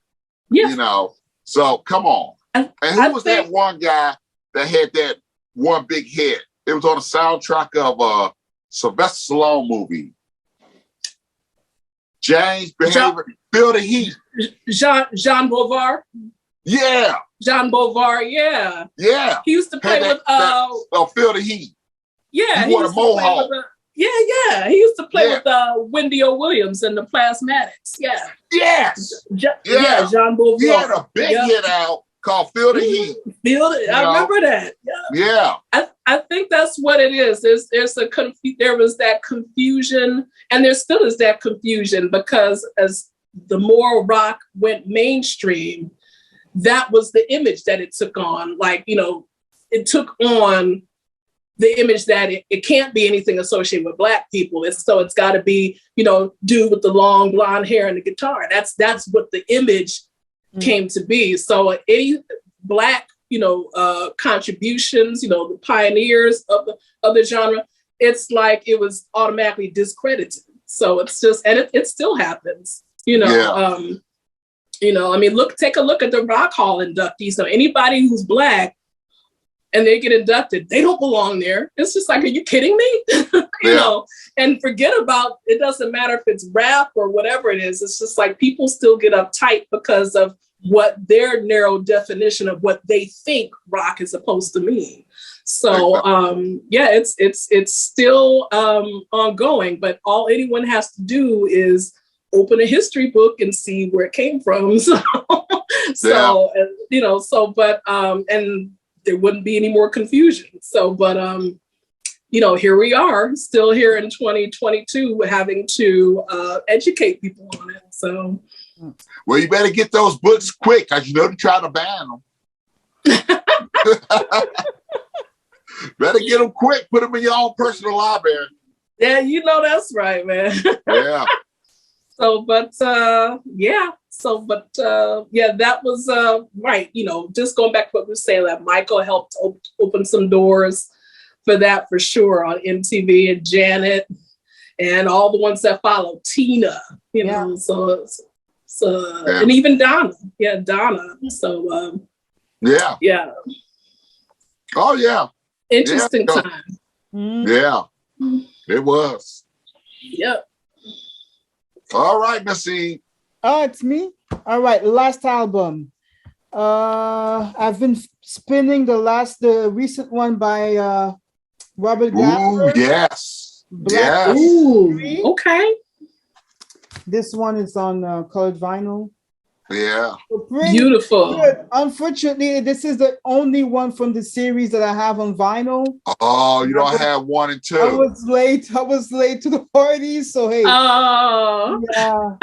you know. So come on. And who was that one guy that had that one big hit? It was on the soundtrack of a Sylvester Stallone movie. James Behavior, Feel the Heat. Jean Bovar. Yeah. Jean Bovar, yeah. Yeah. He used to play with Feel the Heat. Yeah. He wore a mohawk. Yeah. He used to play with Wendy O. Williams and the Plasmatics. Yeah. Yes. Jean Bovar. He had a big hit out called Feel the Heat. I remember that. Yeah. I think that's what it is. There was that confusion, and there still is that confusion, because as the more rock went mainstream, that was the image that it took on. Like, you know, it took on the image that it can't be anything associated with black people. It's got to be, you know, dude with the long blonde hair and the guitar. That's what the image came to be. So any black, you know, contributions, you know, the pioneers of the genre, it's like it was automatically discredited. So it's just, and it still happens, you know. You know, I mean, take a look at the Rock Hall inductees. So anybody who's black and they get inducted, they don't belong there. It's just like, are you kidding me? You know, and forget about, it doesn't matter if it's rap or whatever it is. It's just like people still get uptight because of what their narrow definition of what they think rock is supposed to mean. So it's still ongoing, but all anyone has to do is open a history book and see where it came from. You know, and there wouldn't be any more confusion. So, but you know, here we are, still here in 2022, having to educate people on it. So, well, you better get those books quick, because you know they're trying to ban them. Better get them quick. Put them in your own personal library. Yeah, you know that's right, man. Yeah. So, but yeah. So, but yeah, that was right. You know, just going back to what we were saying, that Michael helped open some doors for that for sure on MTV, and Janet and all the ones that followed, Tina, you know, so and even Donna. Yeah, Donna. So yeah. Oh yeah. Interesting time. Yeah. It was. Yep. All right, Missy. Oh, it's me. All right, last album. I've been spinning the recent one by Robert Glasper. Ooh, yes. Black. Ooh, okay. This one is on colored vinyl. Yeah. Beautiful. Good. Unfortunately, this is the only one from the series that I have on vinyl. Oh, you don't have 1 and 2. I was late to the party, so hey. Oh. Yeah.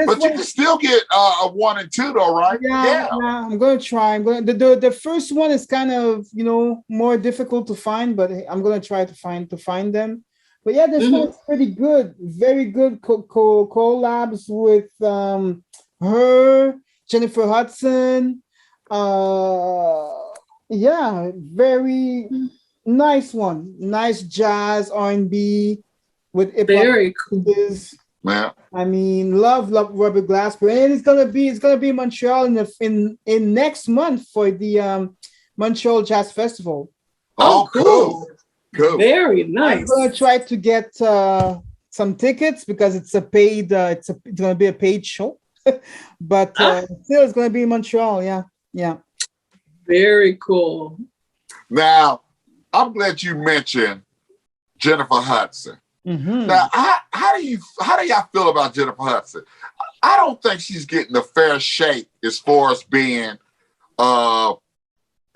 But you can still get a 1 and 2 though, right? Yeah. I'm gonna try. The first one is kind of, you know, more difficult to find, but I'm gonna try to find them. But yeah, this one's pretty good. Very good collabs with her, Jennifer Hudson. Yeah, very nice one. Nice jazz, R&B with hip-hop. Very cool. Yeah. I mean, love Robert Glasper, and it's gonna be in Montreal in next month for the Montreal Jazz Festival. Oh, cool. Cool. Very nice. I'm gonna try to get some tickets because it's a paid. It's gonna be a paid show, but still, it's gonna be in Montreal. Yeah. Very cool. Now, I'm glad you mentioned Jennifer Hudson. Mm-hmm. Now, how do y'all feel about Jennifer Hudson? I don't think she's getting a fair shake as far as being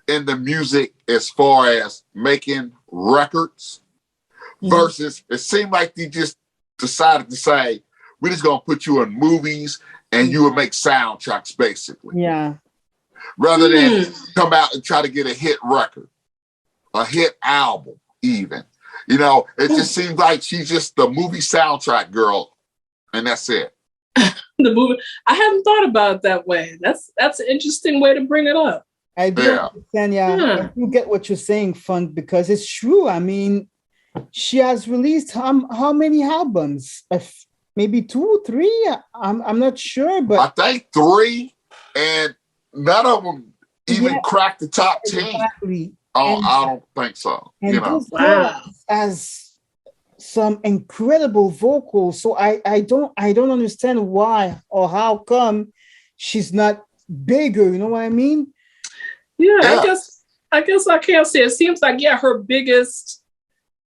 in the music, as far as making records, versus it seemed like they just decided to say, we're just gonna put you in movies and you will make soundtracks, basically. Yeah. Rather than come out and try to get a hit record, a hit album, even. You know, it just seems like she's just the movie soundtrack girl, and that's it. The movie. I haven't thought about it that way. That's an interesting way to bring it up. I do understand, I do get what you're saying, Funk, because it's true. I mean, she has released how many albums? Maybe 2, 3? I'm not sure, but I think 3, and none of them even cracked the top 10. Exactly. Oh, I don't think so. And you know, this girl has some incredible vocals. So I don't understand why or how come she's not bigger. You know what I mean? Yeah. I guess I can't say. It seems like her biggest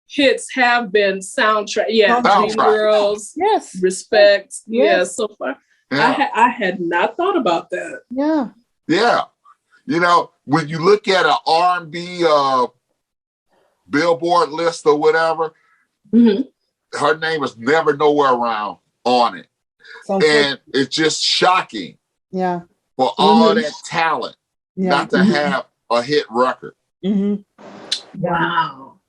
hits have been soundtrack. Yeah, Dreamgirls. Yes. Respect. Yes. Yeah. So far, I had not thought about that. Yeah. Yeah. You know, when you look at an R&B Billboard list or whatever, her name is never nowhere around on it. And it's just shocking for all that talent not to have a hit record. Wow.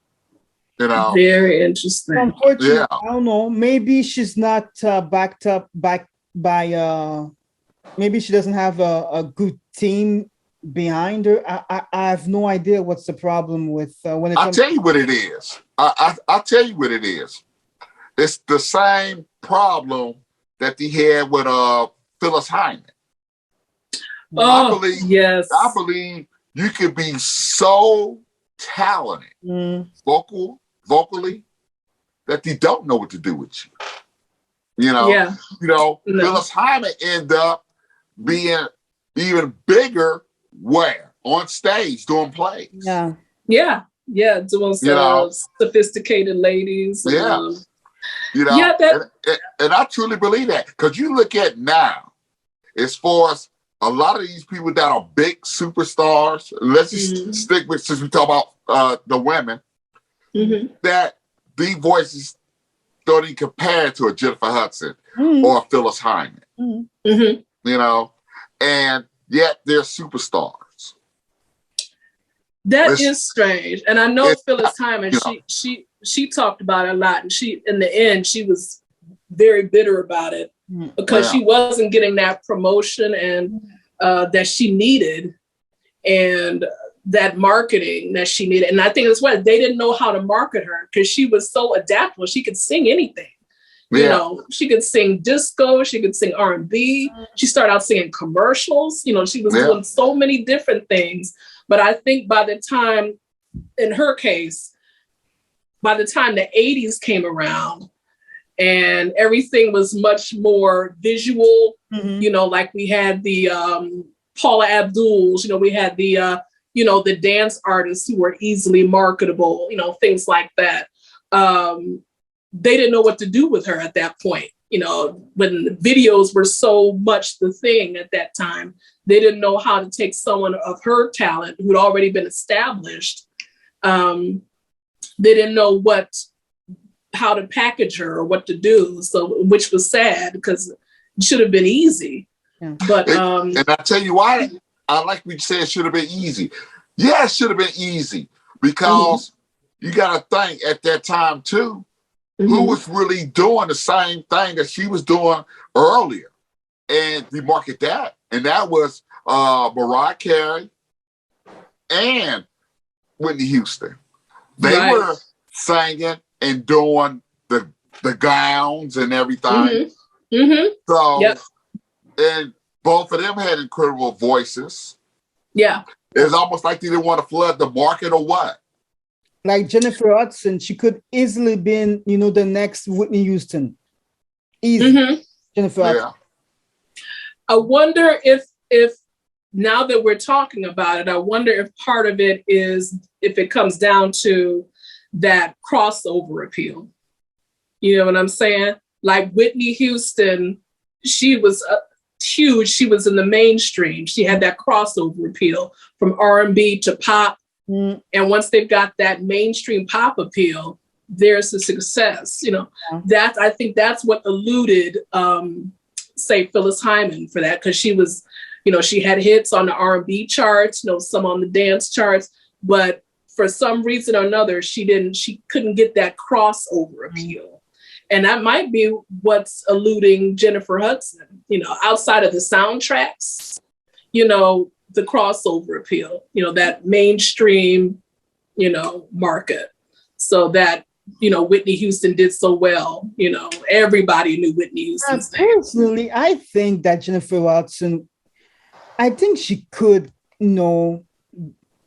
You know? Very interesting. Unfortunately, I don't know. Maybe she's not backed by maybe she doesn't have a good team behind her. I have no idea what's the problem with when it comes. I'll tell you what it is. I'll tell you what it is. It's the same problem that they had with Phyllis Hyman. I believe you could be so talented vocally that they don't know what to do with you. You know, Phyllis Hyman ended up being even bigger where? On stage doing plays. Doing some sophisticated ladies. And I truly believe that, because you look at now, as far as a lot of these people that are big superstars, let's just stick with, since we talk about the women, that the voices don't even compare to a Jennifer Hudson or a Phyllis Hyman. You know, and yet they're superstars. That is strange. And I know Phyllis Hyman, she talked about it a lot, and she, in the end, she was very bitter about it, because she wasn't getting that promotion and that she needed, and that marketing that she needed. And I think that's why they didn't know how to market her, because she was so adaptable. She could sing anything. You know, she could sing disco, she could sing R&B. She started out singing commercials. You know, she was doing so many different things. But I think by the time, in her case, by the time the 80s came around and everything was much more visual, you know, like we had the Paula Abduls, you know, we had the, you know, the dance artists who were easily marketable, you know, things like that. They didn't know what to do with her at that point. You know, when the videos were so much the thing at that time, they didn't know how to take someone of her talent who'd already been established. They didn't know how to package her or what to do. So, which was sad, because it should have been easy. Yeah. But and I tell you why, I like what you said, it should have been easy. Yeah, it should have been easy, because you got to think at that time too, who was really doing the same thing that she was doing earlier, and we market that, and that was Mariah Carey and Whitney Houston. They were singing and doing the gowns and everything. So, and both of them had incredible voices. Yeah. It's almost like they didn't want to flood the market or what. Like Jennifer Hudson, she could easily been, you know, the next Whitney Houston. Easy. Jennifer Hudson. I wonder if now that we're talking about it, I wonder if part of it is, if it comes down to that crossover appeal. You know what I'm saying? Like Whitney Houston, she was huge. She was in the mainstream. She had that crossover appeal from R&B to pop. And once they've got that mainstream pop appeal, there's a success. You know, that I think that's what eluded, say, Phyllis Hyman for that, because she was, you know, she had hits on the R&B charts, you know, some on the dance charts, but for some reason or another, she couldn't get that crossover appeal. And that might be what's eluding Jennifer Hudson, you know, outside of the soundtracks, you know, the crossover appeal, you know, that mainstream, you know, market. So that, you know, Whitney Houston did so well, you know, everybody knew Whitney Houston. Personally, I think that Jennifer Hudson, I think she could, you know,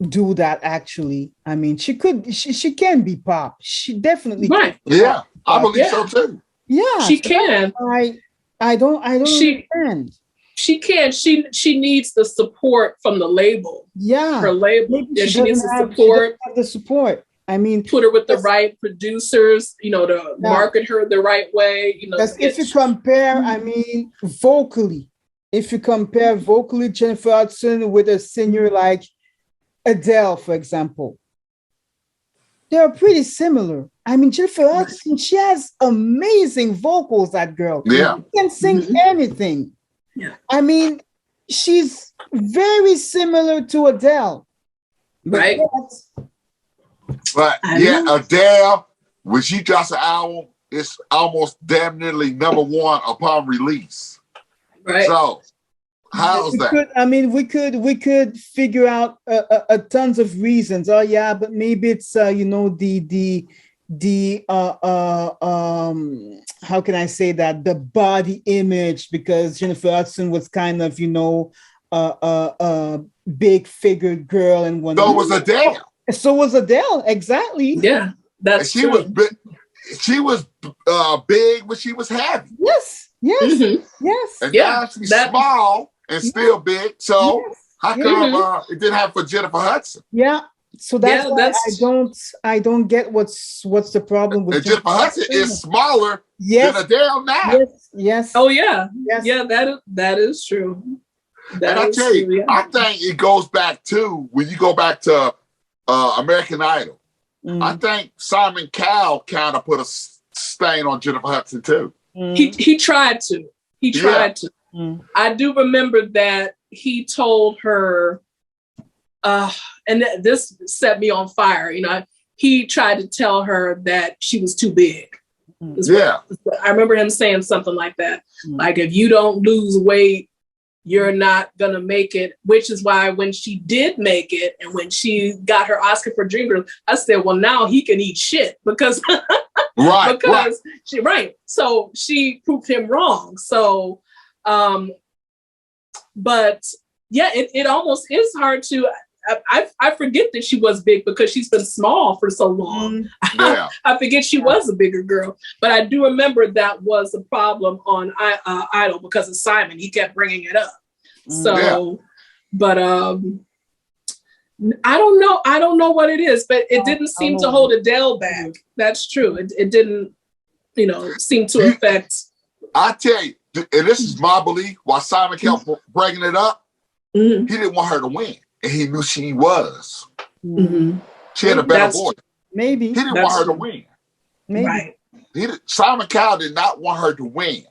do that actually. I mean, she can be pop. She definitely can. Yeah, I believe so too. Yeah. She can. I don't understand. She can. She needs the support from the label. Yeah. Her label. Yeah, she needs the support. She have the support. I mean, put her with the right producers, you know, to market her the right way. You know, if you compare, I mean, vocally, Jennifer Hudson with a singer like Adele, for example, they're pretty similar. I mean, Jennifer Hudson, she has amazing vocals, that girl. Yeah. She can sing anything. Yeah. I mean, she's very similar to Adele. Right. But Adele, when she drops an album, it's almost damn nearly #1 upon release. Right. So how's that? We could figure out a tons of reasons. Oh yeah, but maybe it's you know, the how can I say that, the body image, because Jennifer Hudson was kind of, you know, a big figured girl, and one. So was Adele. So was Adele, exactly. Yeah, that's she true. was big. She was big when she was heavy. Yes. Yes. And now she's small and still big. So how come it didn't happen for Jennifer Hudson? Yeah. So that's why I don't get what's the problem with Jennifer Hudson is smaller than Adele now. Yes. Oh yeah. Yes. Yeah, that is true. And I tell you, I think it goes back to when you go back to American Idol. I think Simon Cowell kind of put a stain on Jennifer Hudson too. He tried to. He tried to. I do remember that he told her, and this set me on fire. You know, he tried to tell her that she was too big. Yeah. I remember him saying something like that. Mm. Like, if you don't lose weight, you're not gonna make it. Which is why when she did make it, and when she got her Oscar for Dreamgirls, I said, well, now he can eat shit because So she proved him wrong. So, but yeah, it almost is hard to. I forget that she was big because she's been small for so long. Yeah. I forget she was a bigger girl, but I do remember that was a problem on Idol because of Simon. He kept bringing it up. So, but I don't know. I don't know what it is, but it didn't seem to hold Adele back. That's true. It didn't, seem to affect. I tell you, and this is my belief. While Simon kept bringing it up, he didn't want her to win. And he knew she was. Mm-hmm. She had a better voice. Maybe. He didn't want her to win. Maybe. Right. Simon Cowell did not want her to win.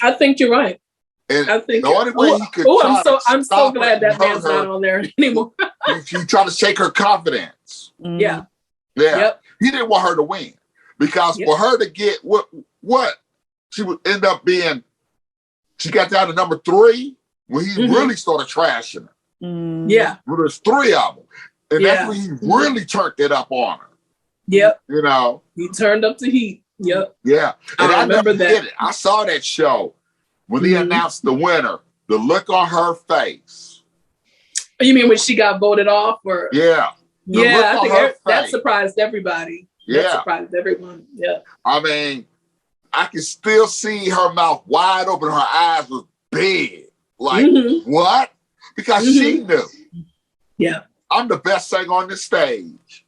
I think you're right. And I think the only way he could I'm so glad that man's not on there anymore. he tried to shake her confidence. Yeah. Yeah. Yep. He didn't want her to win. Because for her to get what she would end up being, she got down to number 3 when he really started trashing her. Yeah. Well, there's 3 of them. And that's when he really turned it up on her. Yep. He turned up the heat. Yep. Yeah. And I remember that. I saw that show when he announced the winner, the look on her face. You mean when she got voted off? Or yeah. Yeah, I think that surprised everybody. Yeah. That surprised everyone. Yeah. I mean, I can still see her mouth wide open. Her eyes was big. Like, what? Because she knew. Yeah. I'm the best singer on this stage.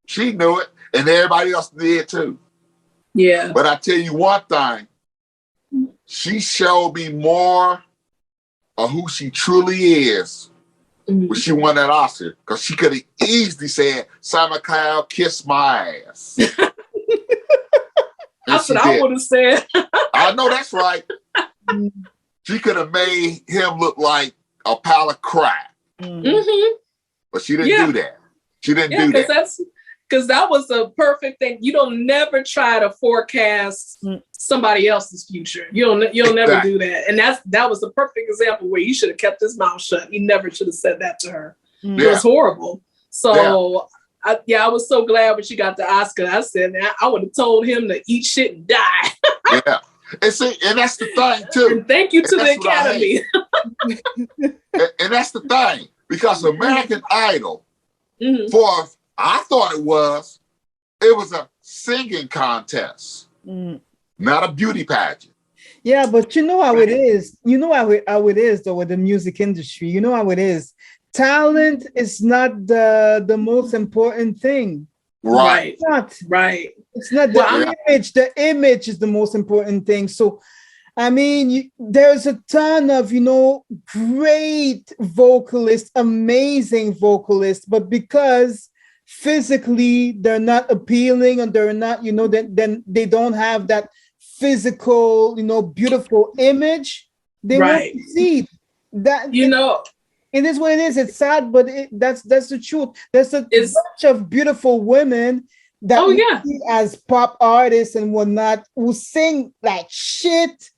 She knew it, and everybody else did too. Yeah. But I tell you one thing, she showed me more of who she truly is when she won that Oscar, because she could have easily said, Simon Cowell, kiss my ass. That's what I would have said. I know that's right. She could have made him look like a pile of crap. But she didn't do that. She didn't do that. Because that was a perfect thing. You don't never try to forecast somebody else's future. You'll never do that. And that was a perfect example where he should have kept his mouth shut. He never should have said that to her. It was horrible. So I was so glad when she got the Oscar. I said, I would have told him to eat shit and die. Yeah. And see, and that's the thing too. And thank you to the Academy. And that's the thing. Because American Idol, I thought it was a singing contest, not a beauty pageant. Yeah, but you know how it is. You know how it is though with the music industry. You know how it is. Talent is not the most important thing. Right. It's not. Right. It's not the image. The image is the most important thing. So, I mean, there's a ton of, great vocalists, amazing vocalists, but because physically they're not appealing and they're not, then they don't have that physical, beautiful image, they won't succeed. That it is what it is. It's sad, but that's the truth. There's a bunch of beautiful women that we see as pop artists and whatnot who sing like shit.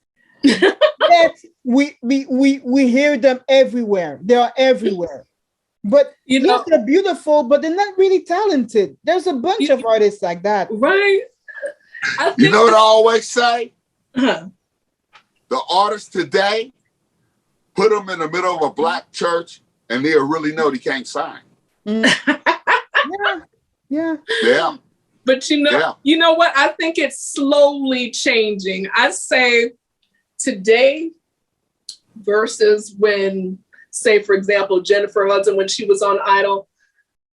That we hear them everywhere. They are everywhere. But yes, they're beautiful, but they're not really talented. There's a bunch of artists like that. Right. You know what I always say? The artists today, put them in the middle of a black church and they'll really know they can't sing. Yeah. But you know what? I think it's slowly changing. I say today versus when, say, for example, Jennifer Hudson, when she was on Idol,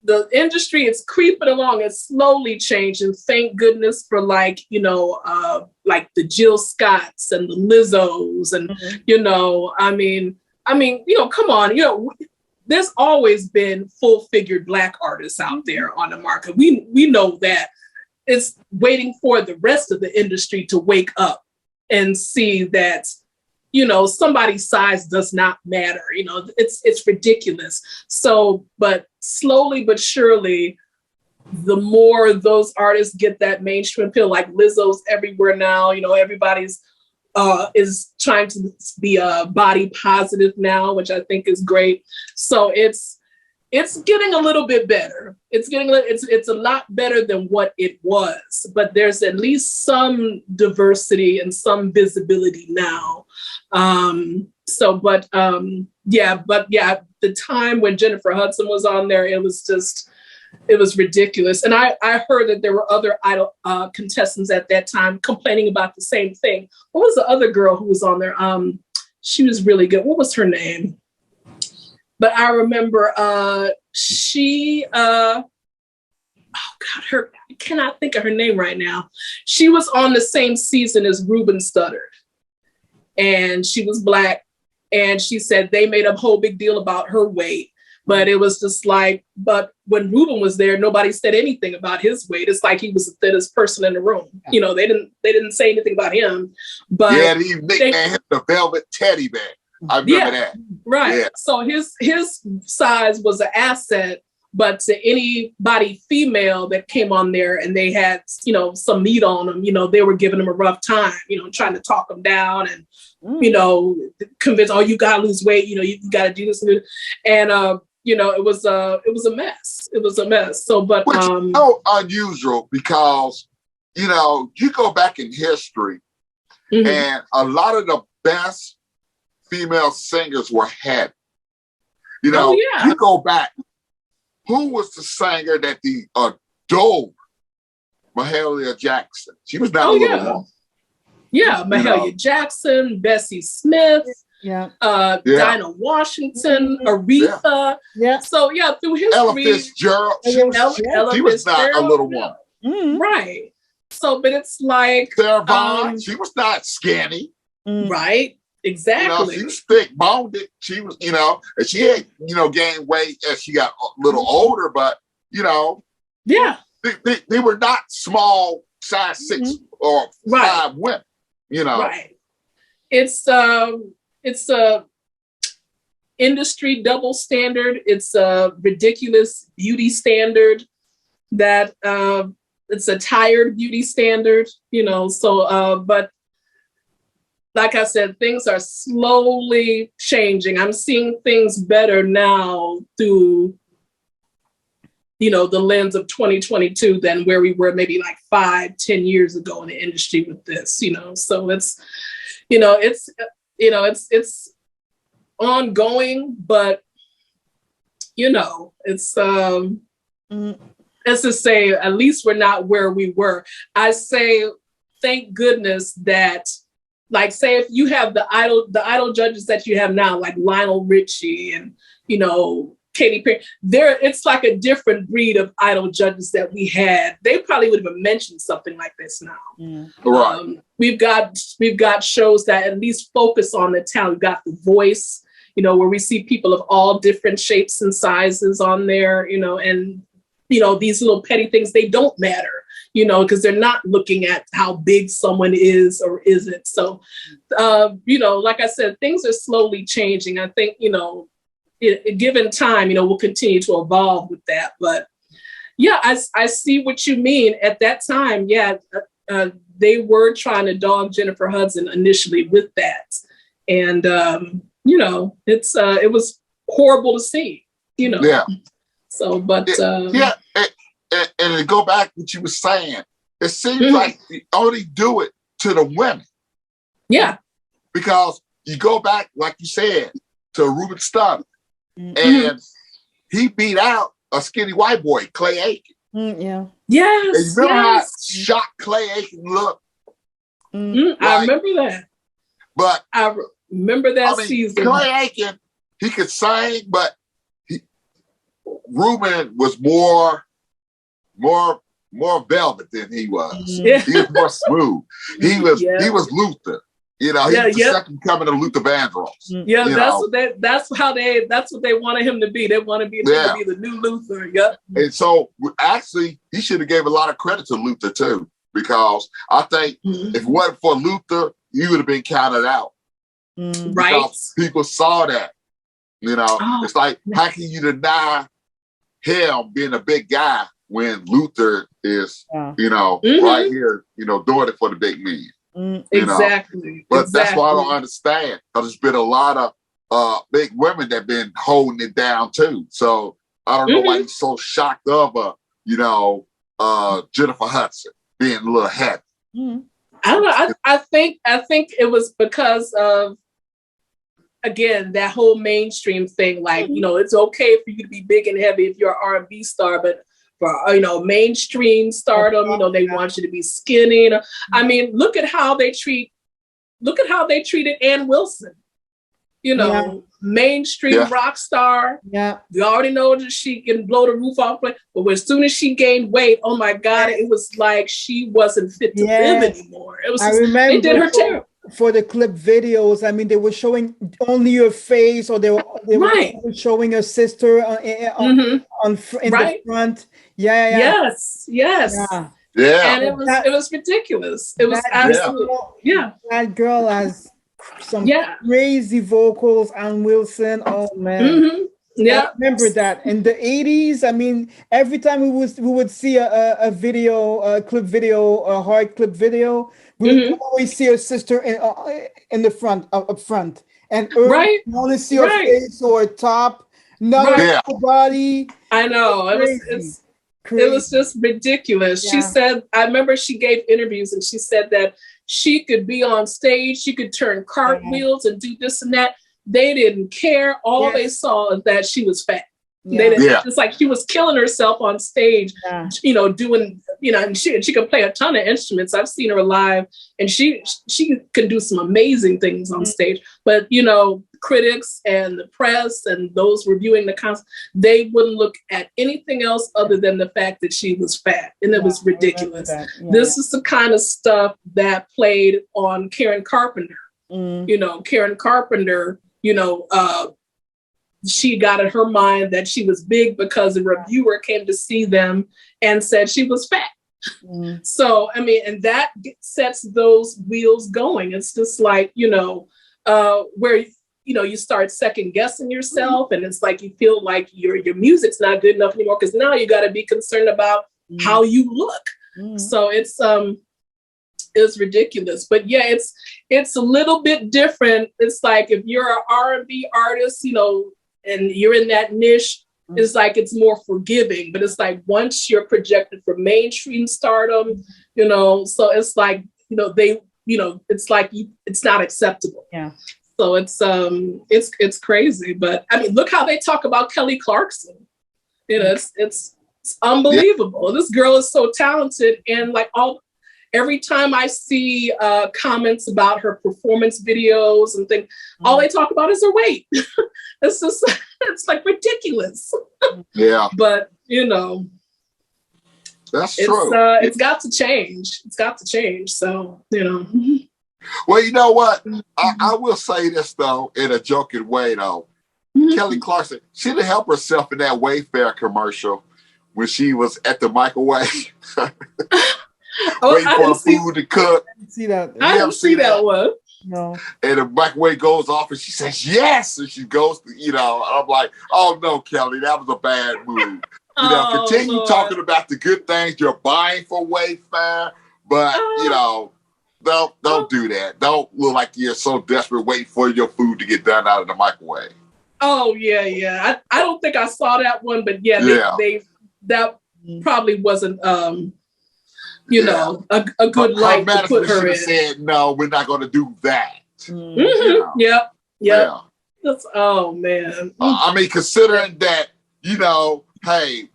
the industry is creeping along. It's slowly changing. Thank goodness for like the Jill Scotts and the Lizzos and, come on, there's always been full-figured Black artists out there on the market. We know that. It's waiting for the rest of the industry to wake up and see that, somebody's size does not matter. It's ridiculous. So, but slowly but surely, the more those artists get that mainstream appeal, like Lizzo's everywhere now, you know, everybody's is trying to be body positive now, which I think is great. So it's getting a little bit better. It's a lot better than what it was, but there's at least some diversity and some visibility now. But the time when Jennifer Hudson was on there, it was ridiculous. And I heard that there were other Idol contestants at that time complaining about the same thing. What was the other girl who was on there? She was really good. What was her name? But I remember I cannot think of her name right now. She was on the same season as Ruben Studdard, and she was Black. And she said they made a whole big deal about her weight. But it was just like, but when Ruben was there, nobody said anything about his weight. It's like he was the thinnest person in the room. You know, they didn't say anything about him. But yeah, he nicknamed him the Velvet Teddy Bear. I remember that. Right. Yeah. So his size was an asset, but to anybody female that came on there and they had, you know, some meat on them, you know, they were giving them a rough time, you know, trying to talk them down and, you know, convince, oh, you gotta lose weight, you know, you gotta do this and you know, it was a mess. It was a mess. So, but which is so unusual because, you know, you go back in history and a lot of the best female singers were heavy. You know, you go back. Who was the singer that the adored Mahalia Jackson? She was not a little woman. Yeah, Mahalia Jackson, Bessie Smith. Dinah Washington, Aretha. So through history, Ella Fitzgerald. She was not a little woman. Right. So, but it's like Sarah Vaughan, she was not skinny. Right. Exactly. You know, she was thick boned. She was, you know, and she had, you know, gained weight as she got a little older, but you know, they were not small size 6 or 5 women, you know. Right. It's a industry double standard. It's a ridiculous beauty standard that it's a tired beauty standard, you know. So, but like I said, things are slowly changing. I'm seeing things better now through, you know, the lens of 2022 than where we were maybe like 5-10 years ago in the industry with this, you know. So it's ongoing, but you know, it's let's just say at least we're not where we were. I say thank goodness that, like, say if you have the idol judges that you have now, like Lionel Richie and, you know, Katy Perry, it's like a different breed of idol judges that we had. They probably would have mentioned something like this now. Right. We've got shows that at least focus on the talent. We've got The Voice, you know, where we see people of all different shapes and sizes on there, you know, and, you know, these little petty things, they don't matter, you know, because they're not looking at how big someone is or isn't. So, you know, like I said, things are slowly changing. I think, you know, given time, you know, we'll continue to evolve with that. But yeah, I see what you mean. At that time, they were trying to dog Jennifer Hudson initially with that. And, you know, it was horrible to see, you know. Yeah. So, but. And to go back to what you were saying, it seems like they only do it to the women. Yeah. Because you go back, like you said, to Ruben Studdard. And he beat out a skinny white boy, Clay Aiken. Yes. And you remember how shocked Clay Aiken looked? I remember that. But I remember that season. Clay Aiken, he could sing, but Ruben was more velvet than he was. He was more smooth. He was Luther. You know, he was the second coming of Luther Vandross. Yeah, that's what they wanted him to be. They wanted him to be the new Luther. Yep. And so actually he should have gave a lot of credit to Luther too, because I think if it wasn't for Luther, he would have been counted out. Right. Because people saw that. You know, it's like, how can you deny him being a big guy when Luther is, Mm-hmm. right here, doing it for the big men. Exactly. But that's why I don't understand, because there's been a lot of big women that been holding it down too. So I don't know why he's so shocked of Jennifer Hudson being a little heavy. I don't know. I think it was because of, again, that whole mainstream thing. Like, it's okay for you to be big and heavy if you're an R&B star, but for mainstream stardom, they want you to be skinny. I mean, look at how they treated Ann Wilson. Mainstream rock star. Yeah, we already know that she can blow the roof off. But as soon as she gained weight, oh my God, it was like she wasn't fit to live anymore. It was. I remember they did her terrible. For the clip videos, I mean, they were showing only her face, or they were showing her sister in the front. Yes. Yeah. And it was ridiculous. It was absolutely That girl has some crazy vocals, Ann Wilson. Oh man. I remember that in the 80s. I mean, every time we would see a video, a clip video, a hard clip video, we would always see her sister in the front, up front, and we only see her face or her top, not her body. I know it was just ridiculous. Yeah. She said, I remember she gave interviews and she said that she could be on stage, she could turn cartwheels and do this and that. They didn't care. All they saw is that she was fat. They didn't, it's like she was killing herself on stage, doing, and she could play a ton of instruments. I've seen her live, and she could do some amazing things on stage. But, critics and the press and those reviewing the concert, they wouldn't look at anything else other than the fact that she was fat. And it was ridiculous. This is the kind of stuff that played on Karen Carpenter. Karen Carpenter, she got in her mind that she was big because a reviewer came to see them and said she was fat. So, I mean, and that sets those wheels going. It's just like, where, you start second guessing yourself, and it's like you feel like your music's not good enough anymore, because now you got to be concerned about how you look. So it's ridiculous. But yeah, it's a little bit different. It's like if you're an R&B artist, and you're in that niche, it's like it's more forgiving. But it's like once you're projected for mainstream stardom, so it's like, it's like it's not acceptable. Yeah. So it's crazy. But I mean, look how they talk about Kelly Clarkson. It's unbelievable. Yeah. This girl is so talented, and like every time I see comments about her performance videos and things, all they talk about is her weight. It's like ridiculous. Yeah. But, that's true. It's got to change. It's got to change. So, Well, you know what? I will say this, though, in a joking way, though. Kelly Clarkson, she didn't help herself in that Wayfair commercial when she was at the microwave. Waiting for food to cook. I didn't see that. I didn't see that one. No. And the microwave goes off and she says, yes. And she goes to, I'm like, oh no, Kelly, that was a bad move. Continue Lord. Talking about the good things you're buying for Wayfair, but don't do that. Don't look like you're so desperate waiting for your food to get done out of the microwave. Oh yeah. I don't think I saw that one, but they that probably wasn't a good light to put her in. Said, no, we're not going to do that. Yep. Yeah. That's, oh man. I mean, considering that, hey,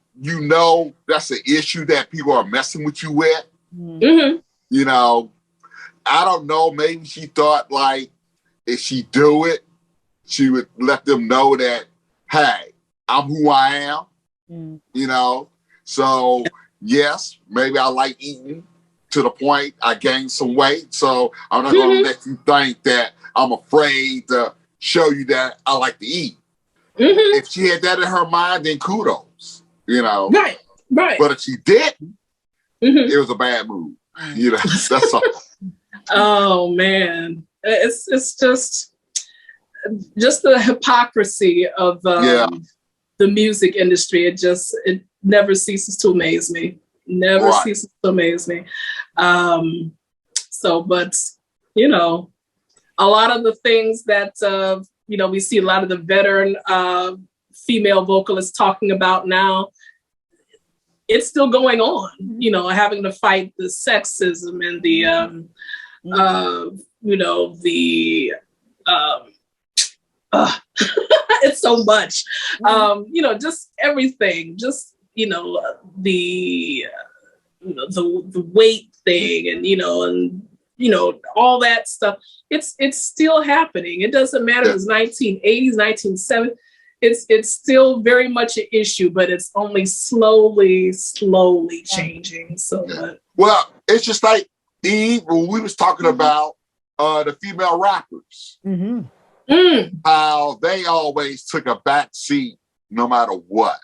that's an issue that people are messing with you with. I don't know. Maybe she thought like if she do it, she would let them know that, hey, I'm who I am. So yes, maybe I like eating to the point I gained some weight. So I'm not going to let you think that I'm afraid to show you that I like to eat. If she had that in her mind, then kudos, Right. But if she didn't, it was a bad move. That's all. Oh man, it's just the hypocrisy of the music industry. never ceases to amaze me. Never Right. ceases to amaze me. But you know, a lot of the things that we see a lot of the veteran female vocalists talking about now, it's still going on, having to fight the sexism and the it's so much, just everything, just the weight thing, and all that stuff. It's still happening. It doesn't matter if it's 1980s, 1970s. It's still very much an issue, but it's only slowly changing. So, well, it's just like Eve, when we was talking about the female rappers, how they always took a back seat no matter what,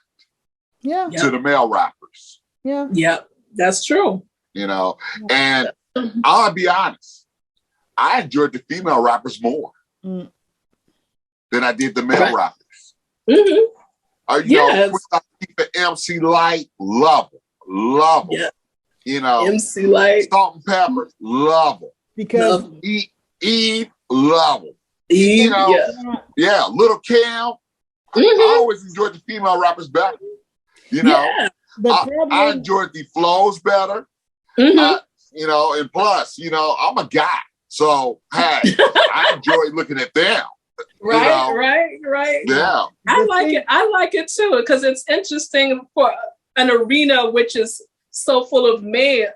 to the male rappers. Yeah, that's true. And I'll be honest, I enjoyed the female rappers more than I did the male rappers. Keep it MC Light, love them. Yeah. MC Light, Salt and Pepper, love them. Because Eve, love them. Eve, Little Cam. I always enjoyed the female rappers better. I enjoyed the flows better. And plus, I'm a guy, so hey, I enjoy looking at them. Right. Yeah. I like it too, because it's interesting for an arena which is so full of men.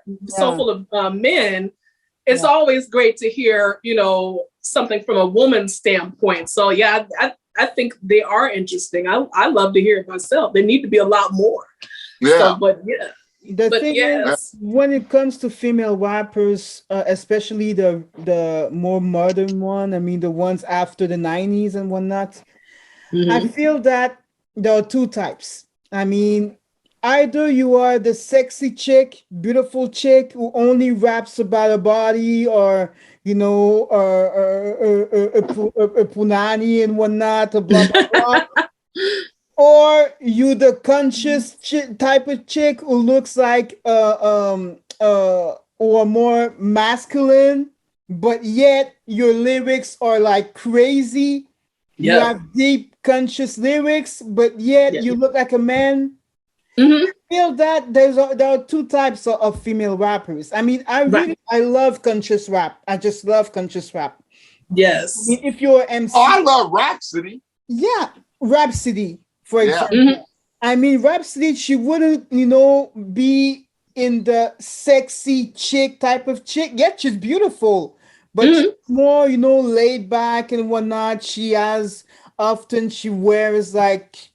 It's always great to hear, something from a woman's standpoint. So yeah, I think they are interesting. I love to hear it myself. There need to be a lot more. Yeah. The thing is, when it comes to female rappers, especially the more modern one, I mean the ones after the 90s and whatnot, I feel that there are two types. I mean, either you are the sexy chick, beautiful chick who only raps about her body, or a punani and whatnot, blah blah blah. Or you the conscious type of chick who looks like or more masculine, but yet your lyrics are like crazy. You have deep conscious lyrics, but yet you look like a man. I feel that there are two types of female rappers. I mean, I love conscious rap. I just love conscious rap. Yes. I mean, if you're MC, I love Rhapsody. Yeah, Rhapsody. For example, I mean, Rhapsody, she wouldn't, be in the sexy chick type of chick. Yeah, she's beautiful, but she's more, laid back and whatnot. She wears like,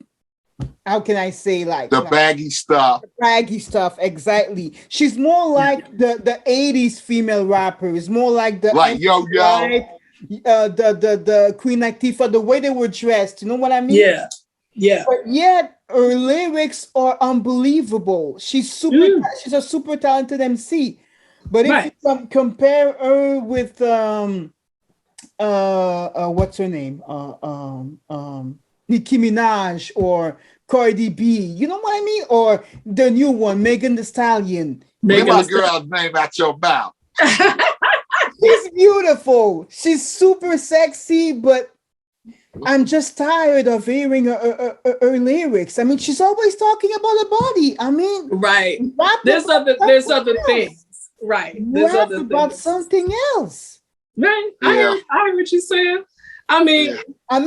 how can I say, like the baggy stuff. Baggy stuff, exactly. She's more like the 80s female rappers, more like the Yo. The Queen Latifah, the way they were dressed. You know what I mean? Yeah. But yet her lyrics are unbelievable. She's she's a super talented MC. But if you compare her with what's her name? Nicki Minaj or Cardi B, you know what I mean? Or the new one, Megan Thee Stallion. Get my girl's name out your mouth. She's beautiful. She's super sexy, but I'm just tired of hearing her lyrics. I mean, she's always talking about her body. I mean, There's other things. Right. There's other things. About something else. Right. I heard what you're saying. I mean, I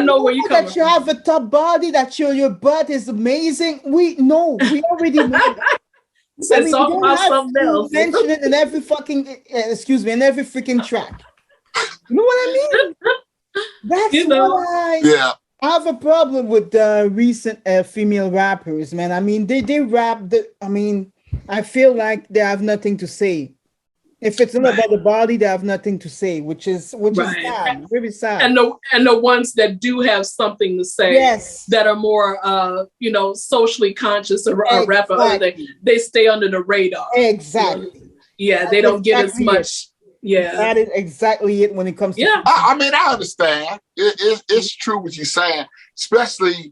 know where you come from. That you have a top body, that your butt is amazing. We already know. Let's talk about something else. Mention it in every fucking, in every freaking track. You know what I mean? That's why I have a problem with the recent female rappers, man. I mean, they rap. I feel like they have nothing to say. If it's not about the body, they have nothing to say, which is sad, very sad. And the ones that do have something to say, that are more, socially conscious or rap or other things, they stay under the radar. Exactly. Yeah, they don't get as much. Yeah, that is exactly it when it comes to. Yeah, I understand. It's true what you're saying, especially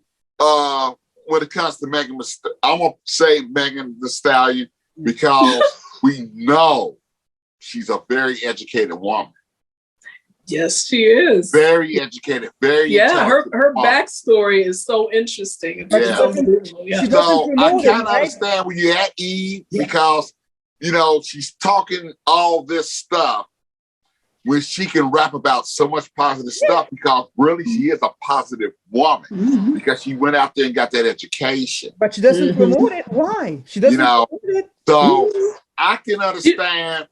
when it comes to Megan, I'm gonna say Megan Thee Stallion because we know she's a very educated woman. Yes, she is. Very educated, very intelligent. Her backstory is so interesting. But Yeah. So I kind of understand where you're at, Eve, because you know she's talking all this stuff when she can rap about so much positive stuff because really she is a positive woman because she went out there and got that education. But she doesn't promote it. Why? She doesn't promote it. So I can understand.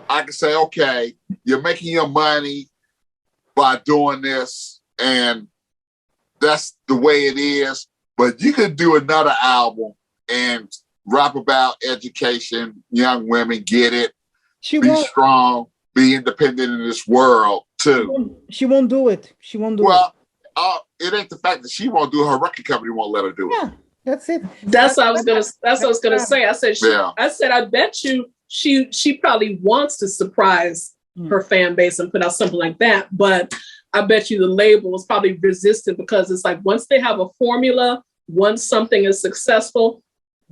I can say, okay, you're making your money by doing this, and that's the way it is. But you could do another album and rap about education, young women, get it, be strong, be independent in this world too. She won't do it. She won't do it. Well, it ain't the fact that she won't do it. Her record company won't let her do it. Yeah, that's it. That's what I was gonna say. I said, I bet you she probably wants to surprise her fan base and put out something like that. But I bet you the label is probably resistant because it's like once they have a formula, once something is successful,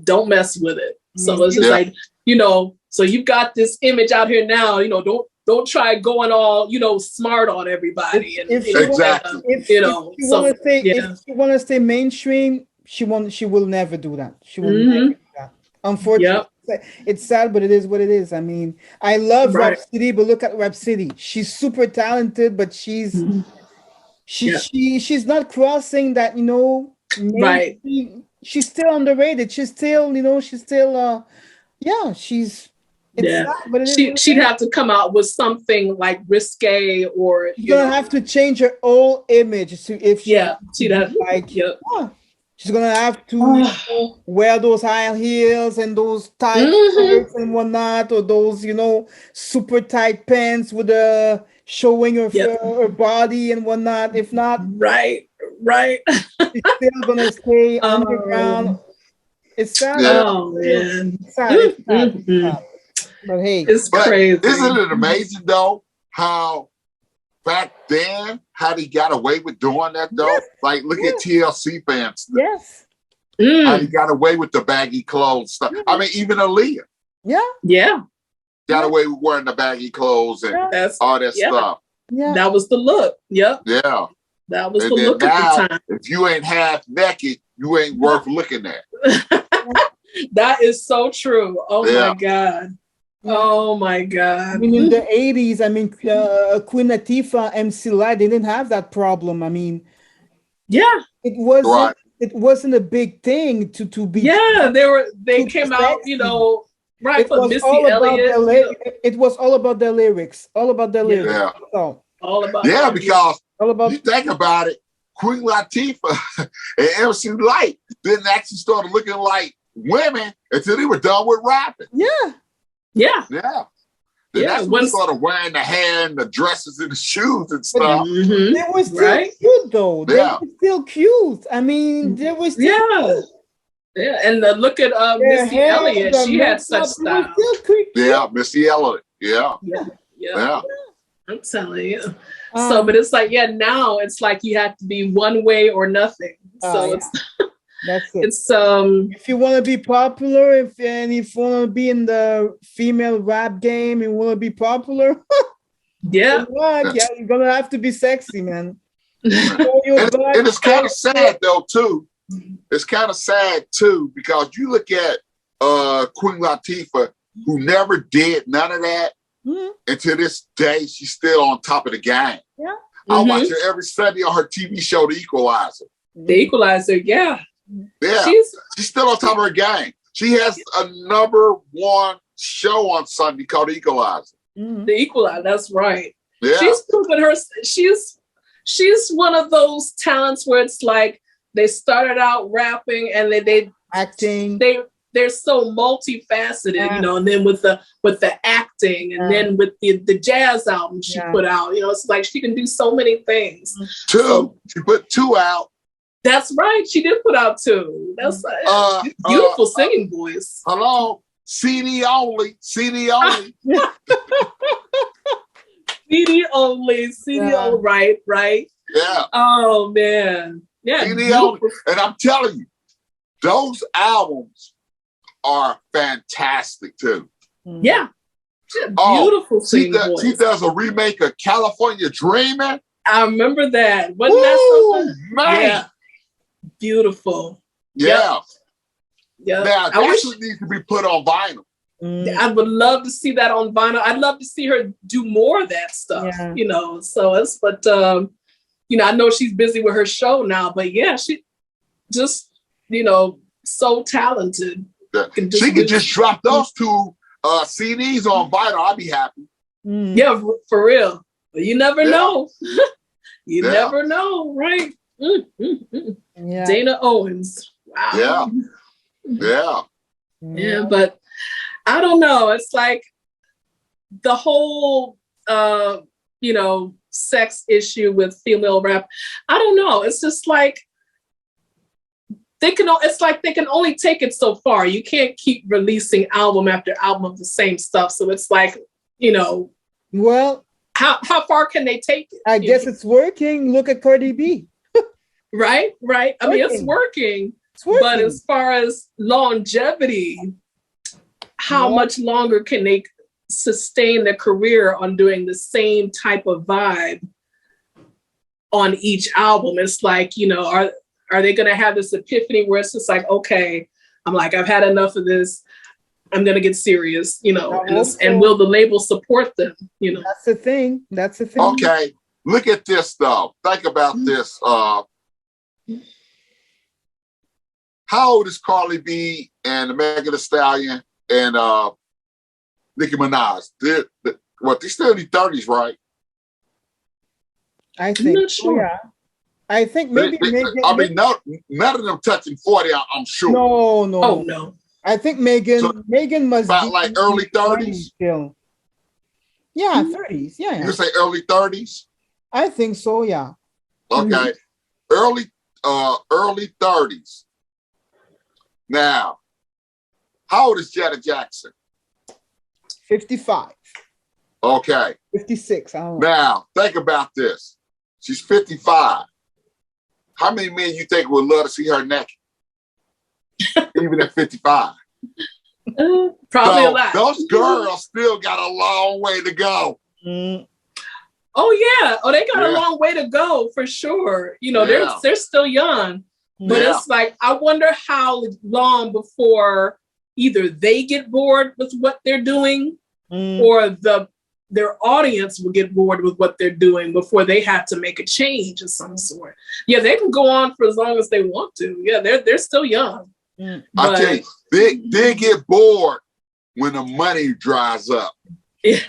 don't mess with it. So it's just like, you know, so you've got this image out here now, you know, don't try going all, you know, smart on everybody. If you want to stay mainstream, she will never do that. She will never do that. Unfortunately. It's sad, but it is what it is. I mean, I love Rhapsody, but look at Rhapsody. She's super talented, but she's not crossing that, you know, she's still underrated. She's still, you know, she's sad, but she'd have to come out with something like risque or she's gonna have to change her whole image if she'd have she's gonna have to wear those high heels and those tight shirts and whatnot, or those, you know, super tight pants with showing her body and whatnot. If not, right, she's still gonna stay underground. It's sad. Oh man, it's sad. But hey, it's crazy. Isn't it amazing though how back then how they got away with doing that though? Like look at TLC fans. Yes. How they got away with the baggy clothes stuff. I mean, even Aaliyah. Yeah. Got away with wearing the baggy clothes and all that stuff. Yeah. That was the look. Yep. Yeah. That was the look at the time. If you ain't half naked, you ain't worth looking at. That is so true. Oh my God. Oh my God. I mean, in the 80s, I mean, Queen Latifah, MC Light, they didn't have that problem. I mean, it wasn't a big thing to be. Yeah, they came out, you know, right for Missy Elliott. It was all about their lyrics. All about their lyrics. Yeah. So, all about because you think about it, Queen Latifah and MC Light didn't actually start looking like women until they were done with rapping. Yeah. That's when they started wearing the hair and the dresses and the shoes and stuff. They were still cute, though. They were still cute. I mean, they were still Yeah, and look at Missy Elliott. She had such style. Yeah, Missy Elliott. Yeah. I'm telling you. So, but it's like, now it's like you have to be one way or nothing. So it's that's it. It's if you want to be popular, if you want to be in the female rap game, you want to be popular. You're gonna have to be sexy, man. And it's kind of sad though too. It's kind of sad too because you look at Queen Latifah, who never did none of that, and to this day she's still on top of the game. I watch her every Sunday on her TV show, The Equalizer. The Equalizer, Yeah, she's still on top of her game. She has a #1 show on Sunday called The Equalizer. The Equalizer, that's right. Yeah. She's proven her. She's one of those talents where it's like they started out rapping and they acting. They're so multifaceted, you know. And then with the acting, and then with the jazz album she put out, you know, it's like she can do so many things. She put 2 out. That's right. She did put out 2. That's beautiful singing voice. Hello, CD only. CD only. CD only. Right. Yeah. Oh man. Yeah, CD only. And I'm telling you, those albums are fantastic too. Yeah. Beautiful singing voice. She does a remake of California Dreaming. I remember that. Wasn't that something? Man. Yeah. Beautiful. Yeah. Yeah. Now, that's what needs to be put on vinyl. I would love to see that on vinyl. I'd love to see her do more of that stuff, you know. So it's, but, you know, I know she's busy with her show now, but yeah, she just, you know, so talented. Yeah. She could just drop those two CDs on vinyl. I'd be happy. Yeah, for real. But you never know. You never know, right? Yeah. Dana Owens. Wow. Yeah, but I don't know. It's like the whole, you know, sex issue with female rap. I don't know. It's just like it's like they can only take it so far. You can't keep releasing album after album of the same stuff. So it's like, you know, well, how far can they take it? I guess it's working. Look at Cardi B. Right. I mean, it's working. But as far as longevity, how much longer can they sustain their career on doing the same type of vibe on each album? It's like, you know, are they going to have this epiphany where it's just like, okay, I've had enough of this. I'm going to get serious, you know, and will the label support them? You know, that's the thing. Okay. Look at this though. Think about this. How old is Carly B and Megan Thee Stallion and Nicki Minaj? They're still in their 30s, right? I think. I'm not sure. Yeah. I think maybe. None of them touching 40. I'm sure. No. Oh no. I think Megan must about be like early 30s. Still. Yeah, 30s. Yeah. You say early 30s? I think so. Yeah. Okay, early 30s. Now, how old is Janet Jackson? 55. Okay. 56. I don't know. Now, think about this. She's 55. How many men you think would love to see her naked? Even at 55. Probably a lot. Those girls still got a long way to go. Oh yeah. Oh, they got a long way to go for sure. You know, they're still young. But it's like, I wonder how long before either they get bored with what they're doing or their audience will get bored with what they're doing before they have to make a change of some sort. Yeah, they can go on for as long as they want to. Yeah, they're still young. I tell you, they get bored when the money dries up. Yeah.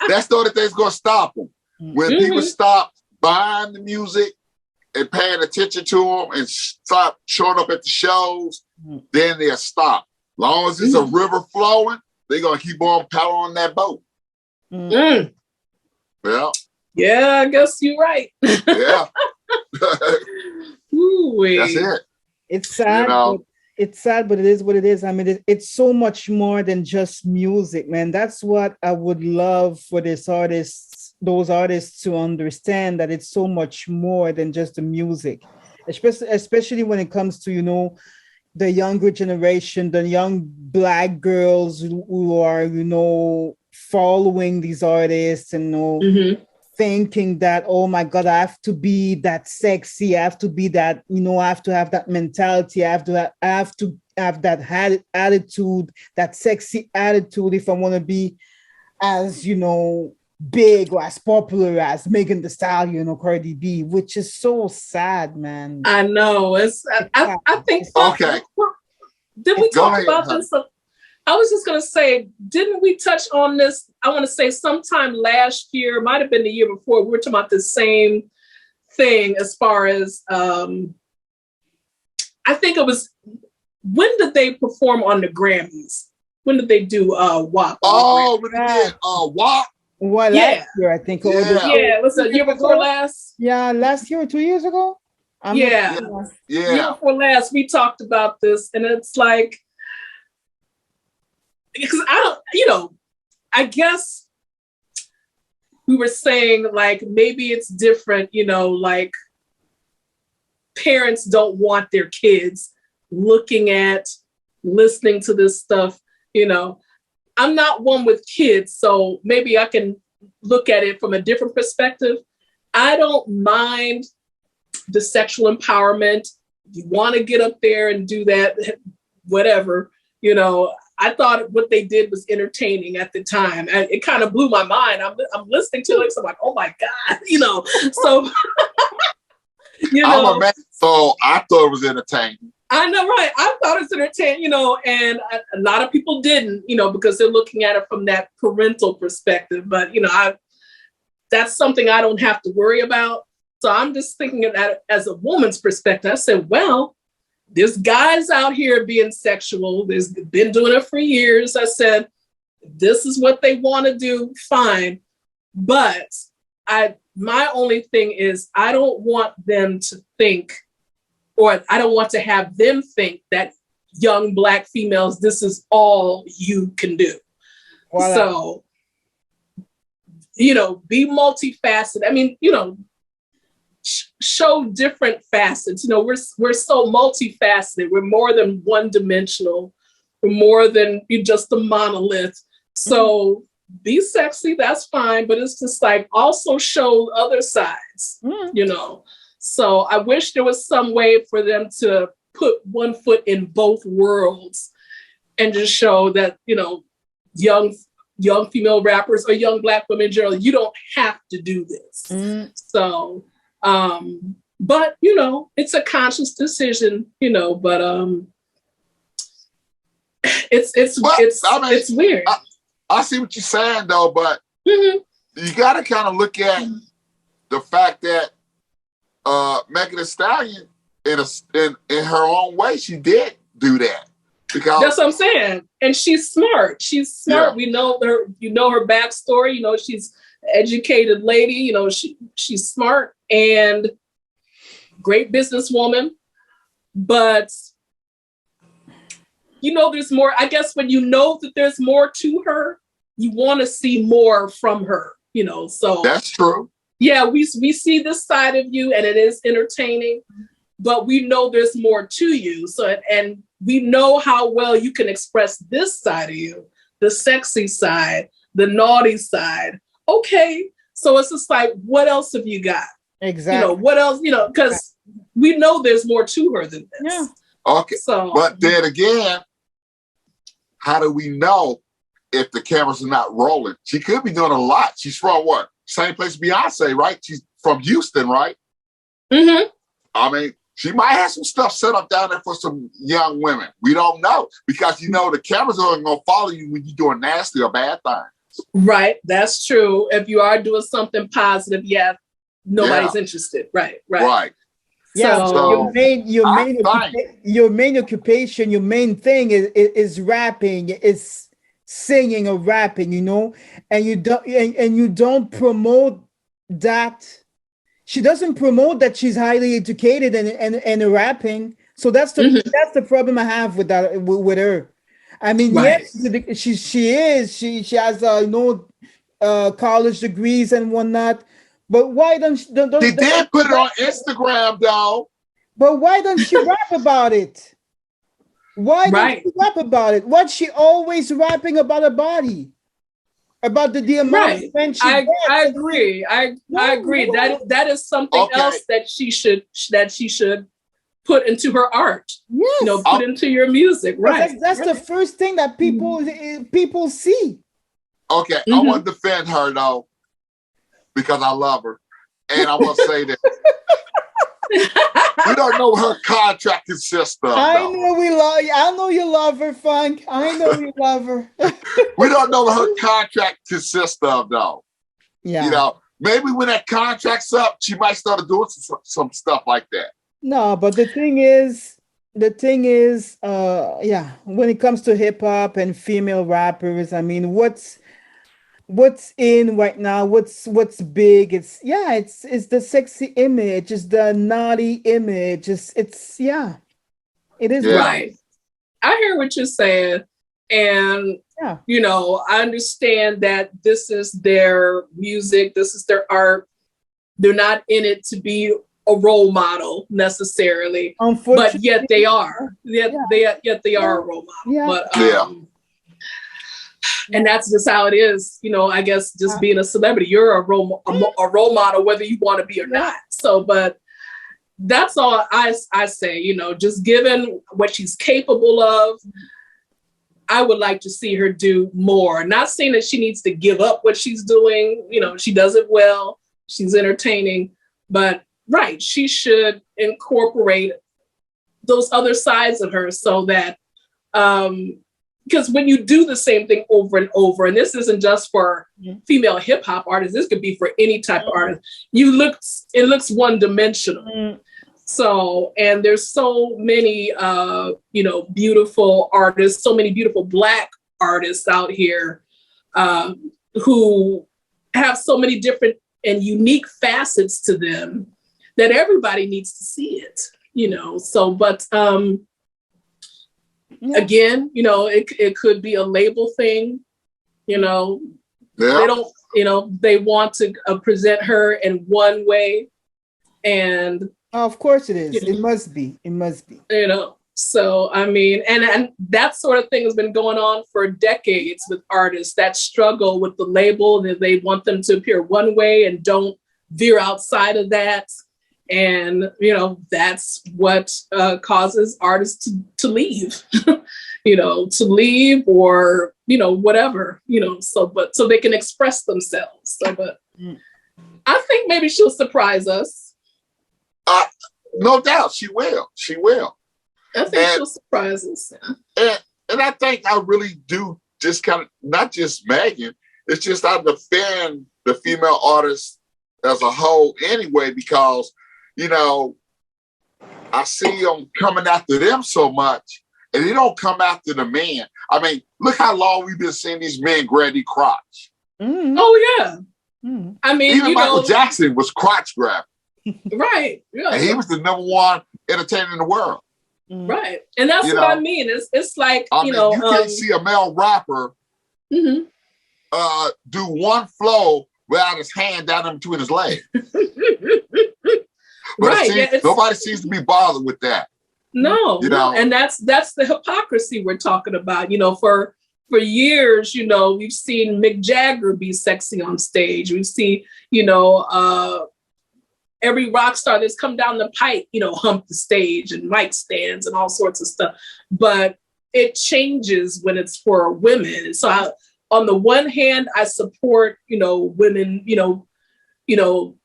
That's the only thing that's going to stop them. When people stop buying the music and paying attention to them and stop showing up at the shows, then they'll stop. Long as it's a river flowing, they're going to keep on paddling that boat. Yeah. Yeah, I guess you're right. Yeah. That's it. It's sad. It's sad, but it is what it is. I mean, it's so much more than just music, man. That's what I would love for those artists to understand, that it's so much more than just the music, especially when it comes to, you know, the younger generation, the young Black girls who are, you know, following these artists and, you know, thinking that, oh my God, I have to be that sexy. I have to be that, you know, I have to have that mentality. I have to have that attitude, that sexy attitude if I want to be as, you know, big or as popular as Megan Thee Stallion or Cardi B, which is so sad, man. I know. I think. Okay. Did we talk about this? I was just going to say, didn't we touch on this? I want to say sometime last year, might have been the year before, we were talking about the same thing as far as, I think it was, when did they perform on the Grammys? When did they do WAP? Oh, when they did WAP? Well, last year, I think. It was a year before last. Yeah, last year or 2 years ago. Year before last, we talked about this, and it's like, because I guess we were saying like maybe it's different, you know, like parents don't want their kids listening to this stuff. You know, I'm not one with kids, so maybe I can look at it from a different perspective. I don't mind the sexual empowerment. You want to get up there and do that, whatever, you know. I thought what they did was entertaining at the time. And it kind of blew my mind. I'm listening to it, so I'm like, oh my God, you know. So, you know. I'm a man, so I thought it was entertaining. I know, right? I thought it was entertaining, you know, and a lot of people didn't, you know, because they're looking at it from that parental perspective. But, you know, that's something I don't have to worry about. So I'm just thinking of that as a woman's perspective. I said, well, there's guys out here being sexual. There's been doing it for years. I said, this is what they want to do. Fine. But my only thing is I don't want them to think, or I don't want to have them think that young Black females, this is all you can do. Voilà. So, you know, be multifaceted. I mean, you know, show different facets. You know, we're so multifaceted. We're more than one dimensional. We're more than just a monolith. So be sexy, that's fine. But it's just like also show other sides, you know. So I wish there was some way for them to put one foot in both worlds and just show that, you know, young female rappers or young Black women in general, you don't have to do this. So, but, you know, it's a conscious decision, you know, but it's weird. I see what you're saying though, but you got to kind of look at the fact that Megan Thee Stallion, in her own way, she did do that. Because that's what I'm saying. And she's smart. She's smart. Yeah. We know her, you know, her backstory, you know, she's an educated lady, you know, she's smart and great businesswoman. But, you know, there's more, I guess when you know that there's more to her, you want to see more from her, you know, so. That's true. Yeah, we see this side of you and it is entertaining, but we know there's more to you. So, and we know how well you can express this side of you, the sexy side, the naughty side. Okay, so it's just like, what else have you got? Exactly. You know, what else, you know, because we know there's more to her than this. Yeah. Okay, so, but then again, how do we know if the cameras are not rolling? She could be doing a lot. She's from what? Same place Beyonce, right? She's from Houston, right? Mm-hmm. I mean, she might have some stuff set up down there for some young women. We don't know because, you know, the cameras aren't going to follow you when you're doing nasty or bad things. Right. That's true. If you are doing something positive, nobody's interested. Right. Yeah. So your main occupation, your main thing is rapping, is singing or rapping, you know, and you don't promote that. She doesn't promote that she's highly educated and rapping. So that's the problem I have with that, with her. I mean, yes, she has college degrees and whatnot, but why don't she did put it on Instagram though? But why don't she rap about it? Why don't she rap about it? What's she always rapping about her body? About the amount of men she gets? I agree. I agree. That is something else that she should put into her art. Yes. You know, put into your music. Right. That's the first thing that people see. Okay. I want to defend her though, because I love her. And I want to say that we don't know what her contract consists of. I know you love her, Funk. I know you love her. We don't know what her contract consists of, though. Yeah. You know, maybe when that contract's up, she might start doing some stuff like that. No, but the thing is, when it comes to hip hop and female rappers, I mean, what's in right now, what's big, it's the sexy image, it's the naughty image, it is. Right. I hear what you're saying, and you know, I understand that this is their music, this is their art. They're not in it to be a role model necessarily, but yet they are. Yet they are a role model. Yeah. But and that's just how it is. You know, I guess just being a celebrity, you're a role model, whether you want to be or not. So, but that's all I say. You know, just given what she's capable of, I would like to see her do more. Not saying that she needs to give up what she's doing. You know, she does it well. She's entertaining, but right, she should incorporate those other sides of her so that, because when you do the same thing over and over, and this isn't just for female hip hop artists, this could be for any type of artist. It looks one dimensional. So, and there's so many, beautiful artists, so many beautiful Black artists out here who have so many different and unique facets to them that everybody needs to see it, you know. So, but again, you know, it could be a label thing, you know. Yeah. They don't, you know, they want to present her in one way, and of course it is. It must be. It must be. You know. So I mean, and that sort of thing has been going on for decades with artists that struggle with the label, and they want them to appear one way and don't veer outside of that. And, you know, that's what causes artists to leave, you know, to leave or, you know, whatever, you know, so they can express themselves. So, but I think maybe she'll surprise us. No doubt she will. She will. I think she'll surprise us. And I think I really do just kind of, not just Megan, it's just I defend the female artists as a whole anyway, because, you know, I see them coming after them so much, and they don't come after the man. I mean, look how long we've been seeing these men grab their crotch. Oh, yeah. I mean, even Michael Jackson was crotch grabbing. Right. Yeah. And he was the #1 entertainer in the world. Right. And that's what I mean. It's like, you know. You can't see a male rapper do one flow without his hand down in between his legs. But nobody seems to be bothered with that. No, you know? And that's the hypocrisy we're talking about. You know, for years, you know, we've seen Mick Jagger be sexy on stage. We've seen, you know, every rock star that's come down the pipe, you know, hump the stage and mic stands and all sorts of stuff. But it changes when it's for women. So on the one hand, I support, you know, women, you know,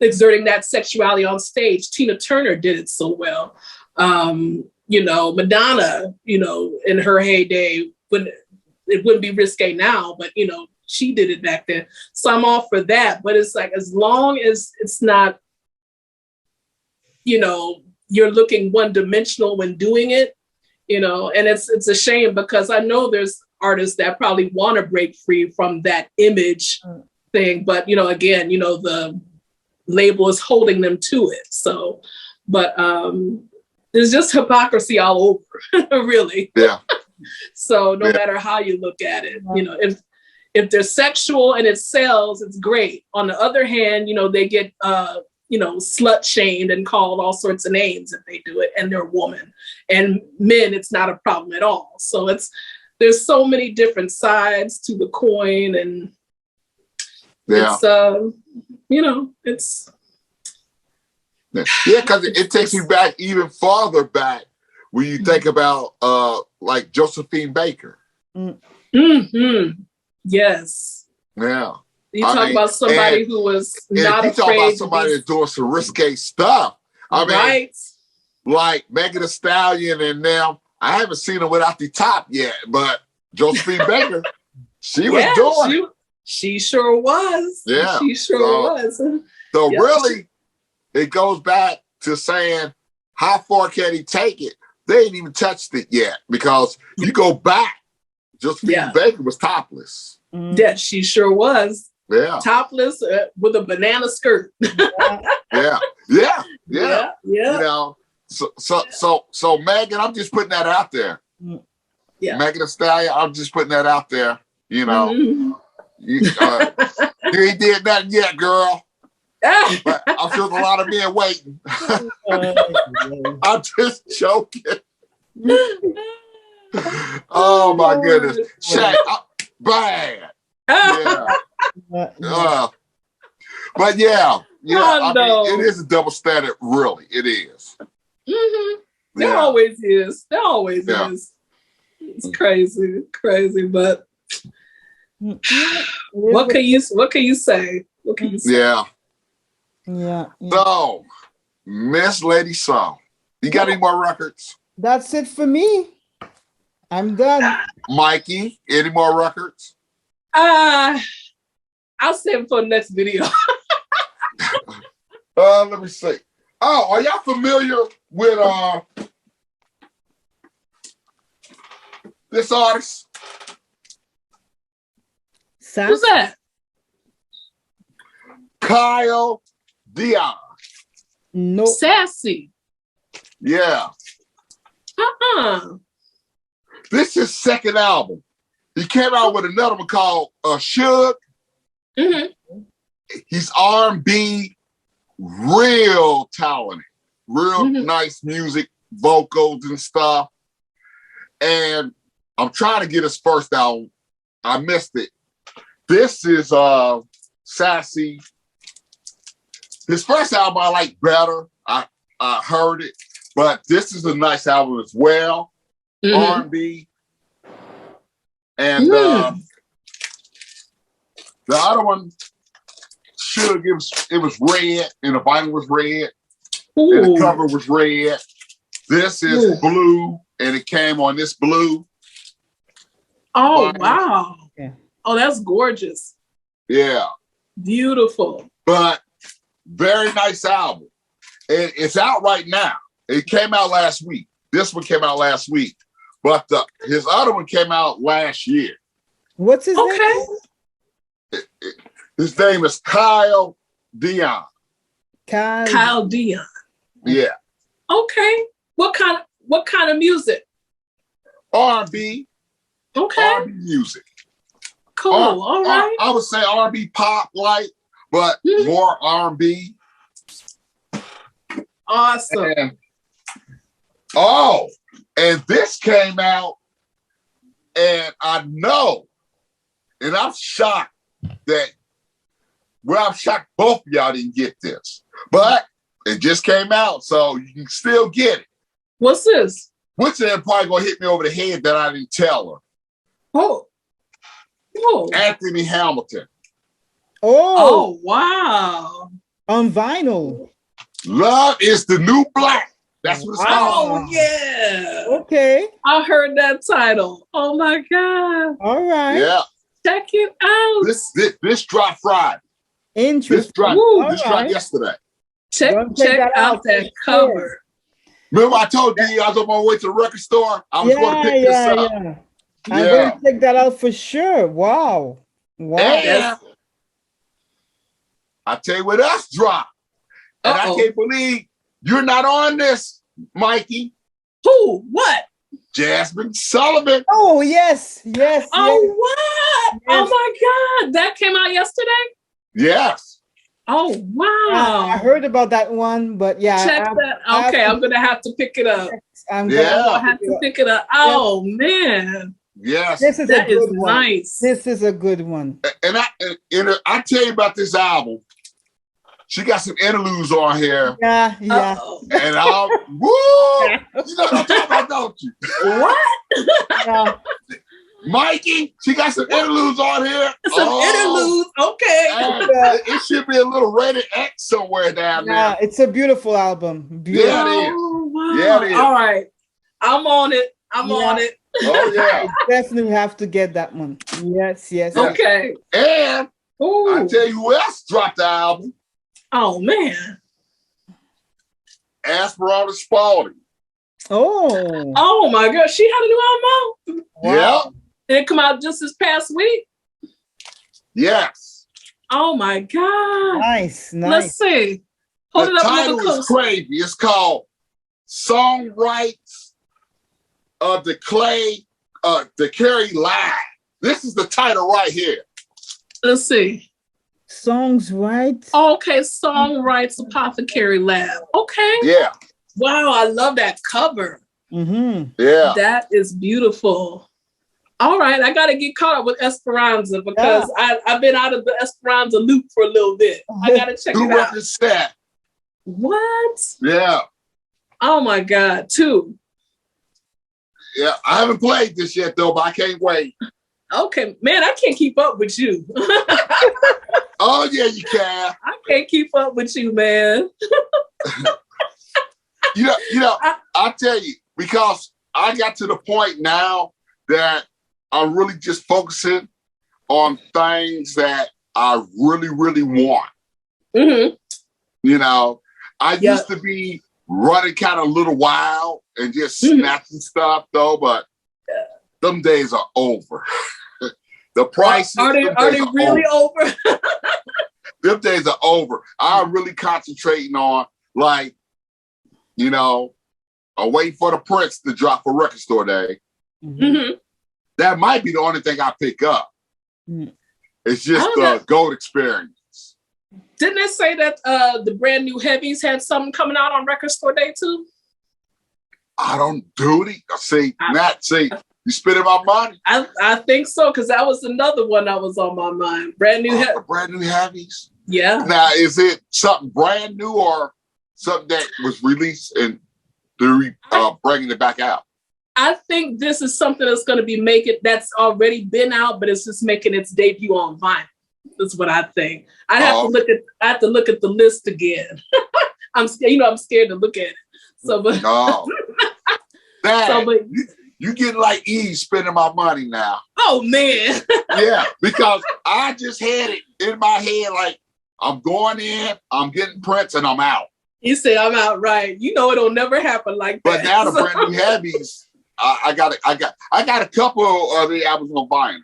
exerting that sexuality on stage. Tina Turner did it so well. You know, Madonna, you know, in her heyday, when it wouldn't be risque now, but, you know, she did it back then. So I'm all for that. But it's like, as long as it's not, you know, you're looking one dimensional when doing it, you know, and it's a shame, because I know there's artists that probably want to break free from that image thing. But, you know, again, you know, the label is holding them to it. So, but there's just hypocrisy all over, really. Yeah. So no matter how you look at it, you know, if they're sexual and it sells, it's great. On the other hand, you know, they get, you know, slut shamed and called all sorts of names if they do it, and they're a woman. And men, it's not a problem at all. So there's so many different sides to the coin, and it's, you know, it's. Yeah, because it takes you back even farther back when you think about like Josephine Baker. Yes. Yeah. You talk about somebody who was not afraid. You talk about somebody that's doing some risque stuff. I mean, like Megan Thee Stallion and them. I haven't seen them without the top yet, but Josephine Baker, she was doing it. She sure was. Yeah. She sure was. So really, it goes back to saying, how far can he take it? They ain't even touched it yet, because you go back, Josephine Baker was topless. Yeah, she sure was. Yeah. Topless with a banana skirt. Yeah. You know, so Megan, I'm just putting that out there. Yeah. Megan Thee Stallion, I'm just putting that out there. You know, you ain't did nothing yet, girl. But I'm sure there's a lot of men waiting. I'm just joking. Oh my goodness. Shaq, bad. Yeah. But yeah, I mean, it is a double standard, really. It is. Mm-hmm. There always is. There always is. It's crazy, but what can you say? What can you say? Yeah. Yeah. So, Miss LadySoul, you got any more records? That's it for me. I'm done. Mikey, any more records? I'll save it for the next video. Let me see. Oh, are y'all familiar with this artist? Who's that? Kyle Dion. No. Sassy. Yeah. This is his second album. He came out with another one called Suge. Mm-hmm. He's R&B, real talented, real nice music, vocals and stuff. And I'm trying to get his first album. I missed it. This is Sassy. His first album I like better. I heard it, but this is a nice album as well. R&B. And the other one, Suge, it was red, and the vinyl was red, and the cover was red. This is blue, and it came on this blue. Oh, wow. Yeah. Oh, that's gorgeous. Yeah. Beautiful. But very nice album. And it's out right now. It came out last week. This one came out last week. But his other one came out last year. What's his name? His name is Kyle Dion. Kyle Dion. Yeah. Okay. What kind of music? R&B. Okay. R&B music. Cool. All right. I would say R&B pop like, but more R&B. Awesome. And this came out, and I know, and I'm shocked I'm shocked both of y'all didn't get this, but it just came out, so you can still get it. What's this? Which of them probably gonna hit me over the head that I didn't tell her? Oh. Anthony Hamilton. Oh, wow. On vinyl. Love is the New Black. That's what it's called. Oh, yeah. Okay. I heard that title. Oh, my God. All right. Yeah. Check it out. This dropped Friday. Interesting. This dropped yesterday. Check out that cover. Remember I told you I was on my way to the record store? I was going to pick this up. I'm going to check that out for sure. Wow. And I tell you what else dropped. And I can't believe you're not on this, Mikey. Who? What? Jasmine Sullivan. Oh, yes. Yes. Oh, what? Yes. Oh, my God. That came out yesterday? Yes. Oh, wow. I heard about that one, but yeah. Check that. Okay, I'm going to have to pick it up. I'm going to have to pick it up. Oh, man. Yes. That is nice. This is a good one. And I tell you about this album. She got some interludes on here. Yeah. And I'll, woo! You know what I'm talking about, don't you? What? Mikey, she got some interludes on here. Some interludes, okay. It should be a little rated X somewhere down there. Yeah, it's a beautiful album. Beautiful. Yeah, it is. Wow. Yeah, it is. All right. I'm on it. On it. Oh, yeah. Definitely have to get that one. Yes. Okay. And I tell you who else dropped the album. Oh, man. Esperanza Spalding. Oh, my God. She had a new album. Wow. Yeah. Did it come out just this past week? Yes. Oh, my God. Nice. Let's see. Hold it up. The title is crazy. It's called Songwrites of the Carrie Live. This is the title right here. Let's see. Songs, right? Okay, Songwrites Apothecary Lab. Okay. Yeah. Wow, I love that cover. Mm-hmm. Yeah. That is beautiful. All right, I got to get caught up with Esperanza because I've been out of the Esperanza loop for a little bit. I got to check New it out. record set. What? Yeah. Oh my God, 2. Yeah. I haven't played this yet though, but I can't wait. Okay, man, I can't keep up with you. Oh yeah, you can. I can't keep up with you, man. I'll tell you, because I got to the point now that I'm really just focusing on things that I really, really want. Mm-hmm. You know, I used to be running kind of a little wild and just snatching stuff though, but them days are over. The prices are they really over? Them days are over. I'm really concentrating on, like, you know, I'm waiting for the Prince to drop for record store day. Mm-hmm. That might be the only thing I pick up. Mm. It's just the gold experience. Didn't it say that the brand new heavies had something coming out on record store day too? I don't do it. See, you spending my money. I think so, because that was another one that was on my mind. Brand new heavies. Yeah. Now, is it something brand new or something that was released and they're bringing it back out? I think this is something that's going to be that's already been out, but it's just making its debut on vinyl. That's what I think. I have to look at the list again. I'm scared to look at it. So, but you get like E spending my money now. Oh man. Yeah, because I just had it in my head like I'm going in, I'm getting Prince, and I'm out. You say I'm out, right? You know it'll never happen like that. But now the brand new heavies, I got a couple of the albums on vinyl.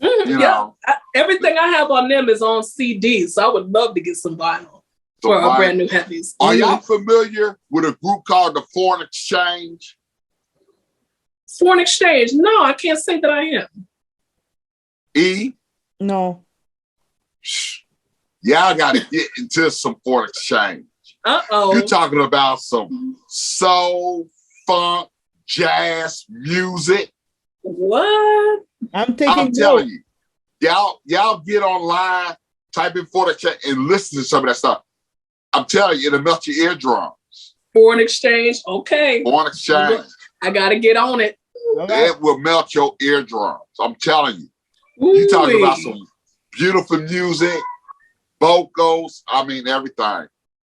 Mm-hmm, you know, everything I have on them is on CD, so I would love to get some vinyl for a brand new heavies. Are y'all familiar with a group called the Foreign Exchange? Foreign Exchange? No, I can't say that I am. E? No. Y'all got to get into some Foreign Exchange. Uh-oh. You're talking about some soul, funk, jazz music. What? I'm telling you, y'all get online, type in Foreign Exchange, and listen to some of that stuff. I'm telling you, it'll melt your eardrums. Foreign Exchange, okay. Foreign Exchange. I gotta get on it. It will melt your eardrums. I'm telling you. You're talking about some beautiful music, vocals, I mean everything.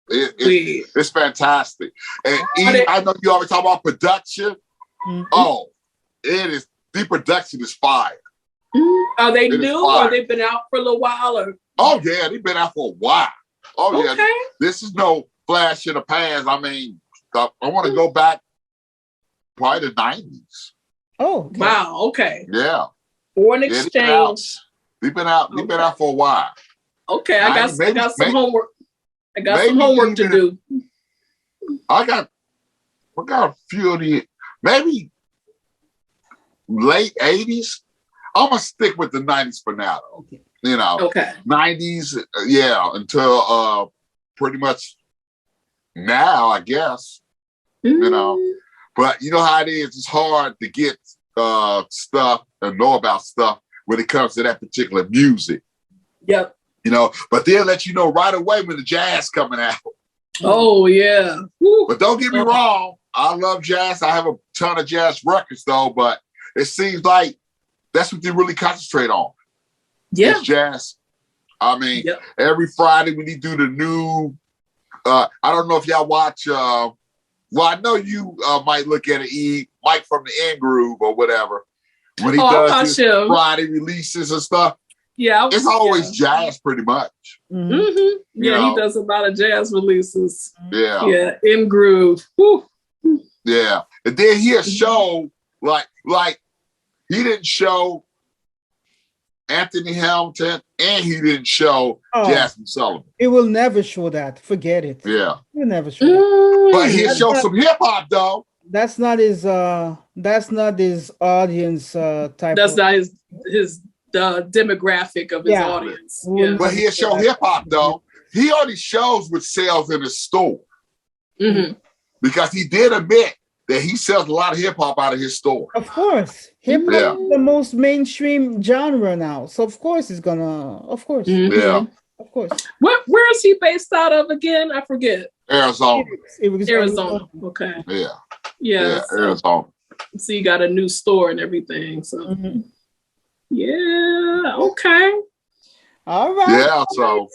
It's fantastic. And I know you always talk about production. Mm-hmm. Oh, the production is fire. Are they new or they've been out for a little while? Oh yeah, they've been out for a while. Oh yeah, this is no flash in the pans. I mean, I want to go back probably the 90s. Oh, okay. Wow. Okay. Yeah. Foreign Exchange. They've been out for a while. Okay, I got some homework. I got some homework to do. I got a few of the maybe late 80s. I'm gonna stick with the 90s for now. Okay. You know, 90s, until pretty much now, I guess. Mm. You know, but you know how it is. It's hard to get stuff and know about stuff when it comes to that particular music. Yep. You know, but they'll let you know right away when the jazz coming out. Oh yeah. Woo. But don't get me wrong, I love jazz. I have a ton of jazz records though, but it seems like that's what they really concentrate on. Yeah. It's jazz. I mean, every Friday when they do the new, I don't know if y'all watch, well, I know you might look at it, Mike from the N Groove or whatever. When he does his Friday releases and stuff. Yeah. It's always jazz pretty much. Mm-hmm. Yeah, he does a lot of jazz releases. Yeah. Yeah, N Groove. Woo. Yeah. And then he'll show, like he didn't show Anthony Hamilton, and he didn't show Jasmine Sullivan. It will never show that. Forget it. Yeah. It will never show that. But he'll show some hip-hop, though. That's not his audience type. That's not his the demographic of his audience. Yeah. But he'll show hip hop though. He only shows what sells in his store. Mm-hmm. Because he did admit that he sells a lot of hip hop out of his store. Of course. Hip hop is the most mainstream genre now. So of course it's gonna, of course. Mm-hmm. Yeah. Of course. Where is he based out of again? I forget. Arizona. Arizona. Okay. Yeah. Yeah. Arizona. So you got a new store and everything. So yeah. Okay. All right. Yeah. So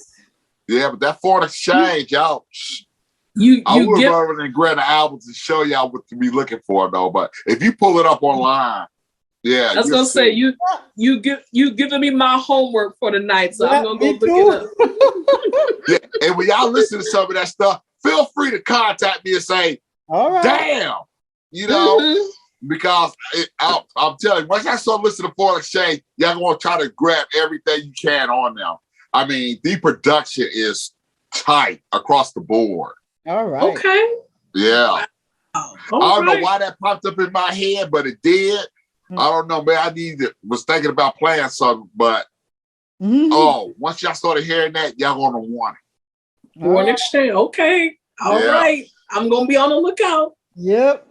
but that foreign exchange, y'all. I would have already grabbed the albums to show y'all what to be looking for, though. But if you pull it up online, I was gonna say you giving me my homework for the night, so I'm gonna go look it up. And when y'all listen to some of that stuff, feel free to contact me and say, "All right, damn," because I'm telling you, once I start listening to Foreign Exchange, y'all gonna try to grab everything you can on them. I mean, the production is tight across the board. All right. Okay. Yeah. I don't know why that popped up in my head, but it did. I don't know, man. Was thinking about playing something, but once y'all started hearing that, y'all gonna want it. Foreign exchange. Okay. All right. I'm gonna be on the lookout. Yep.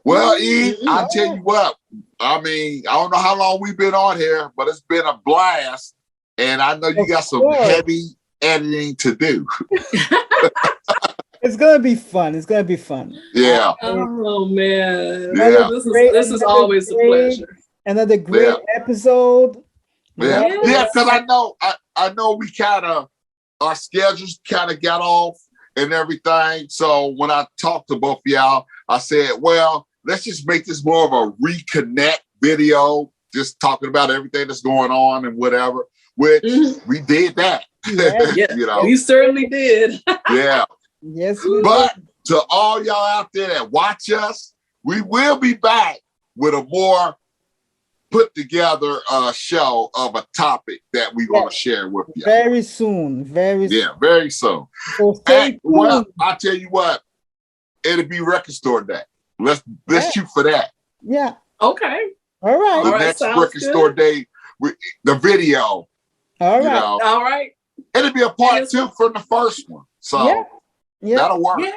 Well, E, I'll tell you what. I mean, I don't know how long we've been on here, but it's been a blast. And I know you got some heavy editing to do. It's gonna be fun. Yeah. Oh man. Yeah. This is always a pleasure. Another great episode. Yeah. Yeah, because I know we our schedules kind of got off and everything. So when I talked to both of y'all, I said, well, let's just make this more of a reconnect video, just talking about everything that's going on and whatever, which we did that. Yeah. We certainly did. Yeah. Yes. But to all y'all out there that watch us, we will be back with a more put together show of a topic that we're going to share with you. Very soon. Very soon. So stay tuned. Well, I'll tell you what, it'll be Record Store Day. Let's shoot for that. Yeah. Okay. All right. The next Record Store Day, the video. All right. All right. It'll be a part 2 from the first one. So that'll work. Yeah.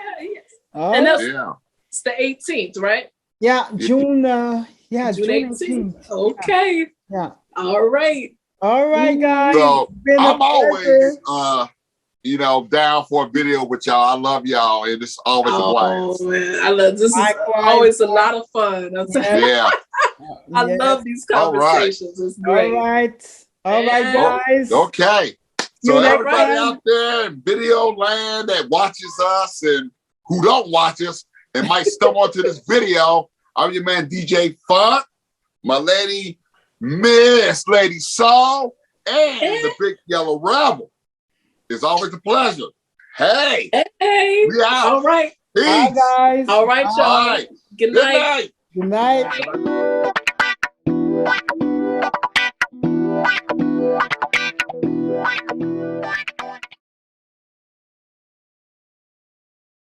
And it's the 18th, right? Yeah. June. June 18th. Okay. Yeah. All right. All right, guys. So I'm always down for a video with y'all. I love y'all, and it's always a blast. Oh man, I love this. Is always a lot of fun. Yeah. I love these conversations. It's great. All right, guys. Okay. So everybody out there in video land that watches us and who don't watch us and might stumble onto this video, I'm your man DJ Funk, my lady Miss LadySoul, and the Big Yellow Rebel. It's always a pleasure. Hey. We out. All right. Peace. Bye, guys. All right, y'all. All right. Good night. Good night.